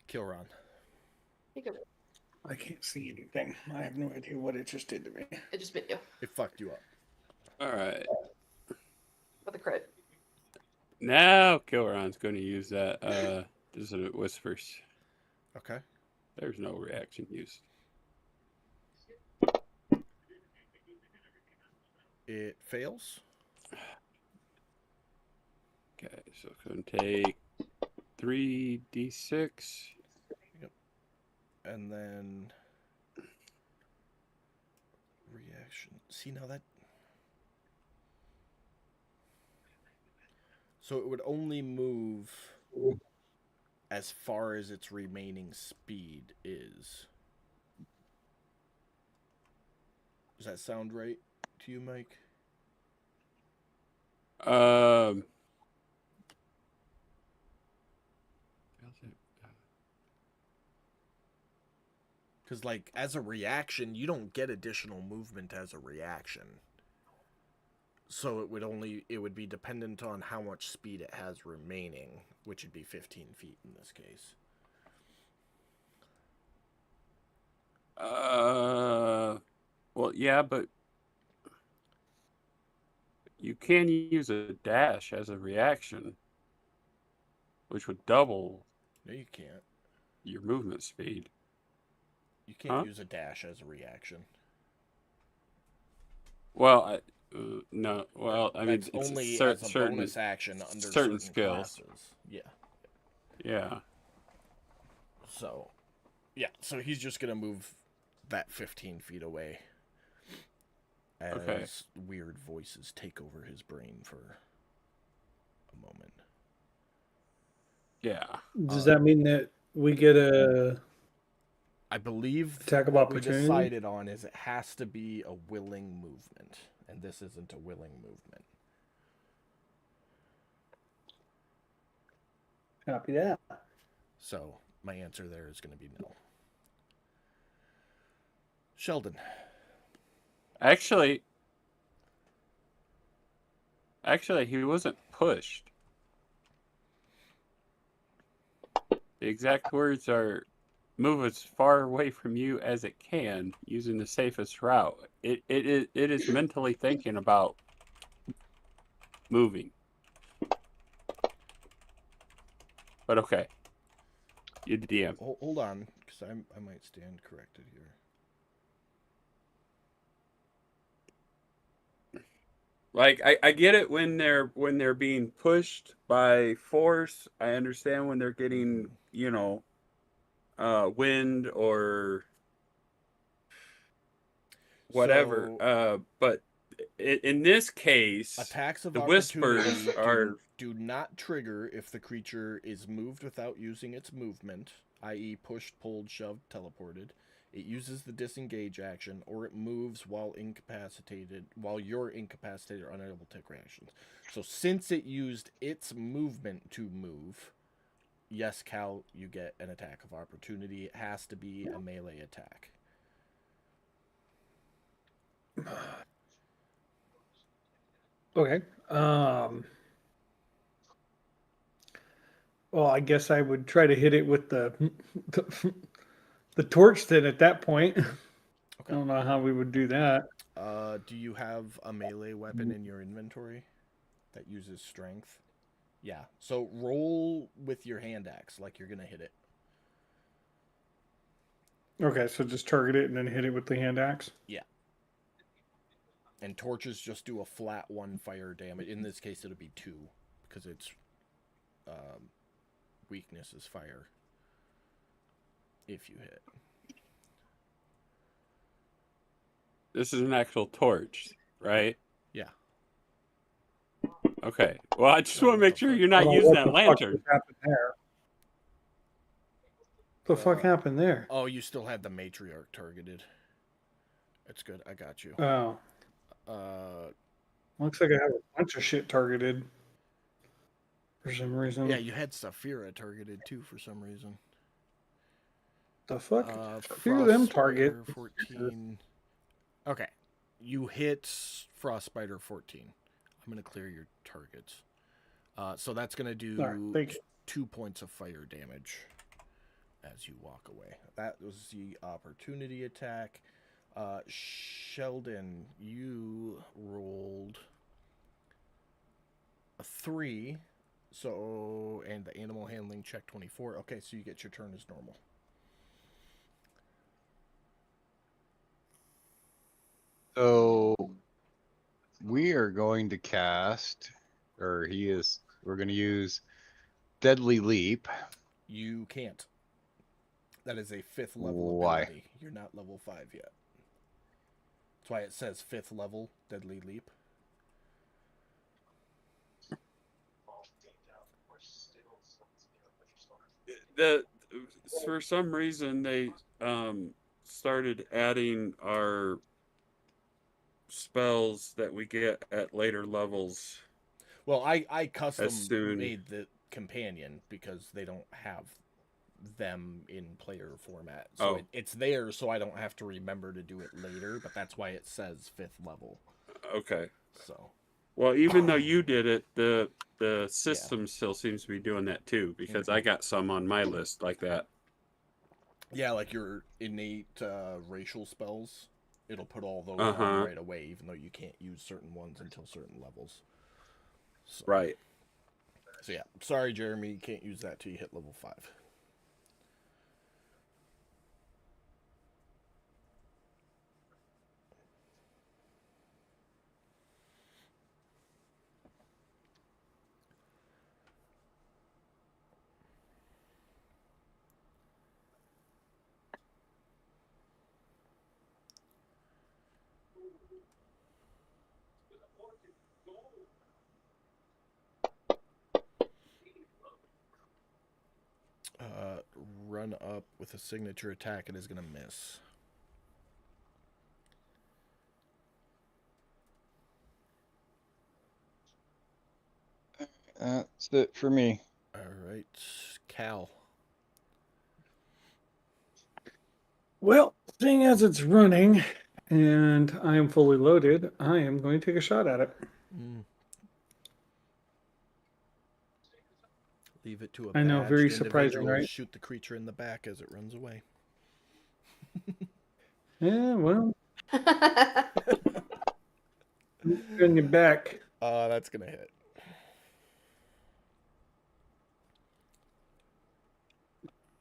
Kilron. I can't see anything. I have no idea what it just did to me. It just bit you It fucked you up. All right. with a crit. Now Kilron's going to use that Dissonant Whispers. Okay. There's no reaction used. It fails. Okay, so it's going to take 3d6. Yep. And then reaction. See, now that... So it would only move as far as its remaining speed is. Does that sound right to you, Mike? Because, like, as a reaction, you don't get additional movement as a reaction. So it would be dependent on how much speed it has remaining, which would be 15 feet in this case. Well, yeah, but you can use a dash as a reaction, which would double. No, you can't. Your movement speed. You can't use a dash as a reaction. Well, no. Well, I mean, it's only as a bonus action under certain skills. Classes. Yeah. Yeah. So, yeah. So he's just gonna move that 15 feet away as weird voices take over his brain for a moment. Yeah. Does that mean that we get a... I believe attack of what we opportunity? decided on is it has to be a willing movement, and this isn't a willing movement. Copy that. So my answer there is going to be no. Sheldon. Actually, he wasn't pushed. The exact words are, move as far away from you as it can using the safest route. It is mentally thinking about moving. But okay. You're the DM. Hold on, because I might stand corrected here. Like I get it when they're being pushed by force. I understand when they're getting, wind or whatever. So, But in this case, attacks of the opportunity whispers are do not trigger if the creature is moved without using its movement, i.e., pushed, pulled, shoved, teleported. It uses the disengage action, or it moves while you're incapacitated or unable to take reactions. So since it used its movement to move, yes, Cal, you get an attack of opportunity. It has to be a melee attack. Okay. Well, I guess I would try to hit it with the torch then at that point. I don't know how we would do that. Do you have a melee weapon in your inventory that uses strength? Yeah. So roll with your hand axe like you're gonna hit it. Okay, so just target it and then hit it with the hand axe. Yeah. And torches just do a flat 1 fire damage. In this case, it'll be 2 because its weakness is fire. If you hit. this is an actual torch, right? Yeah. Okay. Well, I just Oh, want to what make the sure fuck? you're not Oh, using what that the fuck lantern. just happened there? The fuck happened there? Oh, you still had the matriarch targeted. It's good. I got you. Oh, looks like I have a bunch of shit targeted for some reason. Yeah, you had Saphira targeted too for some reason. The fuck? Uh, A few of them Frost target. Spider 14. Okay. You hit Frost Spider 14. I'm going to clear your targets. So that's going to do All right, thank you. 2 points of fire damage as you walk away. That was the opportunity attack. Sheldon, you rolled a 3. So, and the animal handling check 24. Okay, so you get your turn as normal. So we are going to cast, or we're going to use Deadly Leap. You can't. That is a 5th level Why? ability. You're not level 5 yet. That's why it says 5th level Deadly Leap. For some reason they started adding our spells that we get at later levels. Well, I custom soon- made the companion because they don't have them in player format. So Oh. it's there so I don't have to remember to do it later, but that's why it says 5th level. Okay. So, Well, even though you did it, the system still seems to be doing that too, because I got some on my list like that. yeah, like your innate racial spells, it'll put all those Uh-huh. on right away, even though you can't use certain ones until certain levels. So, Right. So yeah, sorry, Jeremy, you can't use that till you hit level 5. Run up with a signature attack. It is going to miss. That's it for me. All right, Cal. Well, seeing as it's running and I am fully loaded, I am going to take a shot at it. Leave it to a I know, badged very surprising, individual to right? shoot the creature in the back as it runs away. Yeah, well, in your back. That's going to hit.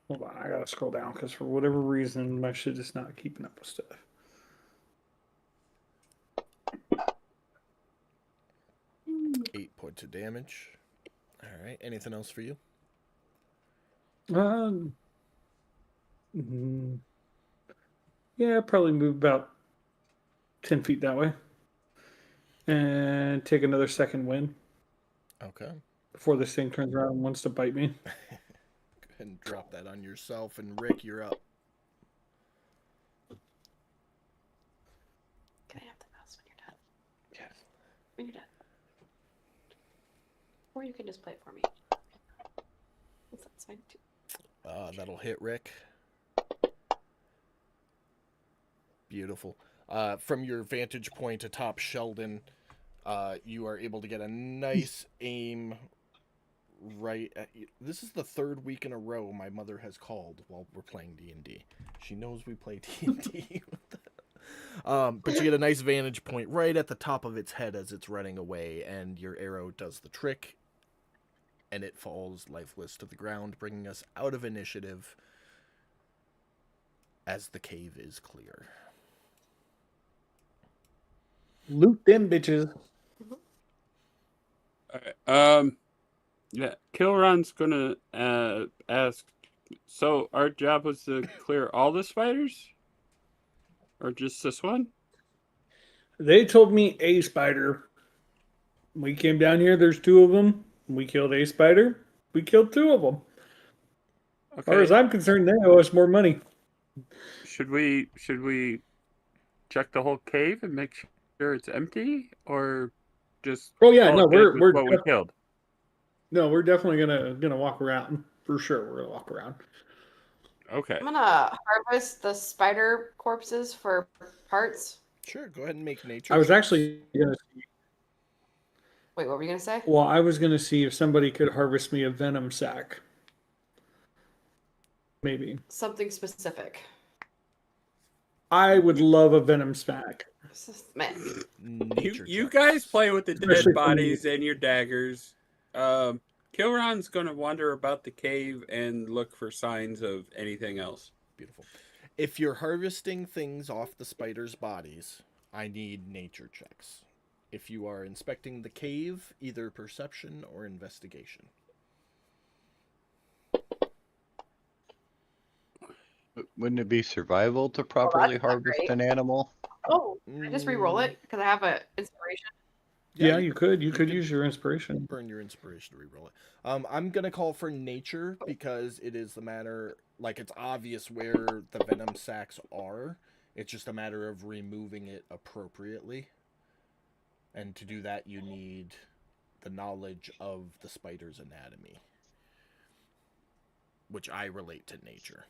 Hold on, I gotta scroll down because for whatever reason my shit is not keeping up with stuff. 8 points of damage. All right. Anything else for you? Um, mm, yeah, probably move about 10 feet that way, and take another second wind Okay. before this thing turns around and wants to bite me. Go ahead and drop that on yourself. And Rick, you're up. Can I have the mouse when you're done? Yes. When you're done. Or you can just play it for me. That's fine too. That'll hit Rick. Beautiful. From your vantage point atop Sheldon, you are able to get a nice aim right at you. This is the third week in a row my mother has called while we're playing D&D. She knows we play D&D. But you get a nice vantage point right at the top of its head as it's running away, and your arrow does the trick, and it falls lifeless to the ground, bringing us out of initiative as the cave is clear. Loot them bitches. Alright, yeah, Kilron's gonna ask. So our job was to clear all the spiders, or just this one? They told me a spider. We came down here. There's 2 of them. We killed a spider. We killed 2 of them. As far as Okay. I'm concerned, they owe us more money. Should we check the whole cave and make sure it's empty, or just Oh yeah, call no, it good with we're what we killed? no, we're definitely gonna walk around for sure. We're gonna walk around. Okay. I'm gonna harvest the spider corpses for parts. Sure, go ahead and make nature. I was checks. actually gonna. Wait, what were you gonna say? Well, I was gonna see if somebody could harvest me a venom sac. Maybe Something specific. I would love a venom sac. Man, Nature You checks. guys play with the Especially dead for me. bodies and your daggers. Kilron's gonna wander about the cave and look for signs of anything else. Beautiful. If you're harvesting things off the spider's bodies, I need nature checks. If you are inspecting the cave, either perception or investigation. Wouldn't it be survival to properly that's not harvest great. an animal? oh, can I just re-roll it because I have a inspiration. Yeah, you could. You could could use your inspiration. burn your inspiration to reroll it. I'm gonna call for nature because it is the matter. Like, it's obvious where the venom sacs are. It's just a matter of removing it appropriately. And to do that, you need the knowledge of the spider's anatomy, which I relate to nature.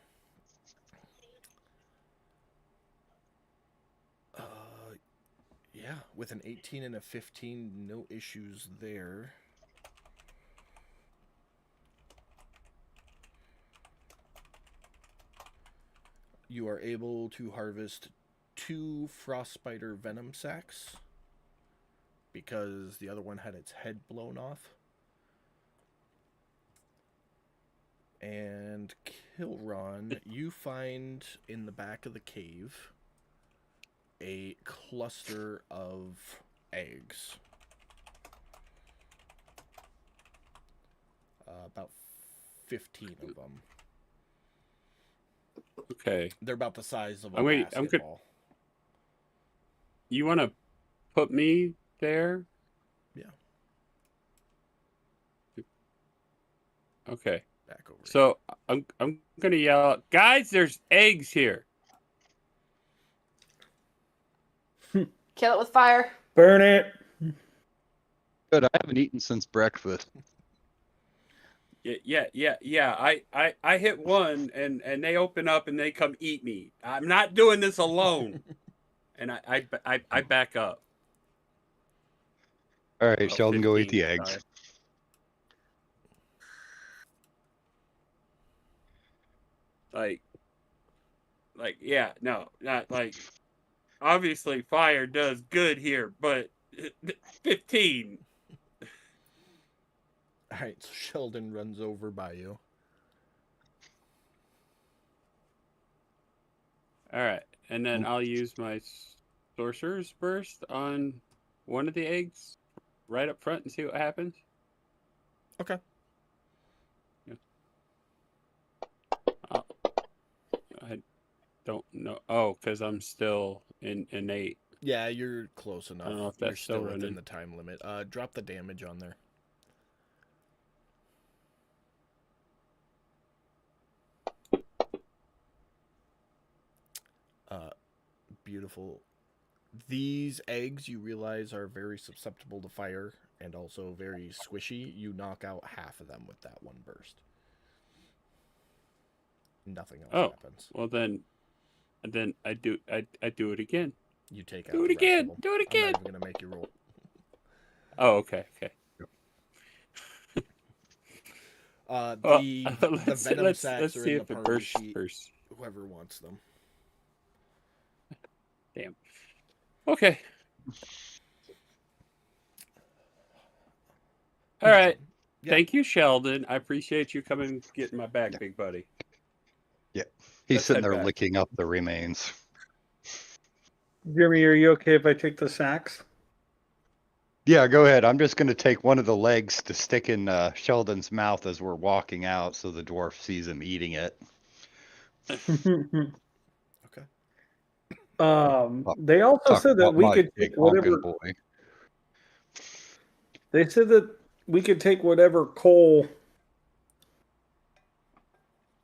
Yeah, with an 18 and a 15, no issues there. You are able to harvest 2 frost spider venom sacs because the other one had its head blown off. And Kilron, you find in the back of the cave a cluster of eggs. About 15 of them. Okay. They're about the size of a Oh, wait, I'm good. basketball. You want to put me there? Yeah. Okay. Back over. So I'm gonna yell out, guys, there's eggs here. Kill it with fire. Burn it. Good, I haven't eaten since breakfast. Yeah. I hit one and they open up and they come eat me. I'm not doing this alone. And I back up. All right, Oh, Sheldon, go eat 15, the eggs. sorry. Like, yeah, no, not like. Obviously, fire does good here, but 15. Alright, so Sheldon runs over by you. All right, and then I'll use my sorcerer's burst on one of the eggs right up front and see what happens. Okay. Yeah. I don't know. Oh, because I'm still in innate. Yeah, you're close enough. know if You're that's still still within running. the time limit. Drop the damage on there. Beautiful. These eggs, you realize, are very susceptible to fire and also very squishy. You knock out half of them with that one burst. Nothing else Oh, happens. well then I do it again. You take out Do it the rest again. of them. Do it I'm again. not even gonna make you roll. Oh, okay. The Well, the venom sacks let's are see in the if it party bursts sheet. first. Whoever wants them. Damn. Okay. All right. Yeah. Thank you, Sheldon. I appreciate you coming and getting my back, Yeah. big buddy. He's Let's sitting head there back. licking up the remains. Jeremy, are you okay if I take the sacks? Yeah, go ahead. I'm just going to take one of the legs to stick in Sheldon's mouth as we're walking out so the dwarf sees him eating it. Okay. They also Talk said that about we my could big take whatever. honking boy. They said that we could take whatever coal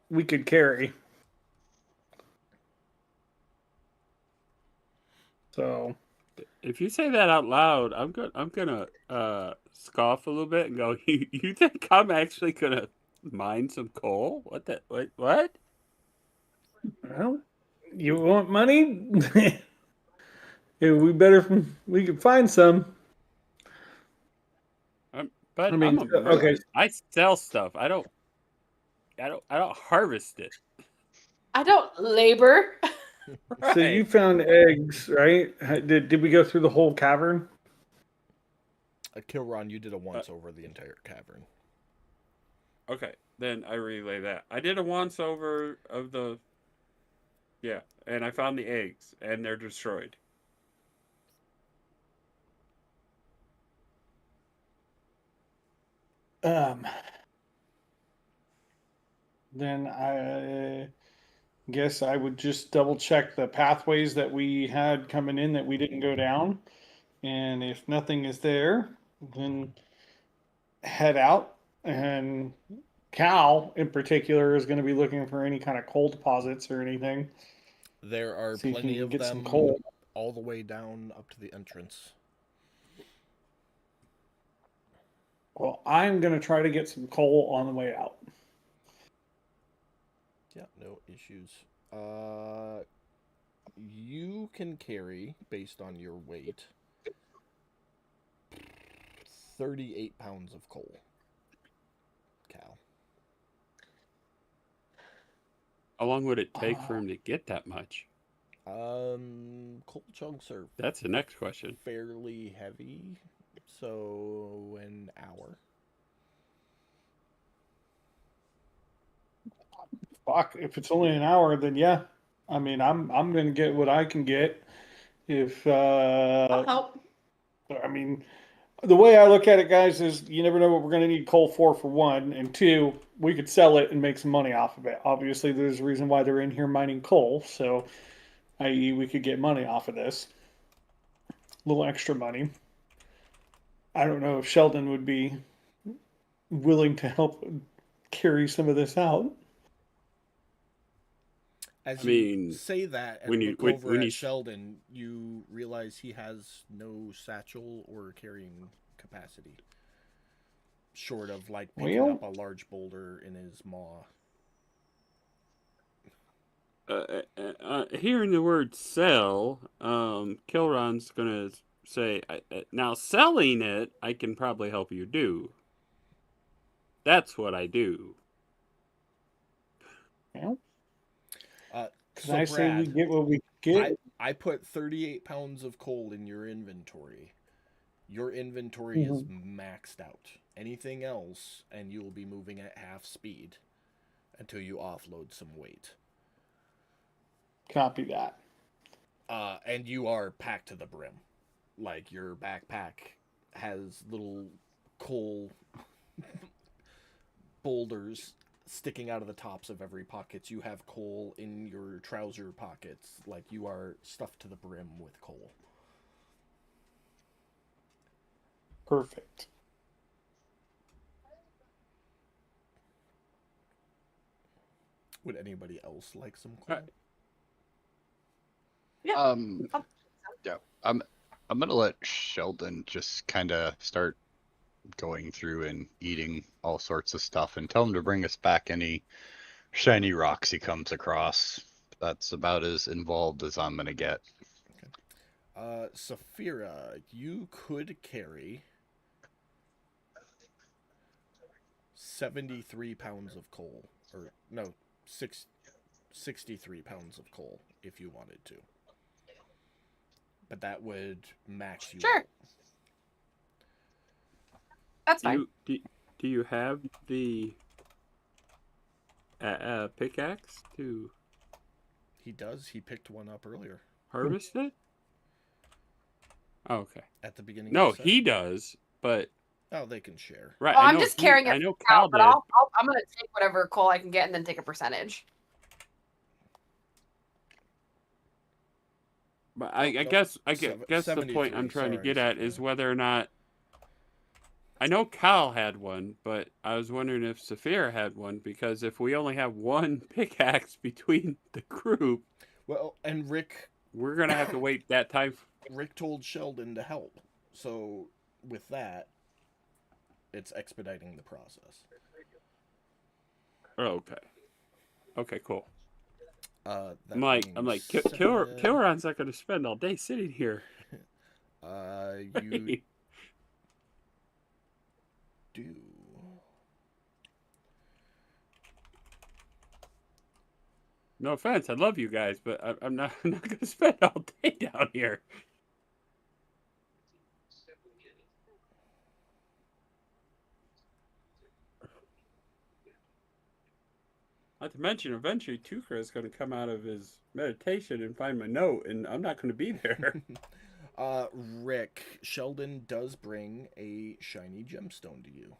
we could carry. So If you say that out loud, I'm gonna scoff a little bit and go, you think I'm actually gonna mine some coal? What? well, you want money? Yeah, we could find some. But I mean, I'm a okay. merchant. I sell stuff. I don't harvest it. I don't labor. So you found eggs, right? Did we go through the whole cavern? Kilron, you did a once over the entire cavern. Okay, then I relay that. I did a once over of the. Yeah, and I found the eggs, and they're destroyed. Then I guess I would just double check the pathways that we had coming in that we didn't go down. And if nothing is there, then head out. And Cal, in particular, is going to be looking for any kind of coal deposits or anything. There are See if plenty he can of get some them coal. all the way down up to the entrance. Well, I'm going to try to get some coal on the way out. Yeah, no issues. You can carry, based on your weight, 38 pounds of coal. Cal. How long would it take for him to get that much? Coal chunks are That's the next question. fairly heavy, so an hour. Fuck, if it's only an hour, then yeah. I mean, I'm going to get what I can get. If I'll help. I mean, the way I look at it, guys, is you never know what we're going to need coal for one, and two, we could sell it and make some money off of it. Obviously, there's a reason why they're in here mining coal, so i.e., we could get money off of this. A little extra money. I don't know if Sheldon would be willing to help carry some of this out. As I mean, you say that and when you- look when- over when at you- Sheldon, you realize he has no satchel or carrying capacity. Short of like picking Well- up a large boulder in his maw. Hearing the word sell, Kilron's gonna say, now selling it, I can probably help you do. That's what I do. Well, can So I say we Brad, get what we get? I put 38 pounds of coal in your inventory. Your inventory is maxed out. Anything else, and you will be moving at half speed until you offload some weight. Copy that. And you are packed to the brim. Like your backpack has little coal boulders sticking out of the tops of every pockets. You have coal in your trouser pockets. Like you are stuffed to the brim with coal. Perfect. Would anybody else like some coal? Yeah. Yeah, I'm gonna let Sheldon just kind of start going through and eating all sorts of stuff and tell him to bring us back any shiny rocks he comes across. That's about as involved as I'm gonna get. Saphira, you could carry 73 pounds of coal. Or, no, 63 pounds of coal if you wanted to. But that would max you Sure. out. That's Do fine. do you have the pickaxe to He does. He picked one up earlier harvest it? Oh, okay. at the beginning No, of the he does, but Oh, they can share. right. Oh, I I'm know just carrying I it know Cal out, but did. I'm gonna take whatever coal I can get and then take a percentage. But I Nope, guess Sev- guess the point 73, I'm trying to sorry, get at is Saphira. whether or not I know Cal had one, but I was wondering if Saphira had one because if we only have one pickaxe between the group, Well, and Rick we're gonna have to wait that time. Rick told Sheldon to help. So with that, it's expediting the process. Oh, okay. Okay, cool. That I'm like, being said, Kilron's not gonna spend all day sitting here. you do. No offense, I love you guys, but I'm not I'm not gonna spend all day down here. Not to mention, eventually Tukra is going to come out of his meditation and find my note, and I'm not going to be there. Rick, Sheldon does bring a shiny gemstone to you.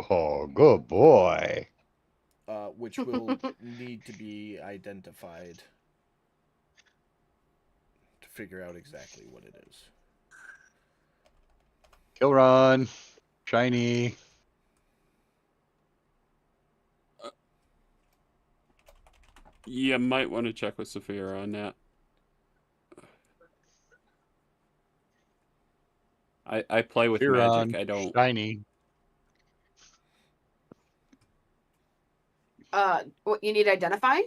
Oh, good boy. Which will need to be identified to figure out exactly what it is. Kilron, shiny. You might want to check with Saphira on that. I play with Kilron, magic. I don't. shiny. What you need to identify?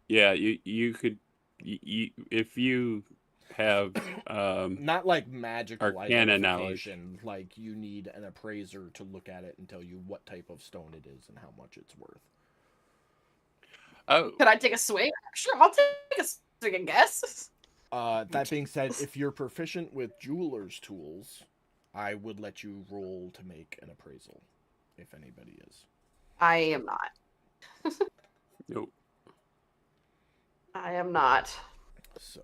Yeah, you could if you have Not like magical Arcana knowledge. identification, like you need an appraiser to look at it and tell you what type of stone it is and how much it's worth. Oh, Could I take a swing? Sure, I'll take a swing and guess. That being said, if you're proficient with jeweler's tools, I would let you roll to make an appraisal, if anybody is. I am not. nope. I am not. So,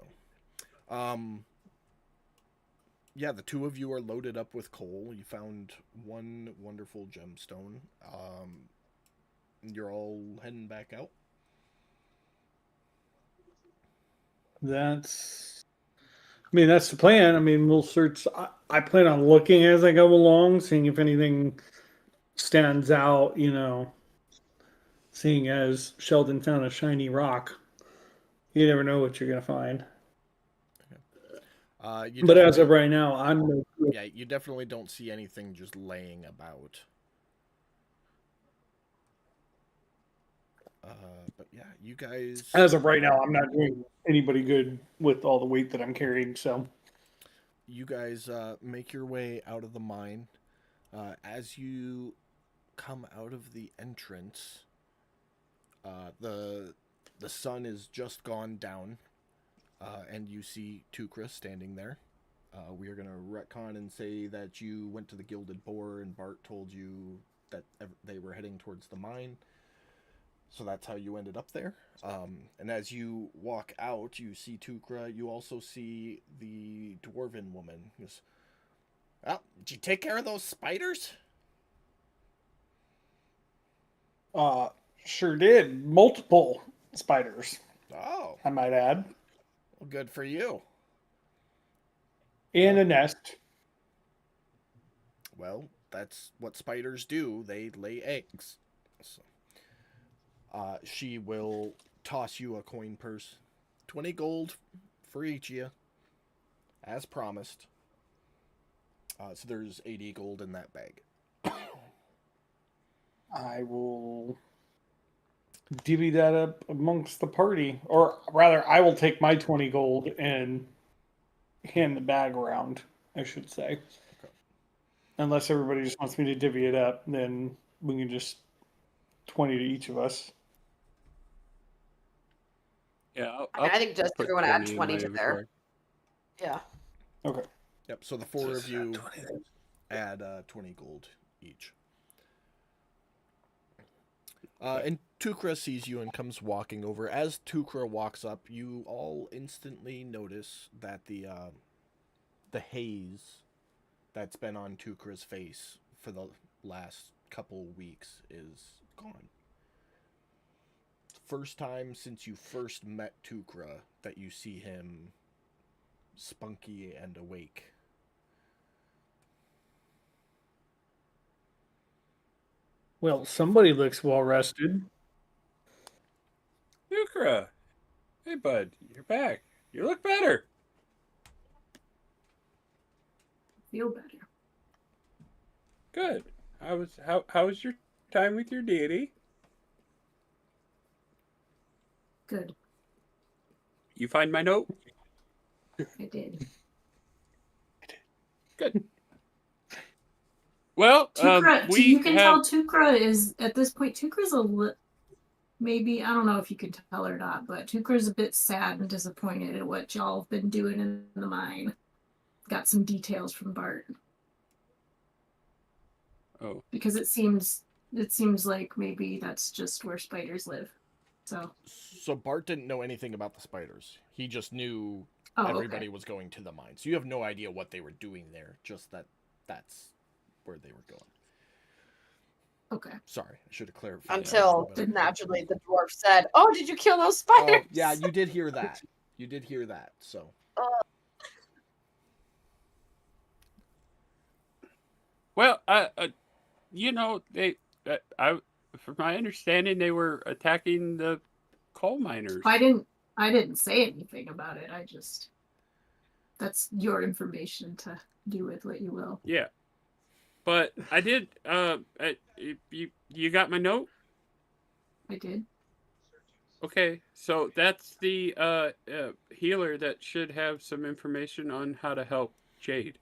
yeah, the two of you are loaded up with coal. You found one wonderful gemstone. You're all heading back out. That's the plan. I mean, we'll search. I plan on looking as I go along, seeing if anything stands out, seeing as Sheldon found a shiny rock. You never know what you're going to find. But as of right now, Yeah, you definitely don't see anything just laying about. But yeah, you guys. As of right now, I'm not doing anybody good with all the weight that I'm carrying. So you guys make your way out of the mine. As you come out of the entrance, the sun is just gone down, and you see Tukra standing there. We are going to retcon and say that you went to the Gilded Boar and Bart told you that they were heading towards the mine. So that's how you ended up there. And as you walk out, you see Tukra. You also see the dwarven woman. He goes, "Well, did you take care of those spiders?" Sure did. Multiple spiders, Oh, I might add. well, good for you. And a nest. Well, that's what spiders do. They lay eggs. So, she will toss you a coin purse. 20 gold for each of you, as promised. So there's 80 gold in that bag. I will divvy that up amongst the party. Or rather, I will take my 20 gold and hand the bag around, I should say. Okay. Unless everybody just wants me to divvy it up, then we can just 20 to each of us. Yeah, I mean, I think just put everyone add in 20 my to there. inventory. Yeah. Okay. Yep, so the four of you add 20 gold each. And Tukra sees you and comes walking over. As Tukra walks up, you all instantly notice that the haze that's been on Tukra's face for the last couple weeks is gone. First time since you first met Tukra that you see him spunky and awake. Well, somebody looks well rested. Yukra! Hey, bud, you're back. You look better. Feel better. Good. How was your time with your deity? Good. You find my note? I did. Good. Well, Tukra, we you can have... tell Tukra is at this point. Tukra's maybe, I don't know if you can tell or not, but Tukra's a bit sad and disappointed at what y'all have been doing in the mine. Got some details from Bart. Oh, Because it seems like maybe that's just where spiders live. So Bart didn't know anything about the spiders. He just knew everybody was going to the mine. So you have no idea what they were doing there, just that that's where they were going. Okay. Sorry, I should have clarified. Until that. naturally the dwarf said, "Oh, did you kill those Oh, spiders?" yeah, you did hear that. You did hear that. So well, you know, from my understanding, they were attacking the coal miners. I didn't say anything about it. That's your information to do with what you will. Yeah, but I did. You got my note? I did. Okay, so that's the healer that should have some information on how to help Jade.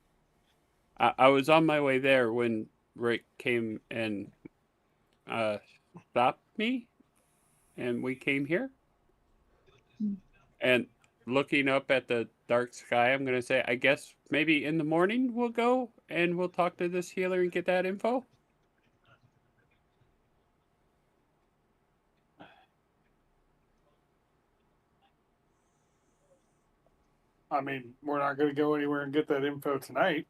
I was on my way there when Rick came and stopped me, and we came here. And looking up at the dark sky, I'm going to say, I guess maybe in the morning we'll go and we'll talk to this healer and get that info. I mean, we're not going to go anywhere and get that info tonight.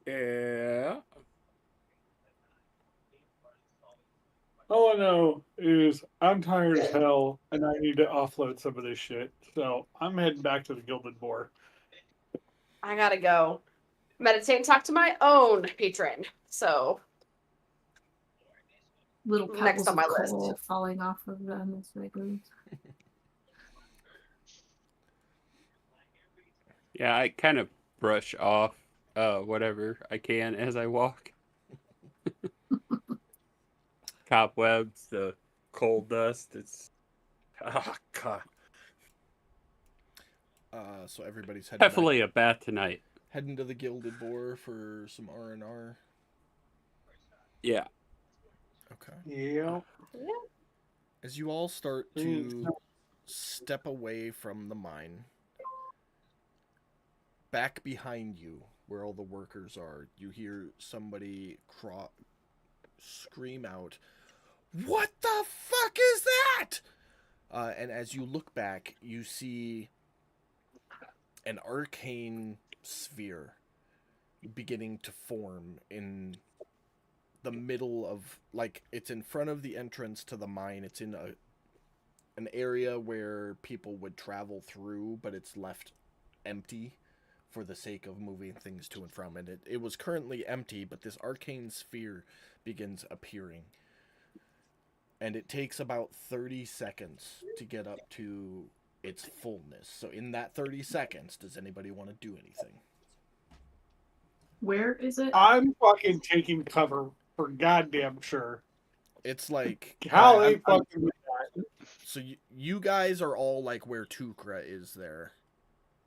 Yeah. All I know is I'm tired as hell and I need to offload some of this shit. So I'm heading back to the Gilded Boar. I gotta go meditate and talk to my own patron. So Little Next pebbles on my of coal list. falling off of them as they move. Yeah, I kind of brush off whatever I can as I walk. Cobwebs, the coal dust. It's God. So everybody's heading Definitely a bath tonight. heading to the Gilded Boar for some R&R. Yeah. Okay. Yeah. As you all start to step away from the mine, back behind you, where all the workers are, you hear somebody scream out, "What the fuck is that?" And as you look back, you see an arcane sphere beginning to form in the middle of, like, it's in front of the entrance to the mine. It's in an area where people would travel through, but it's left empty for the sake of moving things to and from. And it was currently empty, but this arcane sphere begins appearing. And it takes about 30 seconds to get up to its fullness. So in that 30 seconds, does anybody want to do anything? Where is it? I'm fucking taking cover for goddamn sure. It's like... How they fucking do that? So you guys are all like where Tukra is there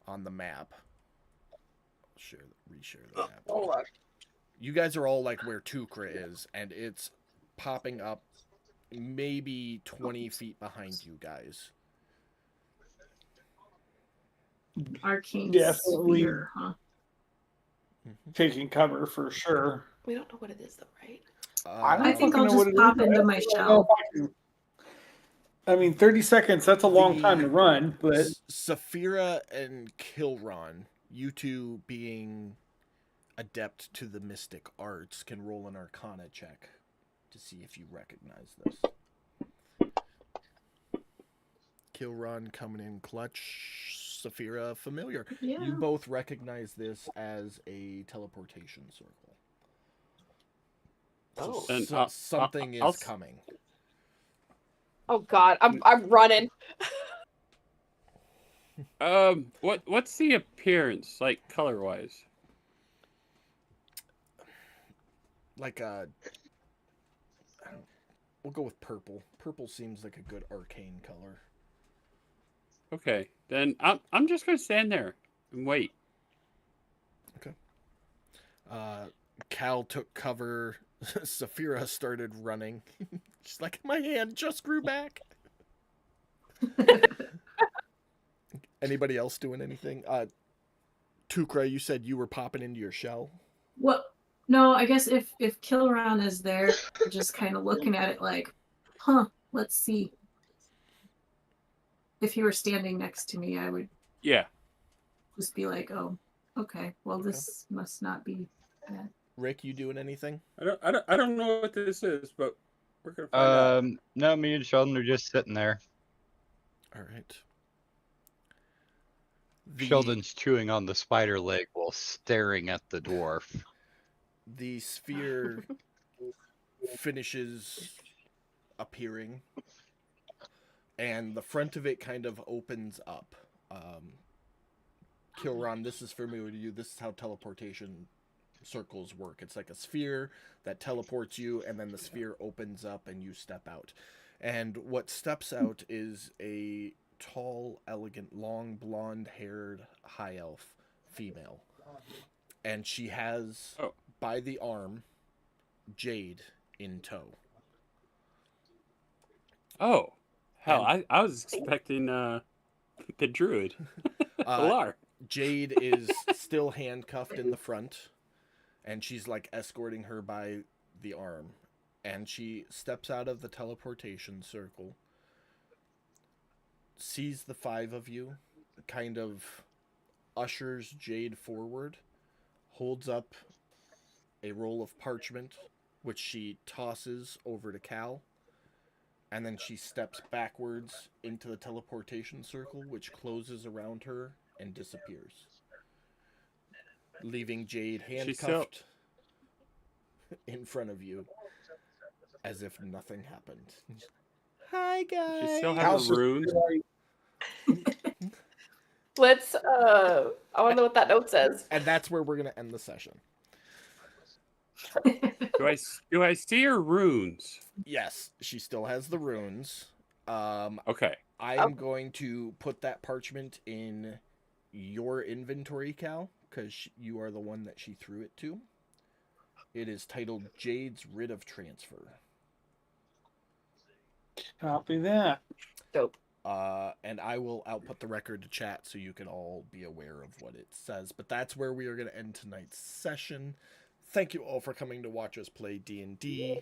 on the map. Reshare the map. Hold on. You guys are all like where Tukra is, and it's popping up maybe 20 feet behind you guys. Arcane Definitely. sphere, huh? Taking cover for sure. We don't know what it is, though, right? I think fucking I'll know just what it is. pop into my I don't shell. know if I can- I mean, 30 seconds, that's a long time to run, but Saphira and Kilron, you two being adept to the mystic arts, can roll an arcana check to see if you recognize this. Kilron coming in clutch, Saphira familiar. Yeah. You both recognize this as a teleportation circle. Oh. So And, something I'll is coming. Oh God, I'm running. What's the appearance like color wise? Like we'll go with purple. Purple seems like a good arcane color. Okay, then I'm just gonna stand there and wait. Cal took cover. Saphira started running. She's like, my hand just grew back. Anybody else doing anything? Tukra, you said you were popping into your shell. Well, no, I guess if Kilran is there, just kind of looking at it like, huh, let's see. If he were standing next to me, I would Yeah. just be like, oh, okay, well, this must not be bad. Rick, you doing anything? I don't know what this is, but we're gonna find out. No, me and Sheldon are just sitting there. All right. Sheldon's chewing on the spider leg while staring at the dwarf. The sphere finishes appearing, and the front of it kind of opens up. Kilron, this is familiar to you. This is how teleportation circles work. It's like a sphere that teleports you, and then the sphere opens up and you step out. And what steps out is a tall, elegant, long, blonde-haired high elf female. And she has, by the arm, Jade in tow. Oh, hell! I was expecting the druid, Alar. Jade is still handcuffed in the front, and she's like escorting her by the arm. And she steps out of the teleportation circle, sees the five of you, kind of ushers Jade forward, holds up a roll of parchment, which she tosses over to Cal, and then she steps backwards into the teleportation circle, which closes around her and disappears, leaving Jade handcuffed in front of you as if nothing happened. Hi, guys. She still has a rune. Let's. I want to know what that note says. And that's where we're gonna end the session. Do I see her runes? Yes, she still has the runes. Okay. I am going to put that parchment in your inventory, Cal, because you are the one that she threw it to. It is titled Jade's Writ of Transfer. Copy that. Dope. And I will output the record to chat so you can all be aware of what it says. But that's where we are going to end tonight's session. Thank you all for coming to watch us play D&D.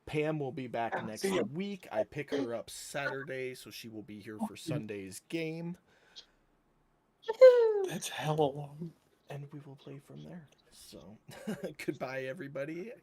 Pam will be back next week. I pick her up Saturday, so she will be here for Sunday's game. That's hella long. And we will play from there. So, goodbye, everybody.